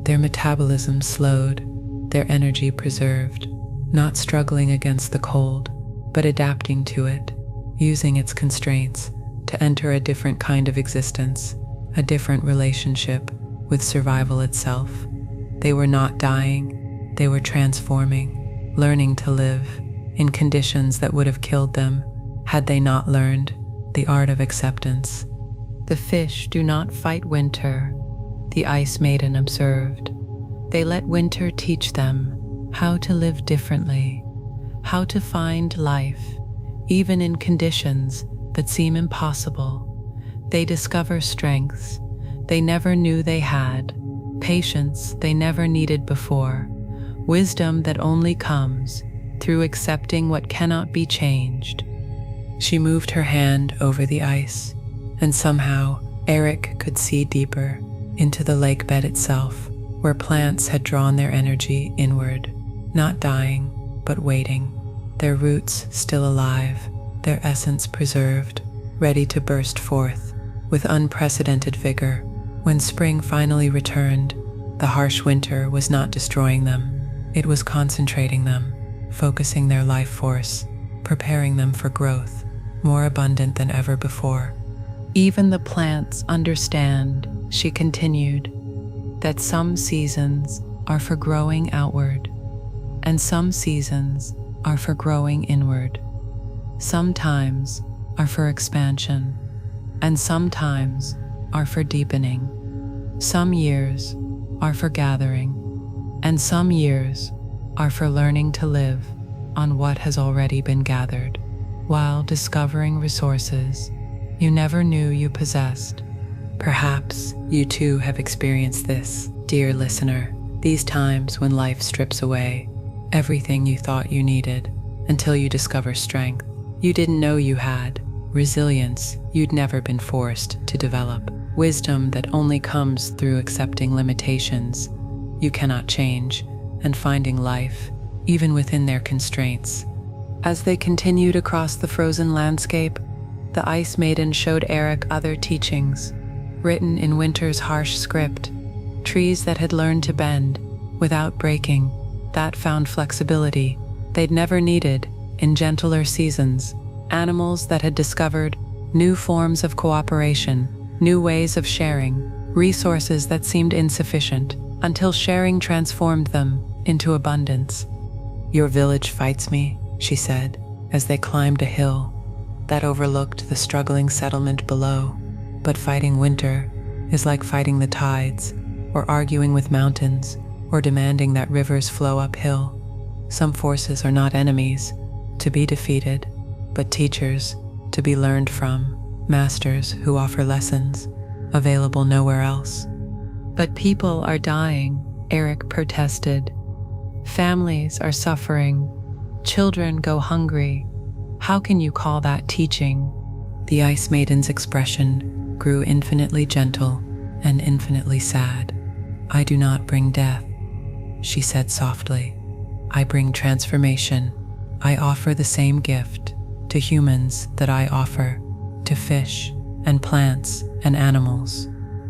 their metabolism slowed, their energy preserved, not struggling against the cold, but adapting to it, using its constraints to enter a different kind of existence, a different relationship with survival itself. They were not dying, they were transforming, learning to live in conditions that would have killed them had they not learned the art of acceptance. "The fish do not fight winter," the Ice Maiden observed. "They let winter teach them how to live differently, how to find life, even in conditions that seem impossible. They discover strengths they never knew they had, patience they never needed before, wisdom that only comes through accepting what cannot be changed." She moved her hand over the ice, and somehow Eric could see deeper into the lake bed itself, where plants had drawn their energy inward, not dying, but waiting, their roots still alive, their essence preserved, ready to burst forth with unprecedented vigor. When spring finally returned, the harsh winter was not destroying them. It was concentrating them, focusing their life force, preparing them for growth, more abundant than ever before. "Even the plants understand," she continued, "that some seasons are for growing outward, and some seasons are for growing inward. Sometimes are for expansion, and sometimes are for deepening. Some years are for gathering, and some years are for learning to live on what has already been gathered, while discovering resources you never knew you possessed." Perhaps you too have experienced this, dear listener, these times when life strips away everything you thought you needed until you discover strength you didn't know you had, resilience you'd never been forced to develop, wisdom that only comes through accepting limitations you cannot change and finding life even within their constraints. As they continued across the frozen landscape, the Ice Maiden showed Eric other teachings, written in winter's harsh script, trees that had learned to bend without breaking, that found flexibility they'd never needed in gentler seasons, animals that had discovered new forms of cooperation, new ways of sharing, resources that seemed insufficient until sharing transformed them into abundance. "Your village fights me," she said, as they climbed a hill that overlooked the struggling settlement below. "But fighting winter is like fighting the tides, or arguing with mountains, or demanding that rivers flow uphill. Some forces are not enemies to be defeated, but teachers to be learned from, masters who offer lessons available nowhere else." "But people are dying," Eric protested. "Families are suffering. Children go hungry. How can you call that teaching?" The Ice Maiden's expression grew infinitely gentle and infinitely sad. "I do not bring death," she said softly. "I bring transformation. I offer the same gift to humans that I offer to fish and plants and animals,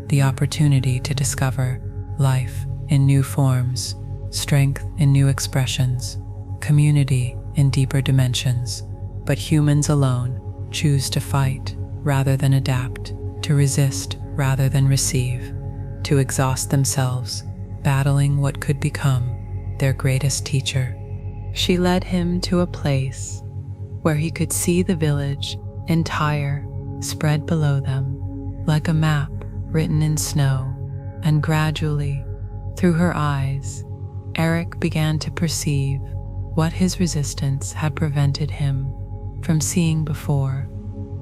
the opportunity to discover life in new forms, strength in new expressions, community in deeper dimensions. But humans alone choose to fight rather than adapt, to resist rather than receive, to exhaust themselves, battling what could become their greatest teacher." She led him to a place where he could see the village entire spread below them, like a map written in snow. And gradually, through her eyes, Eric began to perceive what his resistance had prevented him from seeing before.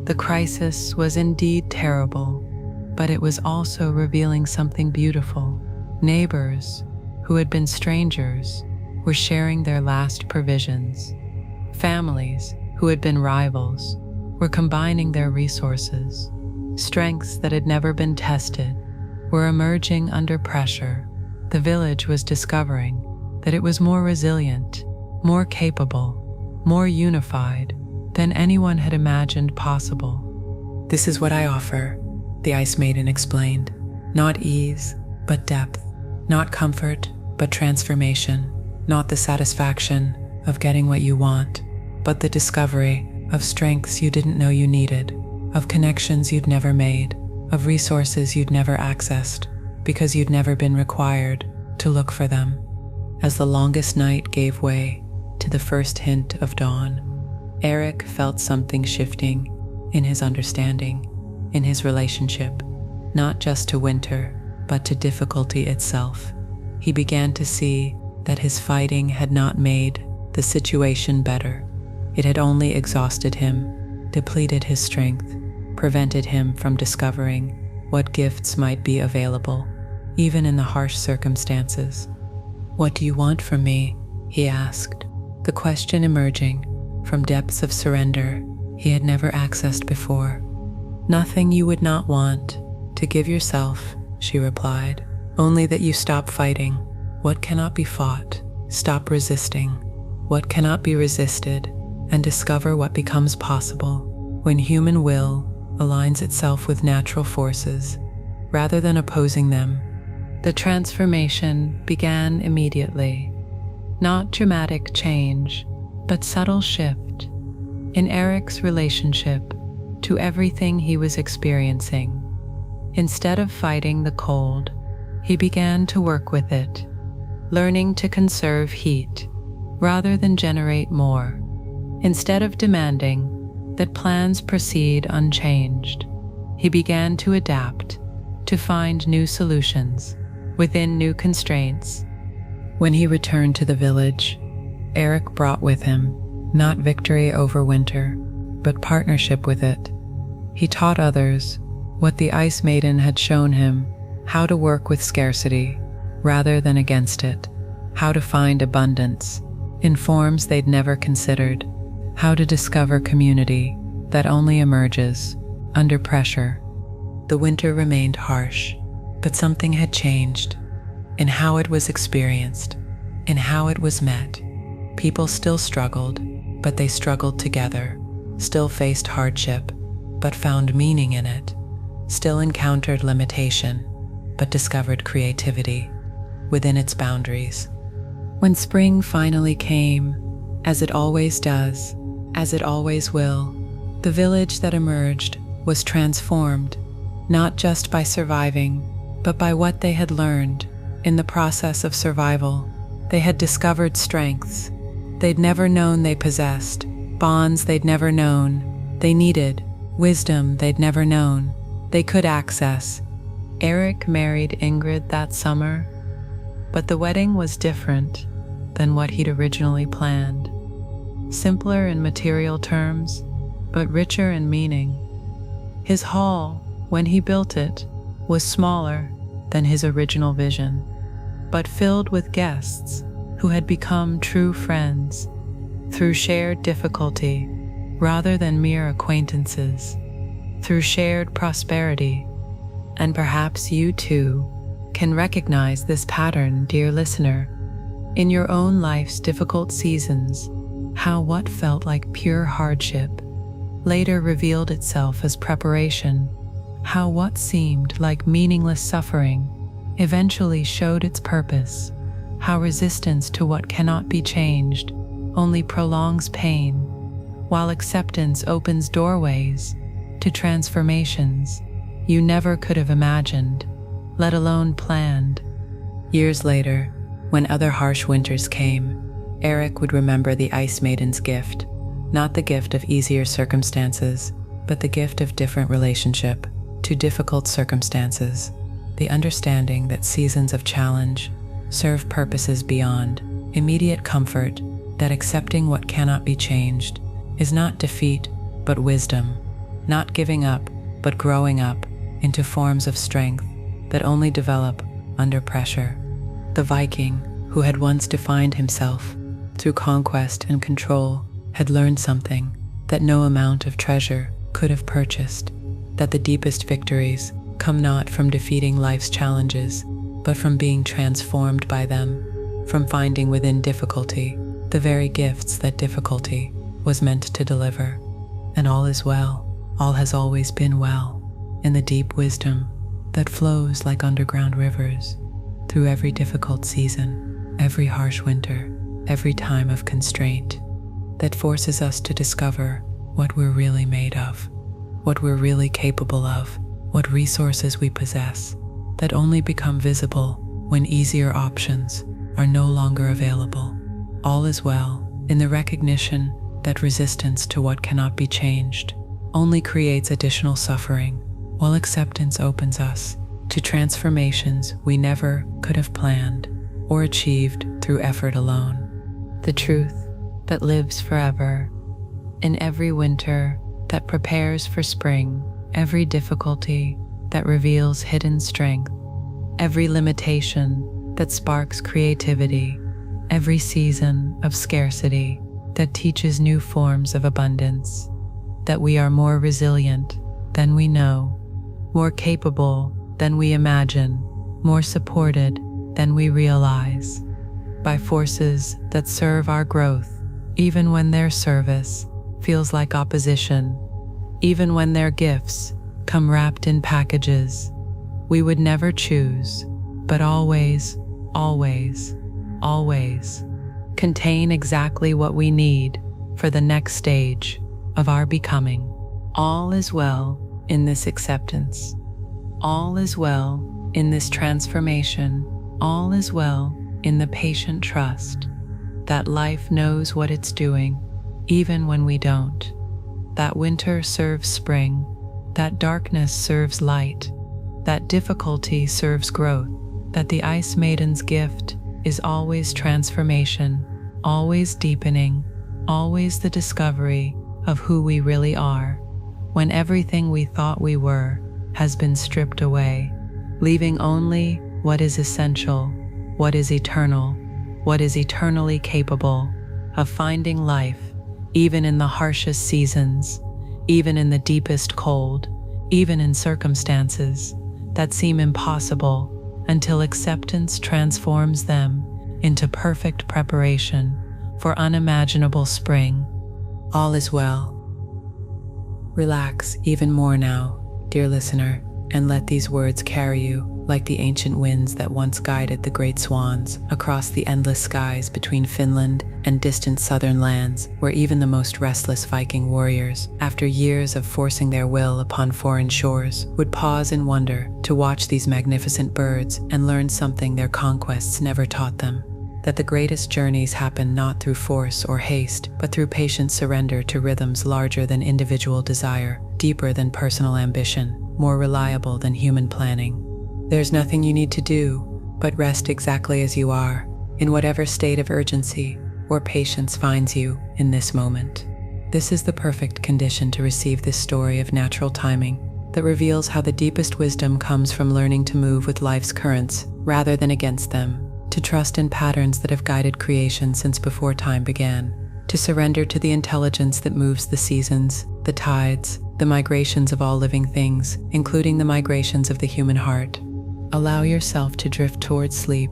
The crisis was indeed terrible, but it was also revealing something beautiful. Neighbors, who had been strangers, were sharing their last provisions. Families, who had been rivals, were combining their resources. Strengths that had never been tested were emerging under pressure. The village was discovering that it was more resilient, more capable, more unified than anyone had imagined possible. "This is what I offer," the Ice Maiden explained. "Not ease, but depth. Not comfort, but transformation. Not the satisfaction of getting what you want, but the discovery of strengths you didn't know you needed, of connections you'd never made, of resources you'd never accessed, because you'd never been required to look for them." As the longest night gave way to the first hint of dawn, Eric felt something shifting in his understanding, in his relationship, not just to winter, but to difficulty itself. He began to see that his fighting had not made the situation better. It had only exhausted him, depleted his strength, prevented him from discovering what gifts might be available, even in the harsh circumstances. "What do you want from me?" he asked, the question emerging from depths of surrender he had never accessed before. "Nothing you would not want to give yourself," she replied. "Only that you stop fighting what cannot be fought, stop resisting what cannot be resisted, and discover what becomes possible when human will aligns itself with natural forces, rather than opposing them." The transformation began immediately. Not dramatic change, but subtle shift in Eric's relationship to everything he was experiencing. Instead of fighting the cold, he began to work with it, learning to conserve heat rather than generate more. Instead of demanding that plans proceed unchanged, he began to adapt, to find new solutions within new constraints. When he returned to the village, Eric brought with him not victory over winter, but partnership with it. He taught others what the Ice Maiden had shown him: how to work with scarcity rather than against it, how to find abundance in forms they'd never considered, how to discover community that only emerges under pressure. The winter remained harsh, but something had changed in how it was experienced, in how it was met. People still struggled, but they struggled together, still faced hardship, but found meaning in it, still encountered limitation, but discovered creativity within its boundaries. When spring finally came, as it always does, as it always will, the village that emerged was transformed, not just by surviving, but by what they had learned in the process of survival. They had discovered strengths they'd never known they possessed, bonds they'd never known they needed, wisdom they'd never known they could access. Eric married Ingrid that summer, but the wedding was different than what he'd originally planned. Simpler in material terms, but richer in meaning. His hall, when he built it, was smaller than his original vision, but filled with guests who had become true friends through shared difficulty rather than mere acquaintances, through shared prosperity. And perhaps you too can recognize this pattern, dear listener, in your own life's difficult seasons, how what felt like pure hardship later revealed itself as preparation, how what seemed like meaningless suffering eventually showed its purpose, how resistance to what cannot be changed only prolongs pain, while acceptance opens doorways to transformations you never could have imagined, let alone planned. Years later, when other harsh winters came, Eric would remember the Ice Maiden's gift, not the gift of easier circumstances, but the gift of different relationship to difficult circumstances, the understanding that seasons of challenge serve purposes beyond immediate comfort, that accepting what cannot be changed is not defeat but wisdom, not giving up but growing up into forms of strength that only develop under pressure. The Viking, who had once defined himself through conquest and control, had learned something that no amount of treasure could have purchased, that the deepest victories come not from defeating life's challenges, but from being transformed by them, from finding within difficulty the very gifts that difficulty was meant to deliver. And all is well, all has always been well, in the deep wisdom that flows like underground rivers through every difficult season, every harsh winter, every time of constraint, that forces us to discover what we're really made of, what we're really capable of, what resources we possess that only become visible when easier options are no longer available. All is well in the recognition that resistance to what cannot be changed only creates additional suffering, while acceptance opens us to transformations we never could have planned or achieved through effort alone. The truth that lives forever in every winter that prepares for spring, every difficulty that reveals hidden strength, every limitation that sparks creativity, every season of scarcity that teaches new forms of abundance, that we are more resilient than we know, more capable than we imagine, more supported than we realize, by forces that serve our growth, even when their service feels like opposition, even when their gifts come wrapped in packages we would never choose, but always, always, always contain exactly what we need for the next stage of our becoming. All is well in this acceptance. All is well in this transformation. All is well in the patient trust that life knows what it's doing, even when we don't. That winter serves spring, that darkness serves light, that difficulty serves growth, that the Ice Maiden's gift is always transformation, always deepening, always the discovery of who we really are, when everything we thought we were has been stripped away, leaving only what is essential, what is eternal, what is eternally capable of finding life, even in the harshest seasons, even in the deepest cold, even in circumstances that seem impossible, until acceptance transforms them into perfect preparation for unimaginable spring. All is well. Relax even more now, dear listener, and let these words carry you like the ancient winds that once guided the great swans across the endless skies between Finland and distant southern lands, where even the most restless Viking warriors, after years of forcing their will upon foreign shores, would pause in wonder to watch these magnificent birds and learn something their conquests never taught them: that the greatest journeys happen not through force or haste, but through patient surrender to rhythms larger than individual desire, deeper than personal ambition, more reliable than human planning. There's nothing you need to do but rest exactly as you are, in whatever state of urgency or patience finds you in this moment. This is the perfect condition to receive this story of natural timing that reveals how the deepest wisdom comes from learning to move with life's currents rather than against them, to trust in patterns that have guided creation since before time began, to surrender to the intelligence that moves the seasons, the tides, the migrations of all living things, including the migrations of the human heart. Allow yourself to drift towards sleep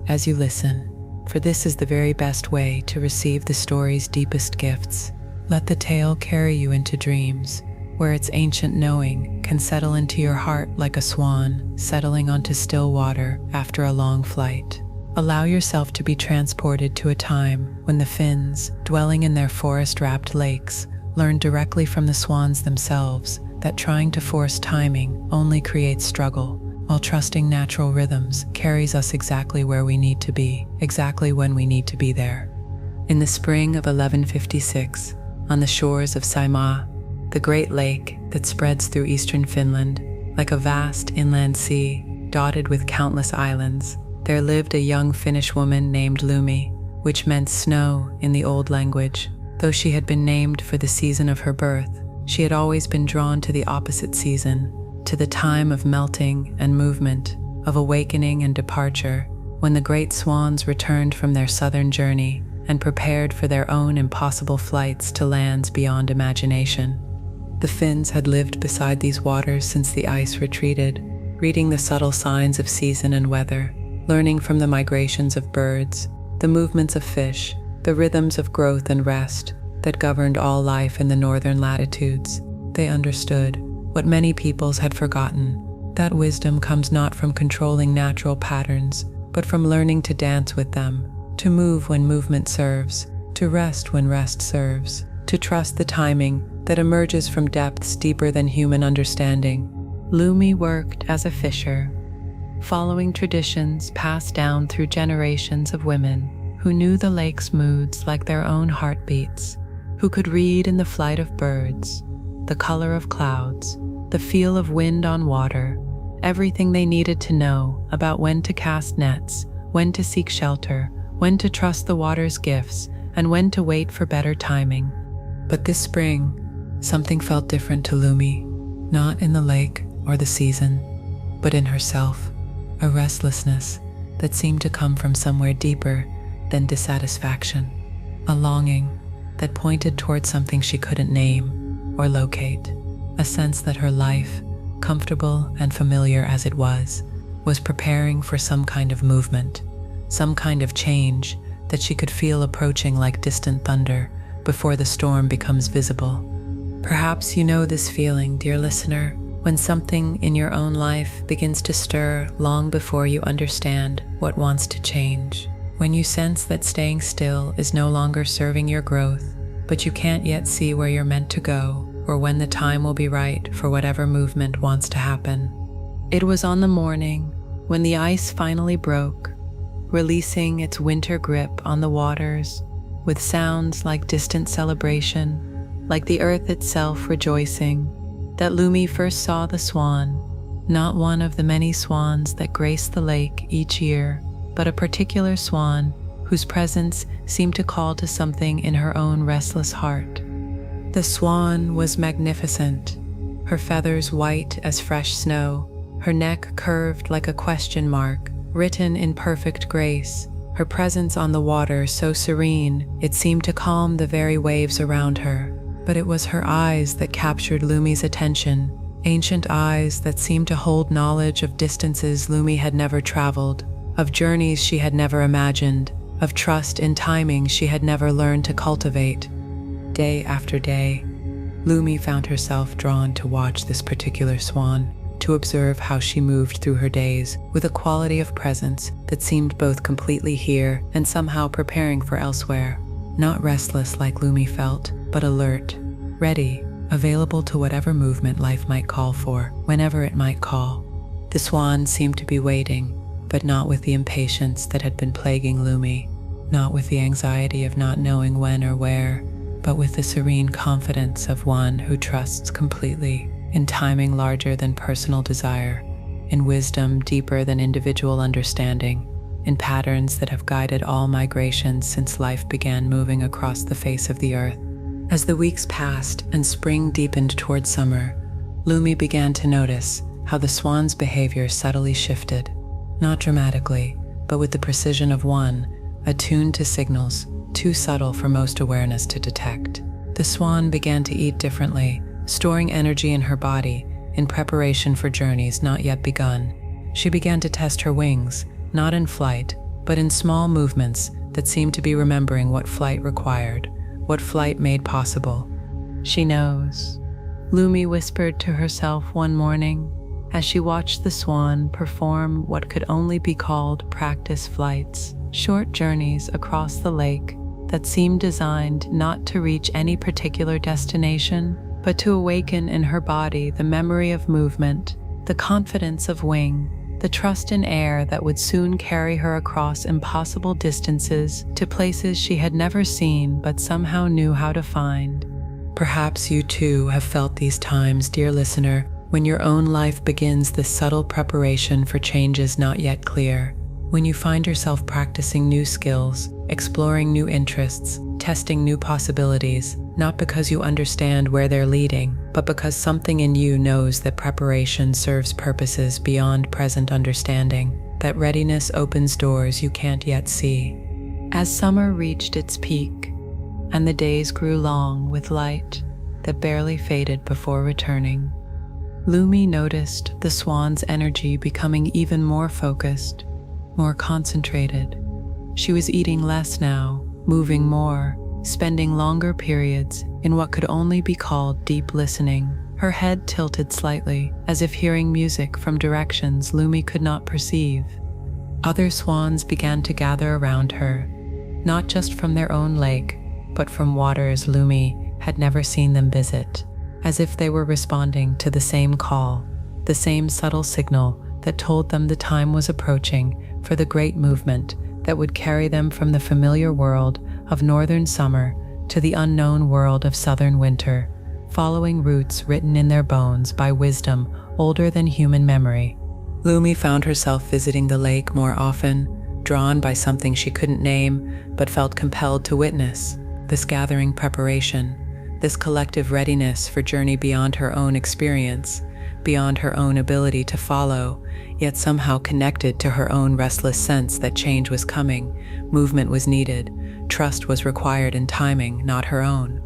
as you listen, for this is the very best way to receive the story's deepest gifts. Let the tale carry you into dreams, where its ancient knowing can settle into your heart like a swan settling onto still water after a long flight. Allow yourself to be transported to a time when the Finns, dwelling in their forest-wrapped lakes, learned directly from the swans themselves that trying to force timing only creates struggle, while trusting natural rhythms carries us exactly where we need to be, exactly when we need to be there. In the spring of 1156, on the shores of Saimaa, the great lake that spreads through eastern Finland. Like a vast inland sea, dotted with countless islands, there lived a young Finnish woman named Lumi, which meant snow in the old language. Though she had been named for the season of her birth, she had always been drawn to the opposite season, to the time of melting and movement, of awakening and departure, when the great swans returned from their southern journey and prepared for their own impossible flights to lands beyond imagination. The Finns had lived beside these waters since the ice retreated, reading the subtle signs of season and weather, learning from the migrations of birds, the movements of fish, the rhythms of growth and rest that governed all life in the northern latitudes. They understood what many peoples had forgotten, that wisdom comes not from controlling natural patterns, but from learning to dance with them, to move when movement serves, to rest when rest serves, to trust the timing that emerges from depths deeper than human understanding. Lumi worked as a fisher, following traditions passed down through generations of women who knew the lake's moods like their own heartbeats, who could read in the flight of birds, the color of clouds, the feel of wind on water, everything they needed to know about when to cast nets, when to seek shelter, when to trust the water's gifts, and when to wait for better timing. But this spring, something felt different to Lumi, not in the lake or the season, but in herself, a restlessness that seemed to come from somewhere deeper than dissatisfaction, a longing that pointed toward something she couldn't name or locate, a sense that her life, comfortable and familiar as it was preparing for some kind of movement, some kind of change that she could feel approaching like distant thunder before the storm becomes visible. Perhaps you know this feeling, dear listener, when something in your own life begins to stir long before you understand what wants to change, when you sense that staying still is no longer serving your growth, but you can't yet see where you're meant to go or when the time will be right for whatever movement wants to happen. It was on the morning when the ice finally broke, releasing its winter grip on the waters with sounds like distant celebration, like the earth itself rejoicing, that Lumi first saw the swan, not one of the many swans that grace the lake each year, but a particular swan whose presence seemed to call to something in her own restless heart. The swan was magnificent, her feathers white as fresh snow, her neck curved like a question mark, written in perfect grace, her presence on the water so serene it seemed to calm the very waves around her. But it was her eyes that captured Lumi's attention, ancient eyes that seemed to hold knowledge of distances Lumi had never traveled, of journeys she had never imagined, of trust in timing she had never learned to cultivate. Day after day, Lumi found herself drawn to watch this particular swan, to observe how she moved through her days with a quality of presence that seemed both completely here and somehow preparing for elsewhere. Not restless like Lumi felt, but alert, ready, available to whatever movement life might call for, whenever it might call. The swan seemed to be waiting, but not with the impatience that had been plaguing Lumi, not with the anxiety of not knowing when or where, but with the serene confidence of one who trusts completely, in timing larger than personal desire, in wisdom deeper than individual understanding, in patterns that have guided all migrations since life began moving across the face of the earth. As the weeks passed and spring deepened toward summer, Lumi began to notice how the swan's behavior subtly shifted, not dramatically, but with the precision of one, attuned to signals too subtle for most awareness to detect. The swan began to eat differently, storing energy in her body in preparation for journeys not yet begun. She began to test her wings, not in flight, but in small movements that seemed to be remembering what flight required, what flight made possible. "She knows," Lumi whispered to herself one morning as she watched the swan perform what could only be called practice flights, short journeys across the lake that seemed designed not to reach any particular destination, but to awaken in her body the memory of movement, the confidence of wing, the trust in air that would soon carry her across impossible distances to places she had never seen but somehow knew how to find. Perhaps you too have felt these times, dear listener, when your own life begins this subtle preparation for changes not yet clear. When you find yourself practicing new skills, exploring new interests, testing new possibilities, not because you understand where they're leading, but because something in you knows that preparation serves purposes beyond present understanding, that readiness opens doors you can't yet see. As summer reached its peak, and the days grew long with light that barely faded before returning, Lumi noticed the swan's energy becoming even more focused, more concentrated. She was eating less now, moving more, spending longer periods in what could only be called deep listening. Her head tilted slightly, as if hearing music from directions Lumi could not perceive. Other swans began to gather around her, not just from their own lake, but from waters Lumi had never seen them visit, as if they were responding to the same call, the same subtle signal that told them the time was approaching for the great movement that would carry them from the familiar world of northern summer to the unknown world of southern winter, following routes written in their bones by wisdom older than human memory. Lumi found herself visiting the lake more often, drawn by something she couldn't name but felt compelled to witness. This gathering preparation, this collective readiness for journey beyond her own experience, beyond her own ability to follow, yet somehow connected to her own restless sense that change was coming, movement was needed, trust was required in timing, not her own.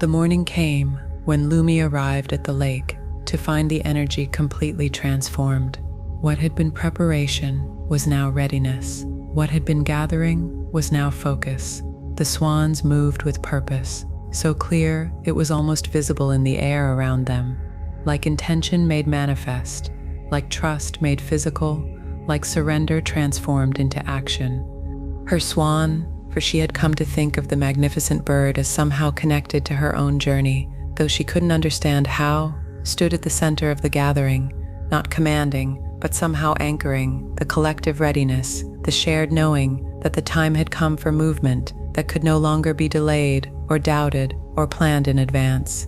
The morning came when Lumi arrived at the lake to find the energy completely transformed. What had been preparation was now readiness. What had been gathering was now focus. The swans moved with purpose, so clear it was almost visible in the air around them, like intention made manifest, like trust made physical, like surrender transformed into action. Her swan, for she had come to think of the magnificent bird as somehow connected to her own journey, though she couldn't understand how, stood at the center of the gathering, not commanding, but somehow anchoring the collective readiness, the shared knowing that the time had come for movement that could no longer be delayed or doubted or planned in advance.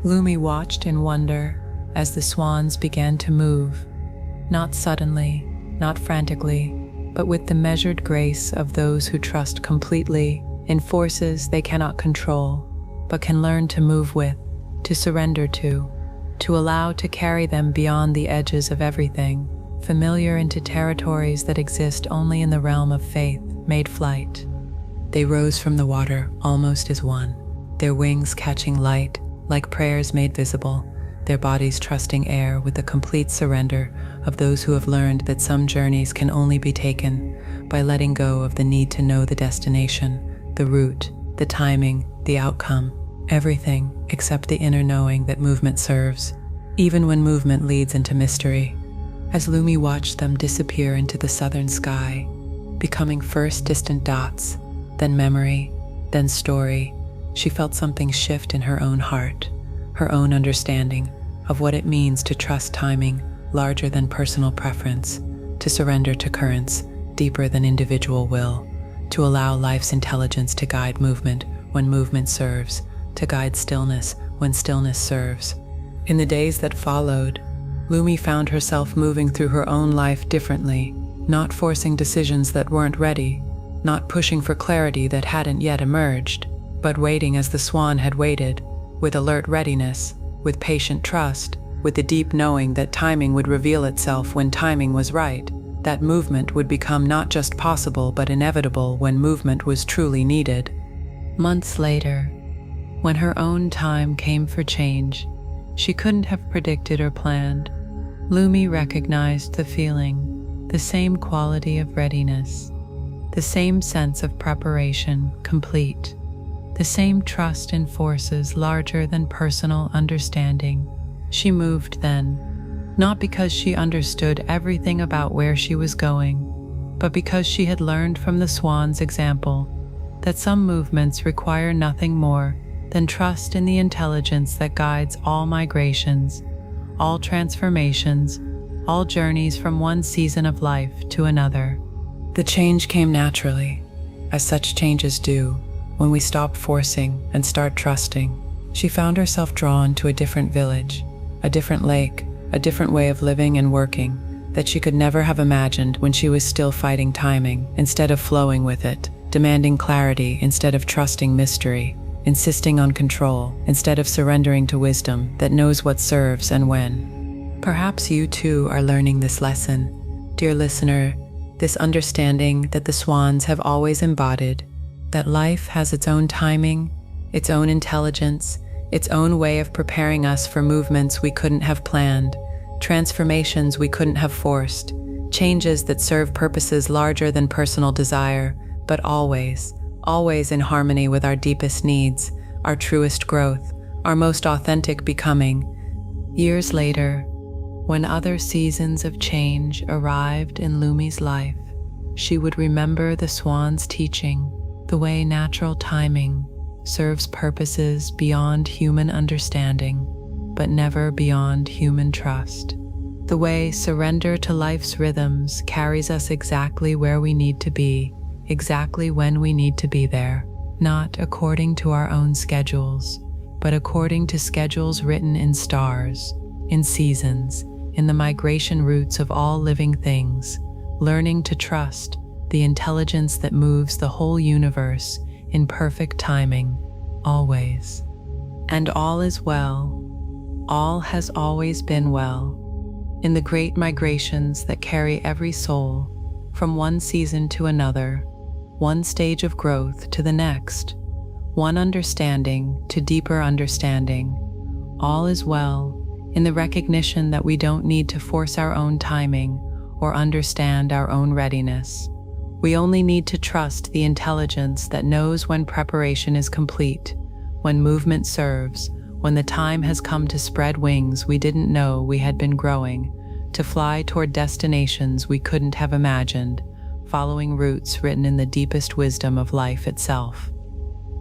Lumi watched in wonder as the swans began to move, not suddenly, not frantically, but with the measured grace of those who trust completely in forces they cannot control, but can learn to move with, to surrender to allow to carry them beyond the edges of everything, familiar into territories that exist only in the realm of faith made flight. They rose from the water almost as one, their wings catching light like prayers made visible, their bodies trusting air with the complete surrender of those who have learned that some journeys can only be taken by letting go of the need to know the destination, the route, the timing, the outcome, everything except the inner knowing that movement serves, even when movement leads into mystery. As Lumi watched them disappear into the southern sky, becoming first distant dots, then memory, then story, she felt something shift in her own heart, her own understanding of what it means to trust timing larger than personal preference, to surrender to currents deeper than individual will, to allow life's intelligence to guide movement when movement serves, to guide stillness when stillness serves. In the days that followed, Lumi found herself moving through her own life differently, not forcing decisions that weren't ready, not pushing for clarity that hadn't yet emerged, but waiting as the swan had waited, with alert readiness, with patient trust, with the deep knowing that timing would reveal itself when timing was right, that movement would become not just possible but inevitable when movement was truly needed. Months later, when her own time came for change, she couldn't have predicted or planned. Lumi recognized the feeling, the same quality of readiness, the same sense of preparation complete, the same trust in forces larger than personal understanding. She moved then, not because she understood everything about where she was going, but because she had learned from the swan's example that some movements require nothing more than trust in the intelligence that guides all migrations, all transformations, all journeys from one season of life to another. The change came naturally, as such changes do, when we stop forcing and start trusting. She found herself drawn to a different village, a different lake, a different way of living and working that she could never have imagined when she was still fighting timing instead of flowing with it, demanding clarity instead of trusting mystery, insisting on control instead of surrendering to wisdom that knows what serves and when. Perhaps you too are learning this lesson, dear listener, this understanding that the Swans have always embodied, that life has its own timing, its own intelligence, its own way of preparing us for movements we couldn't have planned, transformations we couldn't have forced, changes that serve purposes larger than personal desire, but always in harmony with our deepest needs, our truest growth, our most authentic becoming. Years later, when other seasons of change arrived in Lumi's life, she would remember the Swan's teaching, the way natural timing serves purposes beyond human understanding, but never beyond human trust. The way surrender to life's rhythms carries us exactly where we need to be, exactly when we need to be there, not according to our own schedules, but according to schedules written in stars, in seasons, in the migration routes of all living things, learning to trust the intelligence that moves the whole universe in perfect timing, always. And all is well. All has always been well. In the great migrations that carry every soul from one season to another, one stage of growth to the next, one understanding to deeper understanding, all is well in the recognition that we don't need to force our own timing or understand our own readiness. We only need to trust the intelligence that knows when preparation is complete, when movement serves, when the time has come to spread wings we didn't know we had been growing, to fly toward destinations we couldn't have imagined, following routes written in the deepest wisdom of life itself.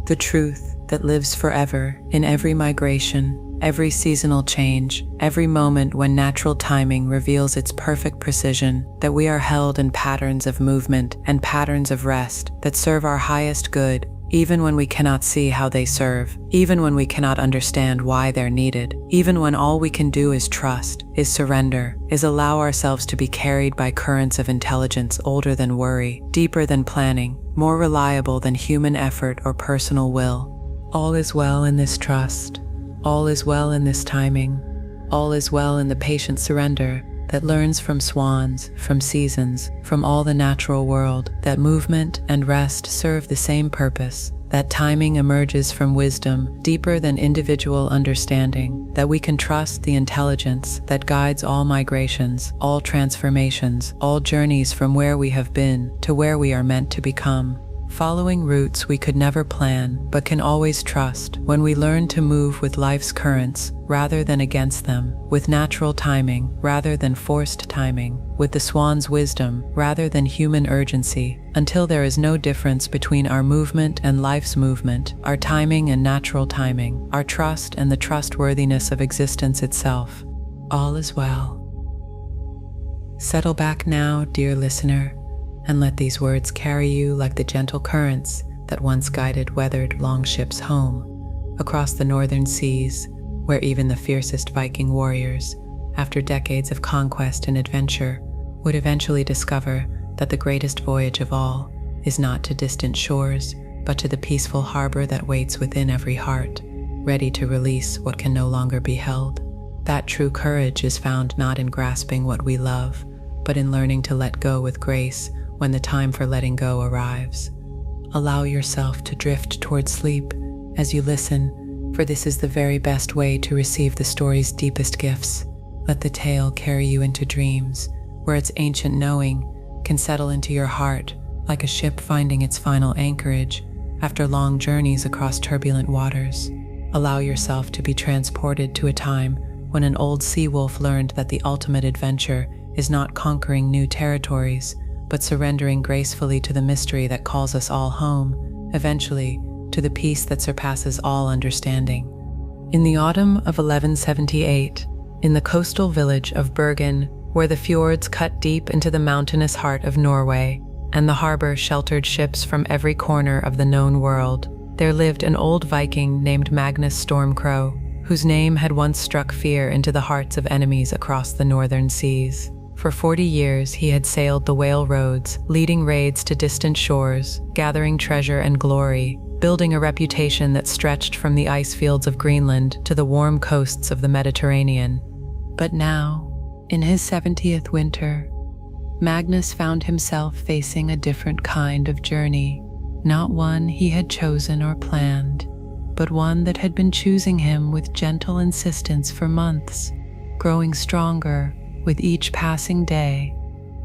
The truth that lives forever in every migration, every seasonal change, every moment when natural timing reveals its perfect precision, that we are held in patterns of movement and patterns of rest that serve our highest good, even when we cannot see how they serve, even when we cannot understand why they're needed, even when all we can do is trust, is surrender, is allow ourselves to be carried by currents of intelligence older than worry, deeper than planning, more reliable than human effort or personal will. All is well in this trust. All is well in this timing. All is well in the patient surrender that learns from swans, from seasons, from all the natural world, that movement and rest serve the same purpose, that timing emerges from wisdom deeper than individual understanding, that we can trust the intelligence that guides all migrations, all transformations, all journeys from where we have been to where we are meant to become. Following routes we could never plan, but can always trust, when we learn to move with life's currents rather than against them, with natural timing rather than forced timing, with the swan's wisdom rather than human urgency, until there is no difference between our movement and life's movement, our timing and natural timing, our trust and the trustworthiness of existence itself. All is well. Settle back now, dear listener, and let these words carry you like the gentle currents that once guided weathered longships home across the northern seas, where even the fiercest Viking warriors, after decades of conquest and adventure, would eventually discover that the greatest voyage of all is not to distant shores, but to the peaceful harbor that waits within every heart, ready to release what can no longer be held. That true courage is found not in grasping what we love, but in learning to let go with grace when the time for letting go arrives. Allow yourself to drift toward sleep as you listen, for this is the very best way to receive the story's deepest gifts. Let the tale carry you into dreams, where its ancient knowing can settle into your heart like a ship finding its final anchorage after long journeys across turbulent waters. Allow yourself to be transported to a time when an old sea wolf learned that the ultimate adventure is not conquering new territories, but surrendering gracefully to the mystery that calls us all home, eventually to the peace that surpasses all understanding. In the autumn of 1178, in the coastal village of Bergen, where the fjords cut deep into the mountainous heart of Norway, and the harbor sheltered ships from every corner of the known world, there lived an old Viking named Magnus Stormcrow, whose name had once struck fear into the hearts of enemies across the northern seas. For 40 years, he had sailed the whale roads, leading raids to distant shores, gathering treasure and glory, building a reputation that stretched from the ice fields of Greenland to the warm coasts of the Mediterranean. But now, in his 70th winter, Magnus found himself facing a different kind of journey, not one he had chosen or planned, but one that had been choosing him with gentle insistence for months, growing stronger with each passing day,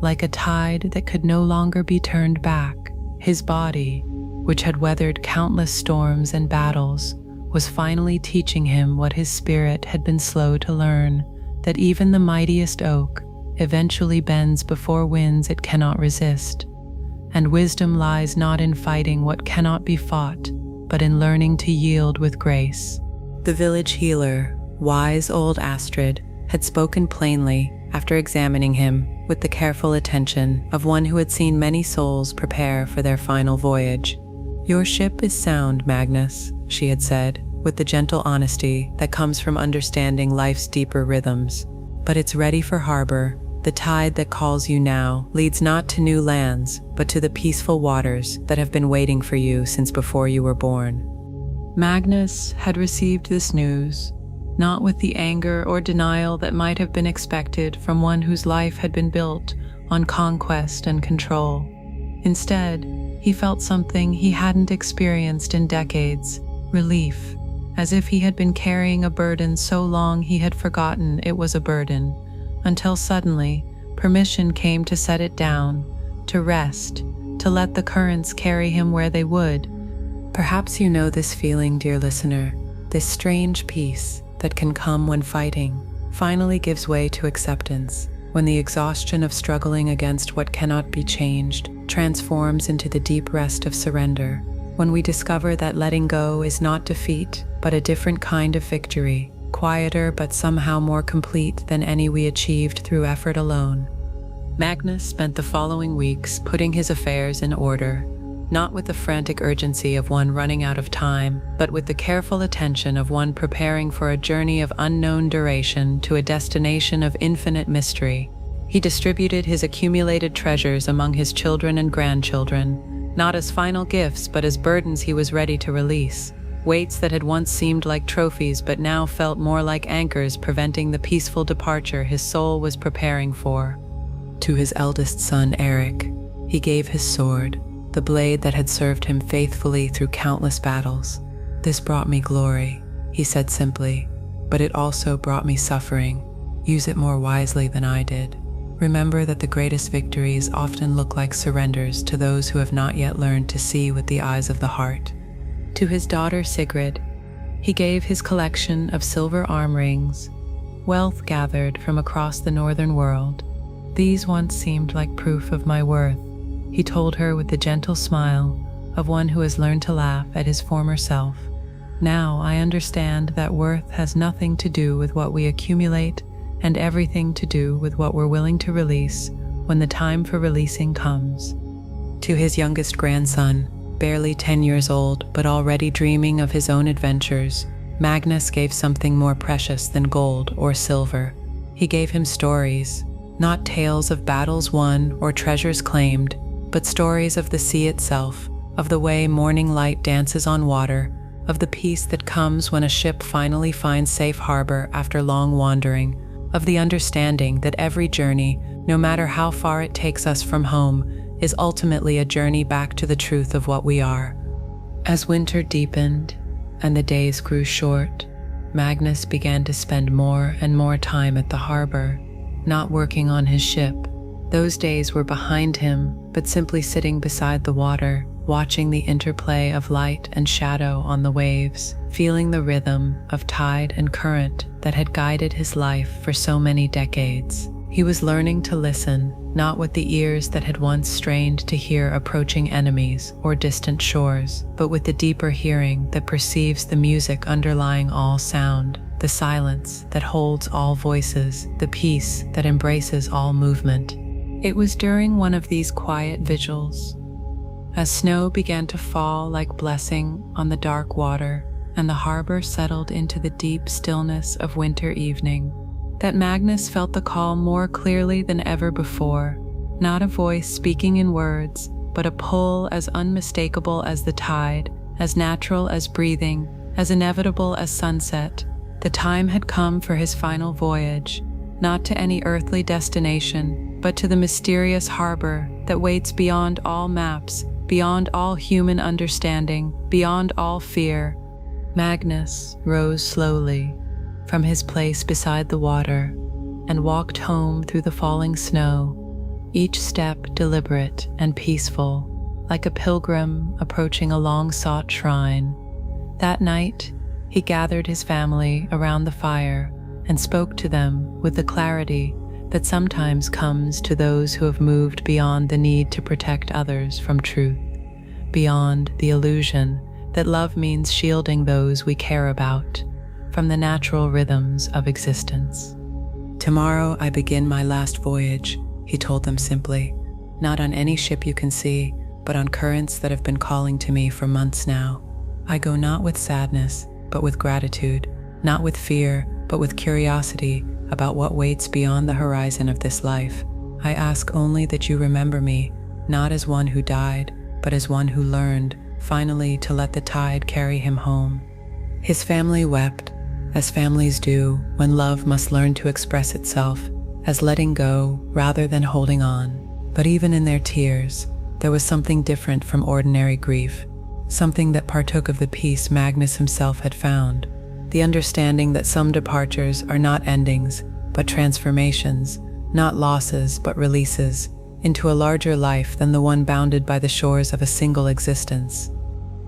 like a tide that could no longer be turned back. His body, which had weathered countless storms and battles, was finally teaching him what his spirit had been slow to learn, that even the mightiest oak eventually bends before winds it cannot resist. And wisdom lies not in fighting what cannot be fought, but in learning to yield with grace. The village healer, wise old Astrid, had spoken plainly after examining him with the careful attention of one who had seen many souls prepare for their final voyage. "Your ship is sound, Magnus," she had said, with the gentle honesty that comes from understanding life's deeper rhythms. "But it's ready for harbor. The tide that calls you now leads not to new lands, but to the peaceful waters that have been waiting for you since before you were born." Magnus had received this news, not with the anger or denial that might have been expected from one whose life had been built on conquest and control. Instead, he felt something he hadn't experienced in decades: relief, as if he had been carrying a burden so long he had forgotten it was a burden, until suddenly permission came to set it down, to rest, to let the currents carry him where they would. Perhaps you know this feeling, dear listener, this strange peace that can come when fighting finally gives way to acceptance, when the exhaustion of struggling against what cannot be changed transforms into the deep rest of surrender, when we discover that letting go is not defeat, but a different kind of victory, quieter but somehow more complete than any we achieved through effort alone. Magnus spent the following weeks putting his affairs in order, not with the frantic urgency of one running out of time, but with the careful attention of one preparing for a journey of unknown duration to a destination of infinite mystery. He distributed his accumulated treasures among his children and grandchildren, not as final gifts but as burdens he was ready to release, weights that had once seemed like trophies but now felt more like anchors preventing the peaceful departure his soul was preparing for. To his eldest son, Eric, he gave his sword, the blade that had served him faithfully through countless battles. "This brought me glory," he said simply, "but it also brought me suffering. Use it more wisely than I did. Remember that the greatest victories often look like surrenders to those who have not yet learned to see with the eyes of the heart." To his daughter Sigrid, he gave his collection of silver arm rings, wealth gathered from across the northern world. "These once seemed like proof of my worth," he told her with the gentle smile of one who has learned to laugh at his former self. "Now I understand that worth has nothing to do with what we accumulate and everything to do with what we're willing to release when the time for releasing comes." To his youngest grandson, barely 10 years old but already dreaming of his own adventures, Magnus gave something more precious than gold or silver. He gave him stories, not tales of battles won or treasures claimed, but stories of the sea itself, of the way morning light dances on water, of the peace that comes when a ship finally finds safe harbor after long wandering, of the understanding that every journey, no matter how far it takes us from home, is ultimately a journey back to the truth of what we are. As winter deepened and the days grew short, Magnus began to spend more and more time at the harbor, not working on his ship. Those days were behind him, but simply sitting beside the water, watching the interplay of light and shadow on the waves, feeling the rhythm of tide and current that had guided his life for so many decades. He was learning to listen, not with the ears that had once strained to hear approaching enemies or distant shores, but with the deeper hearing that perceives the music underlying all sound, the silence that holds all voices, the peace that embraces all movement. It was during one of these quiet vigils, As snow began to fall like blessing on the dark water, and the harbor settled into the deep stillness of winter evening, that Magnus felt the call more clearly than ever before, not a voice speaking in words, but a pull as unmistakable as the tide, as natural as breathing, as inevitable as sunset. The time had come for his final voyage, not to any earthly destination, but to the mysterious harbor that waits beyond all maps, beyond all human understanding, beyond all fear. Magnus rose slowly from his place beside the water and walked home through the falling snow, each step deliberate and peaceful, like a pilgrim approaching a long-sought shrine. That night, he gathered his family around the fire and spoke to them with the clarity that sometimes comes to those who have moved beyond the need to protect others from truth, beyond the illusion that love means shielding those we care about from the natural rhythms of existence. "Tomorrow I begin my last voyage," he told them simply, "not on any ship you can see, but on currents that have been calling to me for months now. I go not with sadness, but with gratitude, not with fear, but with curiosity about what waits beyond the horizon of this life. I ask only that you remember me, not as one who died, but as one who learned, finally, to let the tide carry him home." His family wept, as families do when love must learn to express itself, as letting go rather than holding on. But even in their tears, there was something different from ordinary grief, something that partook of the peace Magnus himself had found, the understanding that some departures are not endings, but transformations, not losses, but releases, into a larger life than the one bounded by the shores of a single existence.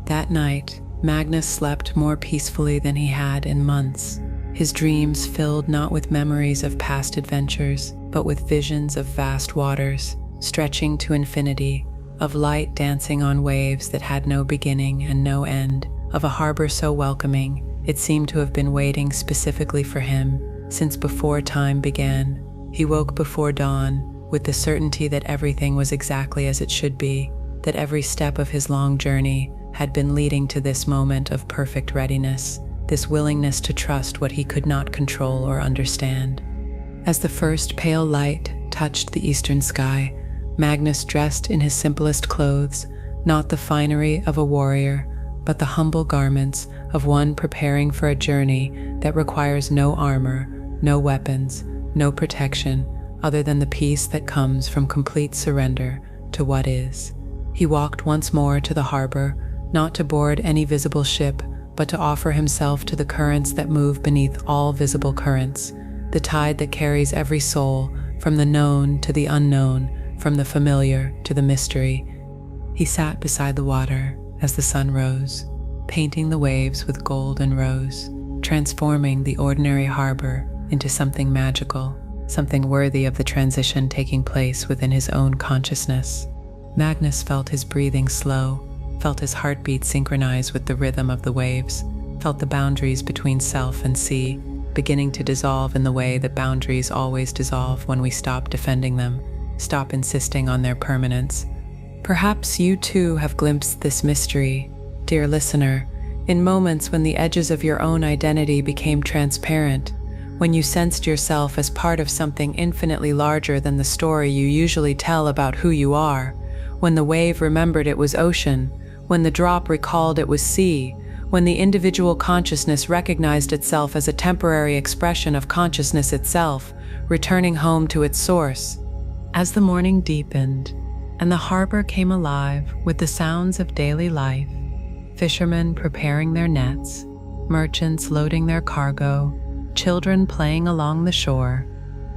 That night, Magnus slept more peacefully than he had in months, his dreams filled not with memories of past adventures, but with visions of vast waters, stretching to infinity, of light dancing on waves that had no beginning and no end, of a harbor so welcoming it seemed to have been waiting specifically for him since before time began. He woke before dawn with the certainty that everything was exactly as it should be, that every step of his long journey had been leading to this moment of perfect readiness, this willingness to trust what he could not control or understand. As the first pale light touched the eastern sky, Magnus dressed in his simplest clothes, not the finery of a warrior, but the humble garments of one preparing for a journey that requires no armor, no weapons, no protection, other than the peace that comes from complete surrender to what is. He walked once more to the harbor, not to board any visible ship, but to offer himself to the currents that move beneath all visible currents, the tide that carries every soul from the known to the unknown, from the familiar to the mystery. He sat beside the water as the sun rose, painting the waves with gold and rose, transforming the ordinary harbor into something magical, something worthy of the transition taking place within his own consciousness. Magnus felt his breathing slow, felt his heartbeat synchronize with the rhythm of the waves, felt the boundaries between self and sea beginning to dissolve in the way that boundaries always dissolve when we stop defending them, stop insisting on their permanence. Perhaps you too have glimpsed this mystery, dear listener, in moments when the edges of your own identity became transparent, when you sensed yourself as part of something infinitely larger than the story you usually tell about who you are, when the wave remembered it was ocean, when the drop recalled it was sea, when the individual consciousness recognized itself as a temporary expression of consciousness itself, returning home to its source. As the morning deepened, and the harbor came alive with the sounds of daily life, fishermen preparing their nets, merchants loading their cargo, children playing along the shore,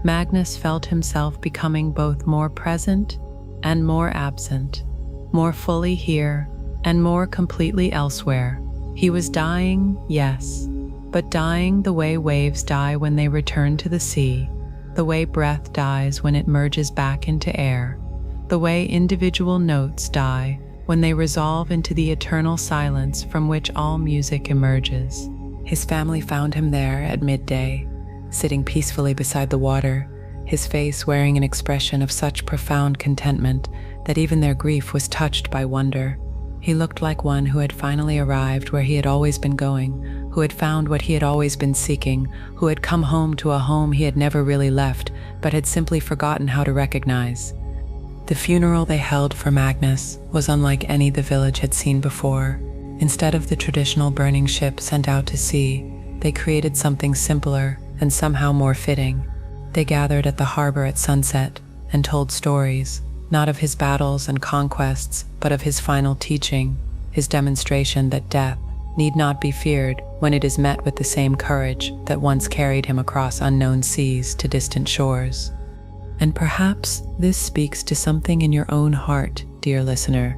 Magnus felt himself becoming both more present and more absent, more fully here and more completely elsewhere. He was dying, yes, but dying the way waves die when they return to the sea, the way breath dies when it merges back into air, the way individual notes die when they resolve into the eternal silence from which all music emerges. His family found him there at midday, sitting peacefully beside the water, his face wearing an expression of such profound contentment that even their grief was touched by wonder. He looked like one who had finally arrived where he had always been going, who had found what he had always been seeking, who had come home to a home he had never really left, but had simply forgotten how to recognize. The funeral they held for Magnus was unlike any the village had seen before. Instead of the traditional burning ship sent out to sea, they created something simpler and somehow more fitting. They gathered at the harbor at sunset and told stories, not of his battles and conquests, but of his final teaching, his demonstration that death need not be feared when it is met with the same courage that once carried him across unknown seas to distant shores. And perhaps this speaks to something in your own heart, dear listener.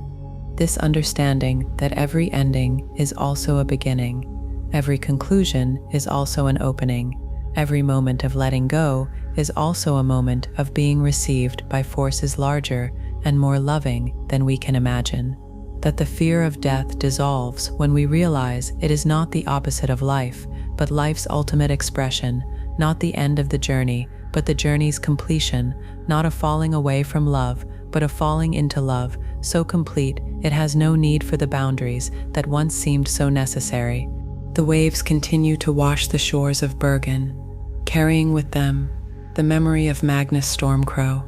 This understanding that every ending is also a beginning, every conclusion is also an opening, every moment of letting go is also a moment of being received by forces larger and more loving than we can imagine. That the fear of death dissolves when we realize it is not the opposite of life, but life's ultimate expression, not the end of the journey, but the journey's completion, not a falling away from love, but a falling into love, so complete it has no need for the boundaries that once seemed so necessary. The waves continue to wash the shores of Bergen, carrying with them the memory of Magnus Stormcrow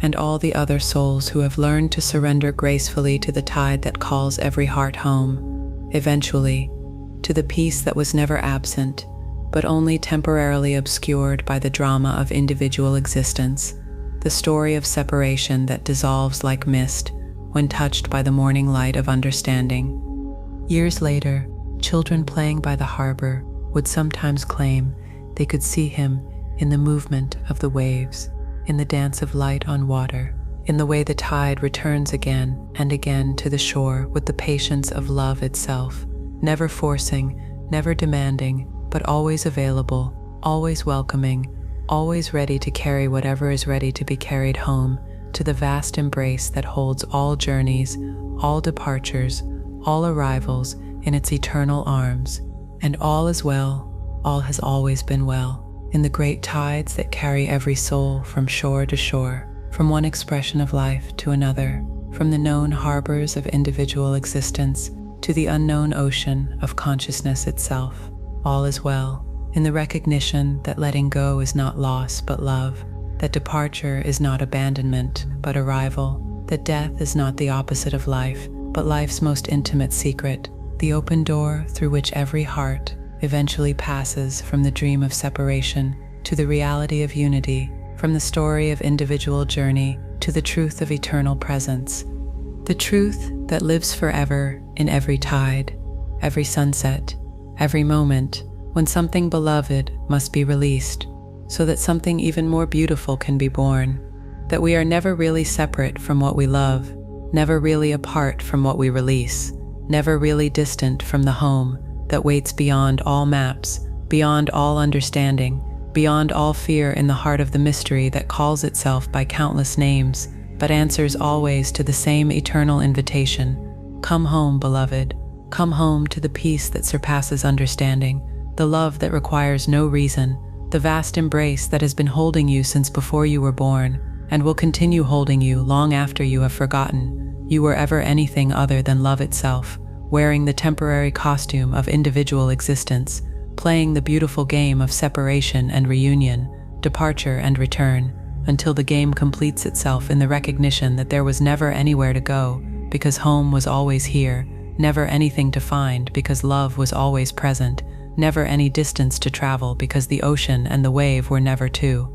and all the other souls who have learned to surrender gracefully to the tide that calls every heart home, eventually, to the peace that was never absent, but only temporarily obscured by the drama of individual existence, the story of separation that dissolves like mist when touched by the morning light of understanding. Years later, children playing by the harbor would sometimes claim they could see him in the movement of the waves, in the dance of light on water, in the way the tide returns again and again to the shore with the patience of love itself, never forcing, never demanding, but always available, always welcoming, always ready to carry whatever is ready to be carried home to the vast embrace that holds all journeys, all departures, all arrivals in its eternal arms. And all is well, all has always been well, in the great tides that carry every soul from shore to shore, from one expression of life to another, from the known harbors of individual existence to the unknown ocean of consciousness itself. All is well, in the recognition that letting go is not loss but love, that departure is not abandonment but arrival, that death is not the opposite of life, but life's most intimate secret, the open door through which every heart eventually passes from the dream of separation to the reality of unity, from the story of individual journey to the truth of eternal presence, the truth that lives forever in every tide, every sunset, every moment when something beloved must be released so that something even more beautiful can be born, that we are never really separate from what we love, never really apart from what we release, never really distant from the home that waits beyond all maps, beyond all understanding, beyond all fear in the heart of the mystery that calls itself by countless names, but answers always to the same eternal invitation. Come home, beloved. Come home to the peace that surpasses understanding, the love that requires no reason, the vast embrace that has been holding you since before you were born, and will continue holding you long after you have forgotten you were ever anything other than love itself, wearing the temporary costume of individual existence, playing the beautiful game of separation and reunion, departure and return, until the game completes itself in the recognition that there was never anywhere to go, because home was always here, never anything to find because love was always present, never any distance to travel because the ocean and the wave were never two.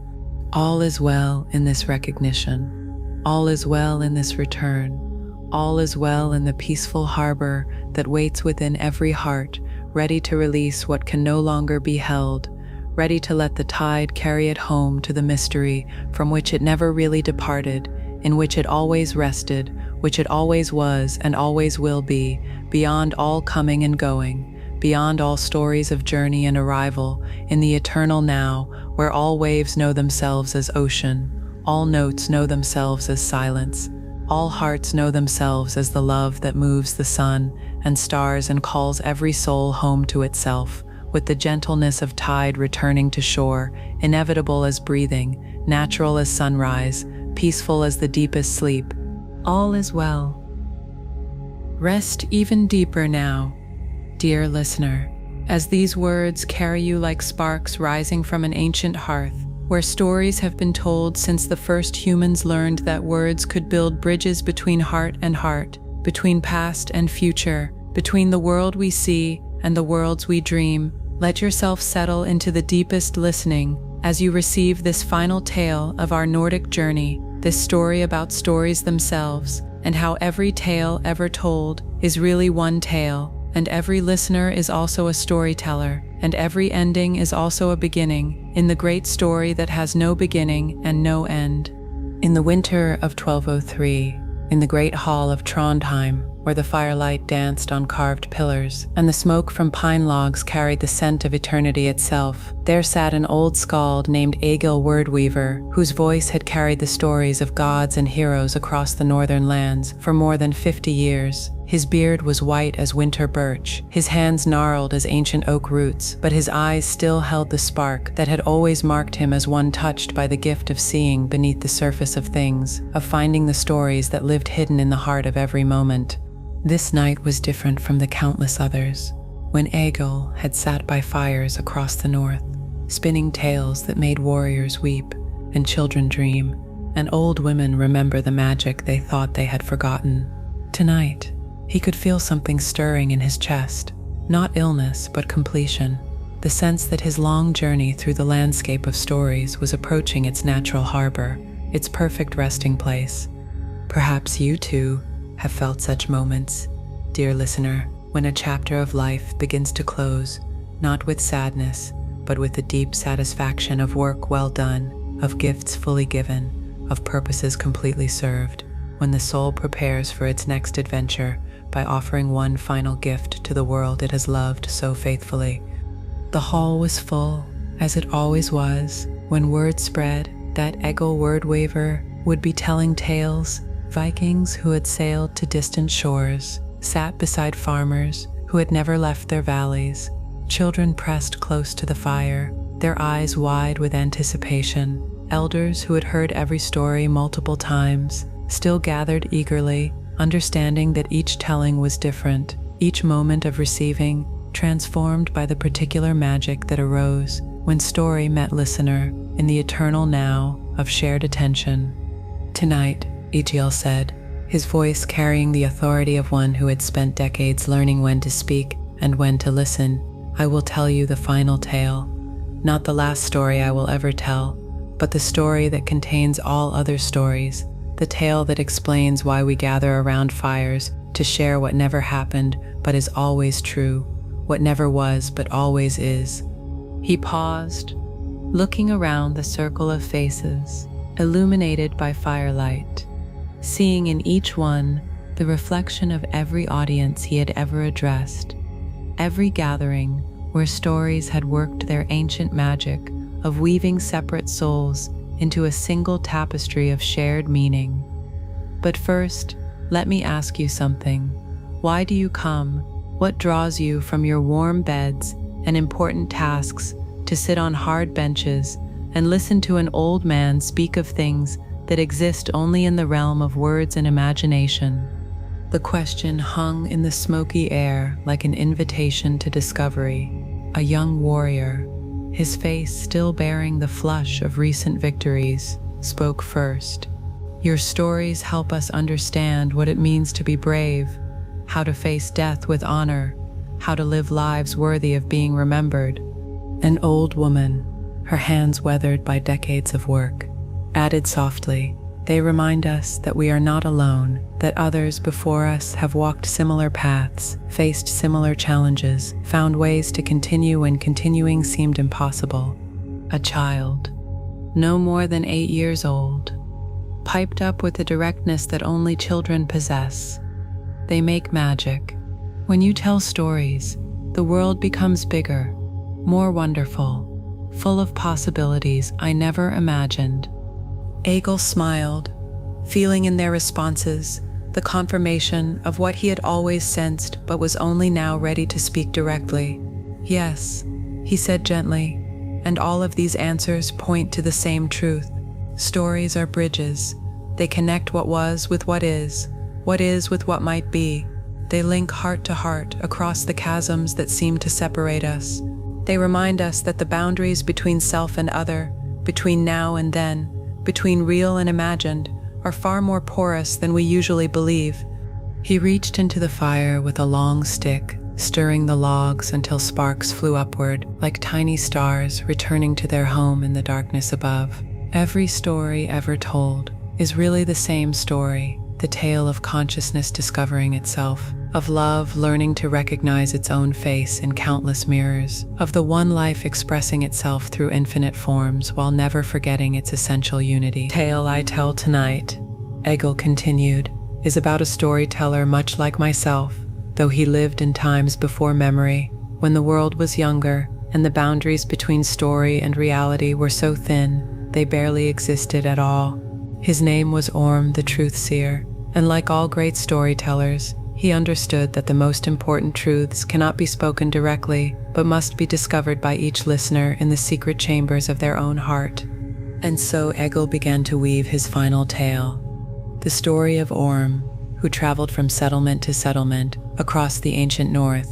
All is well in this recognition. All is well in this return. All is well in the peaceful harbor that waits within every heart, ready to release what can no longer be held, ready to let the tide carry it home to the mystery from which it never really departed, in which it always rested, which it always was and always will be, beyond all coming and going, beyond all stories of journey and arrival, in the eternal now, where all waves know themselves as ocean, all notes know themselves as silence, all hearts know themselves as the love that moves the sun and stars and calls every soul home to itself, with the gentleness of tide returning to shore, inevitable as breathing, natural as sunrise, peaceful as the deepest sleep. All is well. Rest even deeper now, dear listener, as these words carry you like sparks rising from an ancient hearth, where stories have been told since the first humans learned that words could build bridges between heart and heart, between past and future, between the world we see and the worlds we dream. Let yourself settle into the deepest listening as you receive this final tale of our Nordic journey, this story about stories themselves, and how every tale ever told is really one tale, and every listener is also a storyteller, and every ending is also a beginning in the great story that has no beginning and no end. In the winter of 1203, in the great hall of Trondheim, where the firelight danced on carved pillars, and the smoke from pine logs carried the scent of eternity itself, there sat an old skald named Egil Wordweaver, whose voice had carried the stories of gods and heroes across the northern lands for more than 50 years. His beard was white as winter birch, his hands gnarled as ancient oak roots, but his eyes still held the spark that had always marked him as one touched by the gift of seeing beneath the surface of things, of finding the stories that lived hidden in the heart of every moment. This night was different from the countless others, when Egil had sat by fires across the north, spinning tales that made warriors weep and children dream, and old women remember the magic they thought they had forgotten. Tonight, he could feel something stirring in his chest, not illness but completion, the sense that his long journey through the landscape of stories was approaching its natural harbor, its perfect resting place. Perhaps you too have felt such moments, dear listener, when a chapter of life begins to close, not with sadness, but with the deep satisfaction of work well done, of gifts fully given, of purposes completely served, when the soul prepares for its next adventure by offering one final gift to the world it has loved so faithfully. The hall was full, as it always was, when word spread that Egil Wordweaver would be telling tales. Vikings who had sailed to distant shores sat beside farmers who had never left their valleys. Children pressed close to the fire, their eyes wide with anticipation. Elders who had heard every story multiple times still gathered eagerly, understanding that each telling was different, each moment of receiving transformed by the particular magic that arose when story met listener in the eternal now of shared attention. Tonight, Egil said, his voice carrying the authority of one who had spent decades learning when to speak and when to listen, I will tell you the final tale, not the last story I will ever tell, but the story that contains all other stories, the tale that explains why we gather around fires to share what never happened but is always true, what never was but always is. He paused, looking around the circle of faces, illuminated by firelight, seeing in each one the reflection of every audience he had ever addressed, every gathering where stories had worked their ancient magic of weaving separate souls into a single tapestry of shared meaning. But first, let me ask you something. Why do you come? What draws you from your warm beds and important tasks to sit on hard benches and listen to an old man speak of things that exist only in the realm of words and imagination? The question hung in the smoky air like an invitation to discovery. A young warrior, his face still bearing the flush of recent victories, spoke first. Your stories help us understand what it means to be brave, how to face death with honor, how to live lives worthy of being remembered. An old woman, her hands weathered by decades of work, added softly, they remind us that we are not alone, that others before us have walked similar paths, faced similar challenges, found ways to continue when continuing seemed impossible. A child, no more than 8 years old, piped up with the directness that only children possess. They make magic. When you tell stories, the world becomes bigger, more wonderful, full of possibilities I never imagined. Egil smiled, feeling in their responses the confirmation of what he had always sensed but was only now ready to speak directly. Yes, he said gently, and all of these answers point to the same truth. Stories are bridges, They connect what was with what is with what might be. They link heart to heart across the chasms that seem to separate us. They remind us that the boundaries between self and other, between now and then, between real and imagined, are far more porous than we usually believe. He reached into the fire with a long stick, stirring the logs until sparks flew upward, like tiny stars returning to their home in the darkness above. Every story ever told is really the same story, the tale of consciousness discovering itself, of love learning to recognize its own face in countless mirrors, of the one life expressing itself through infinite forms while never forgetting its essential unity. Tale I tell tonight, Egil continued, is about a storyteller much like myself, though he lived in times before memory, when the world was younger and the boundaries between story and reality were so thin they barely existed at all. His name was Orm the Truth-Seer, and like all great storytellers, he understood that the most important truths cannot be spoken directly, but must be discovered by each listener in the secret chambers of their own heart. And so Egil began to weave his final tale, the story of Orm, who traveled from settlement to settlement across the ancient north,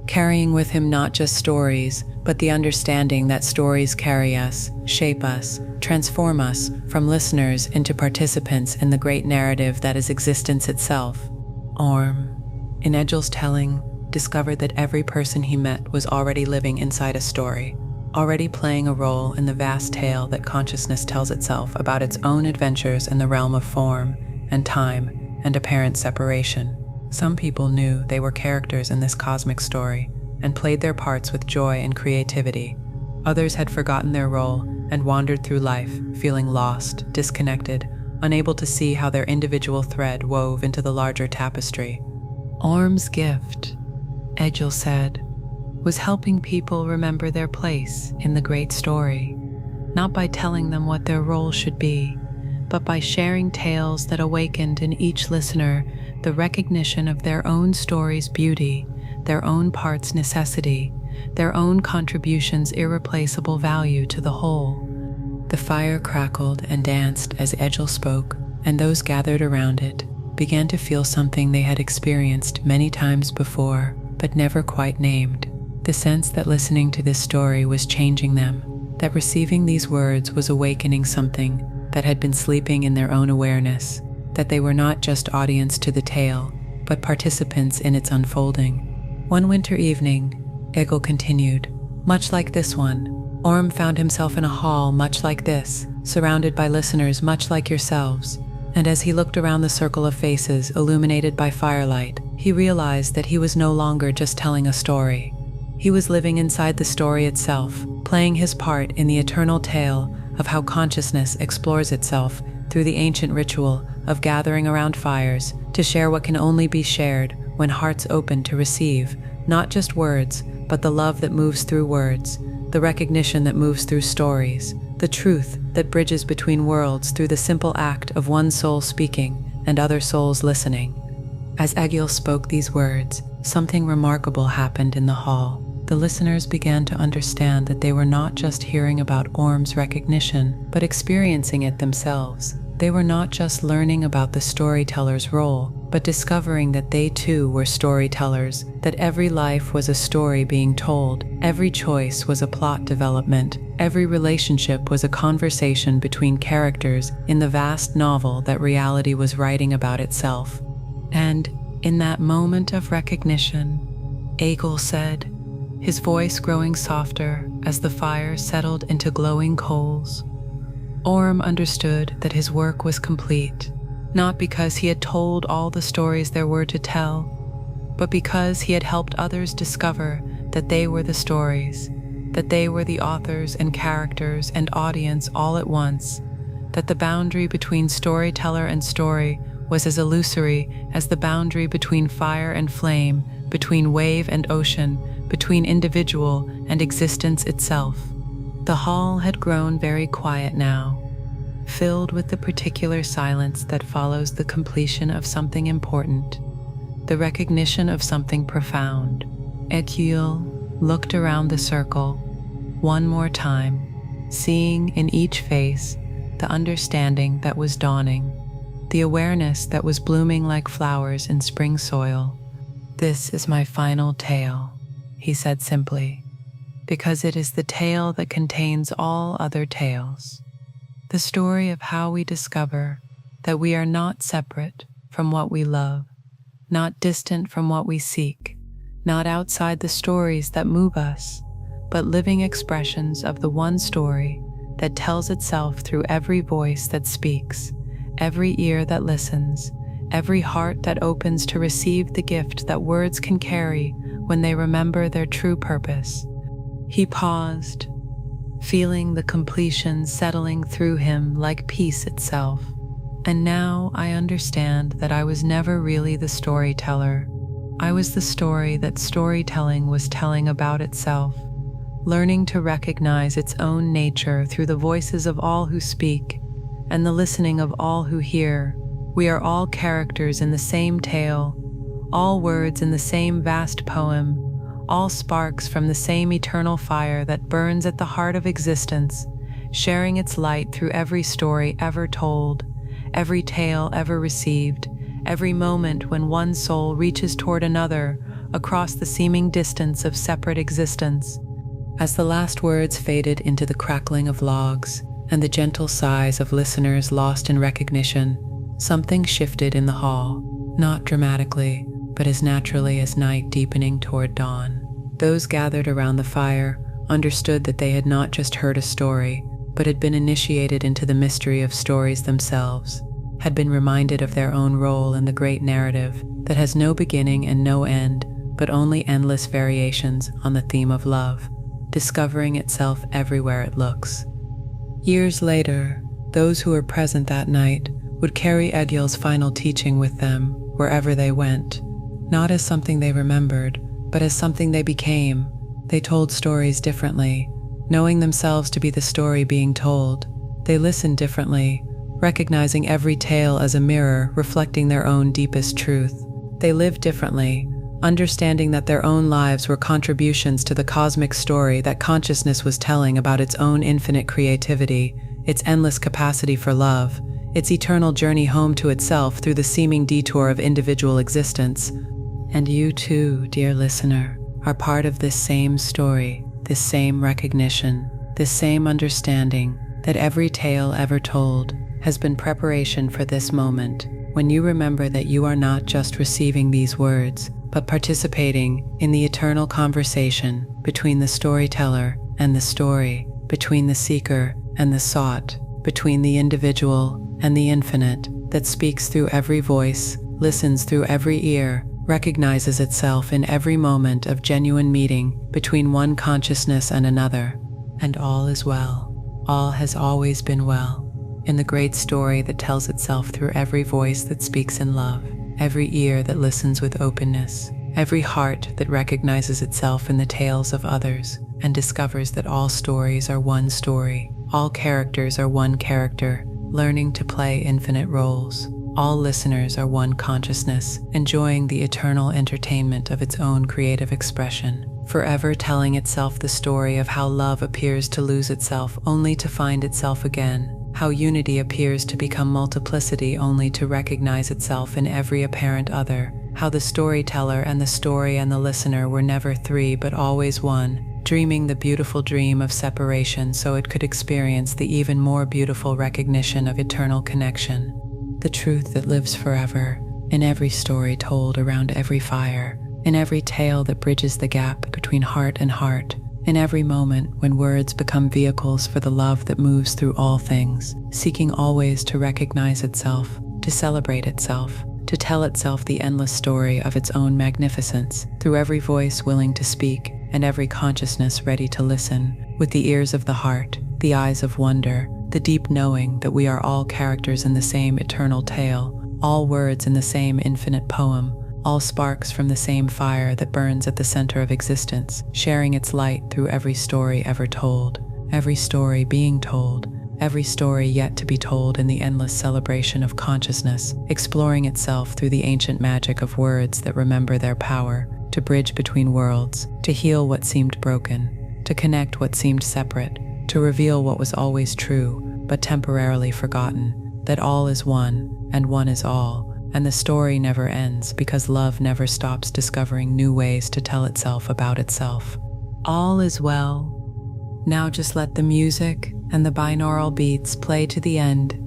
carrying with him not just stories, but the understanding that stories carry us, shape us, transform us from listeners into participants in the great narrative that is existence itself. Orm, in Egil's telling, discovered that every person he met was already living inside a story, already playing a role in the vast tale that consciousness tells itself about its own adventures in the realm of form and time and apparent separation. Some people knew they were characters in this cosmic story and played their parts with joy and creativity. Others had forgotten their role and wandered through life, feeling lost, disconnected, unable to see how their individual thread wove into the larger tapestry. Orm's gift, Egil said, was helping people remember their place in the great story, not by telling them what their role should be, but by sharing tales that awakened in each listener the recognition of their own story's beauty, their own part's necessity, their own contribution's irreplaceable value to the whole. The fire crackled and danced as Egil spoke, and those gathered around it began to feel something they had experienced many times before, but never quite named. The sense that listening to this story was changing them, that receiving these words was awakening something that had been sleeping in their own awareness, that they were not just audience to the tale, but participants in its unfolding. One winter evening, Egil continued, much like this one, Orm found himself in a hall much like this, surrounded by listeners much like yourselves, and as he looked around the circle of faces illuminated by firelight, he realized that he was no longer just telling a story. He was living inside the story itself, playing his part in the eternal tale of how consciousness explores itself through the ancient ritual of gathering around fires to share what can only be shared when hearts open to receive, not just words, but the love that moves through words, the recognition that moves through stories, the truth that bridges between worlds through the simple act of one soul speaking and other souls listening. As Egil spoke these words, something remarkable happened in the hall. The listeners began to understand that they were not just hearing about Orm's recognition, but experiencing it themselves. They were not just learning about the storyteller's role, but discovering that they too were storytellers, that every life was a story being told, every choice was a plot development, every relationship was a conversation between characters in the vast novel that reality was writing about itself. And in that moment of recognition, Egil said, his voice growing softer as the fire settled into glowing coals, Orm understood that his work was complete, not because he had told all the stories there were to tell, but because he had helped others discover that they were the stories, that they were the authors and characters and audience all at once, that the boundary between storyteller and story was as illusory as the boundary between fire and flame, between wave and ocean, between individual and existence itself. The hall had grown very quiet now, filled with the particular silence that follows the completion of something important, the recognition of something profound. Egil looked around the circle one more time, seeing in each face the understanding that was dawning. the awareness that was blooming like flowers in spring soil. "This is my final tale," he said simply, "because it is the tale that contains all other tales. The story of how we discover that we are not separate from what we love, not distant from what we seek, not outside the stories that move us, but living expressions of the one story that tells itself through every voice that speaks, every ear that listens, every heart that opens to receive the gift that words can carry when they remember their true purpose." He paused, feeling the completion settling through him like peace itself. "And now I understand that I was never really the storyteller. I was the story that storytelling was telling about itself, learning to recognize its own nature through the voices of all who speak and the listening of all who hear. We are all characters in the same tale, all words in the same vast poem, all sparks from the same eternal fire that burns at the heart of existence, sharing its light through every story ever told, every tale ever received, every moment when one soul reaches toward another across the seeming distance of separate existence." As the last words faded into the crackling of logs and the gentle sighs of listeners lost in recognition, something shifted in the hall, not dramatically, but as naturally as night deepening toward dawn. Those gathered around the fire understood that they had not just heard a story, but had been initiated into the mystery of stories themselves, had been reminded of their own role in the great narrative that has no beginning and no end, but only endless variations on the theme of love, discovering itself everywhere it looks. Years later, those who were present that night would carry Egil's final teaching with them wherever they went, not as something they remembered, but as something they became. They told stories differently, knowing themselves to be the story being told. They listened differently, recognizing every tale as a mirror reflecting their own deepest truth. They lived differently, understanding that their own lives were contributions to the cosmic story that consciousness was telling about its own infinite creativity, its endless capacity for love, its eternal journey home to itself through the seeming detour of individual existence. And you too, dear listener, are part of this same story, this same recognition, this same understanding that every tale ever told has been preparation for this moment, when you remember that you are not just receiving these words, but participating in the eternal conversation between the storyteller and the story, between the seeker and the sought, between the individual and the infinite, that speaks through every voice, listens through every ear, recognizes itself in every moment of genuine meeting between one consciousness and another. And all is well. All has always been well. In the great story that tells itself through every voice that speaks in love, every ear that listens with openness, every heart that recognizes itself in the tales of others and discovers that all stories are one story, all characters are one character, learning to play infinite roles. All listeners are one consciousness, enjoying the eternal entertainment of its own creative expression, forever telling itself the story of how love appears to lose itself only to find itself again, how unity appears to become multiplicity only to recognize itself in every apparent other, how the storyteller and the story and the listener were never three but always one, dreaming the beautiful dream of separation so it could experience the even more beautiful recognition of eternal connection. The truth that lives forever, in every story told around every fire, in every tale that bridges the gap between heart and heart, in every moment when words become vehicles for the love that moves through all things, seeking always to recognize itself, to celebrate itself, to tell itself the endless story of its own magnificence, through every voice willing to speak and every consciousness ready to listen, with the ears of the heart, the eyes of wonder, the deep knowing that we are all characters in the same eternal tale, all words in the same infinite poem, all sparks from the same fire that burns at the center of existence, sharing its light through every story ever told, every story being told, every story yet to be told in the endless celebration of consciousness, exploring itself through the ancient magic of words that remember their power, to bridge between worlds, to heal what seemed broken, to connect what seemed separate, to reveal what was always true, but temporarily forgotten, that all is one and one is all, and the story never ends because love never stops discovering new ways to tell itself about itself. All is well. Now just let the music and the binaural beats play to the end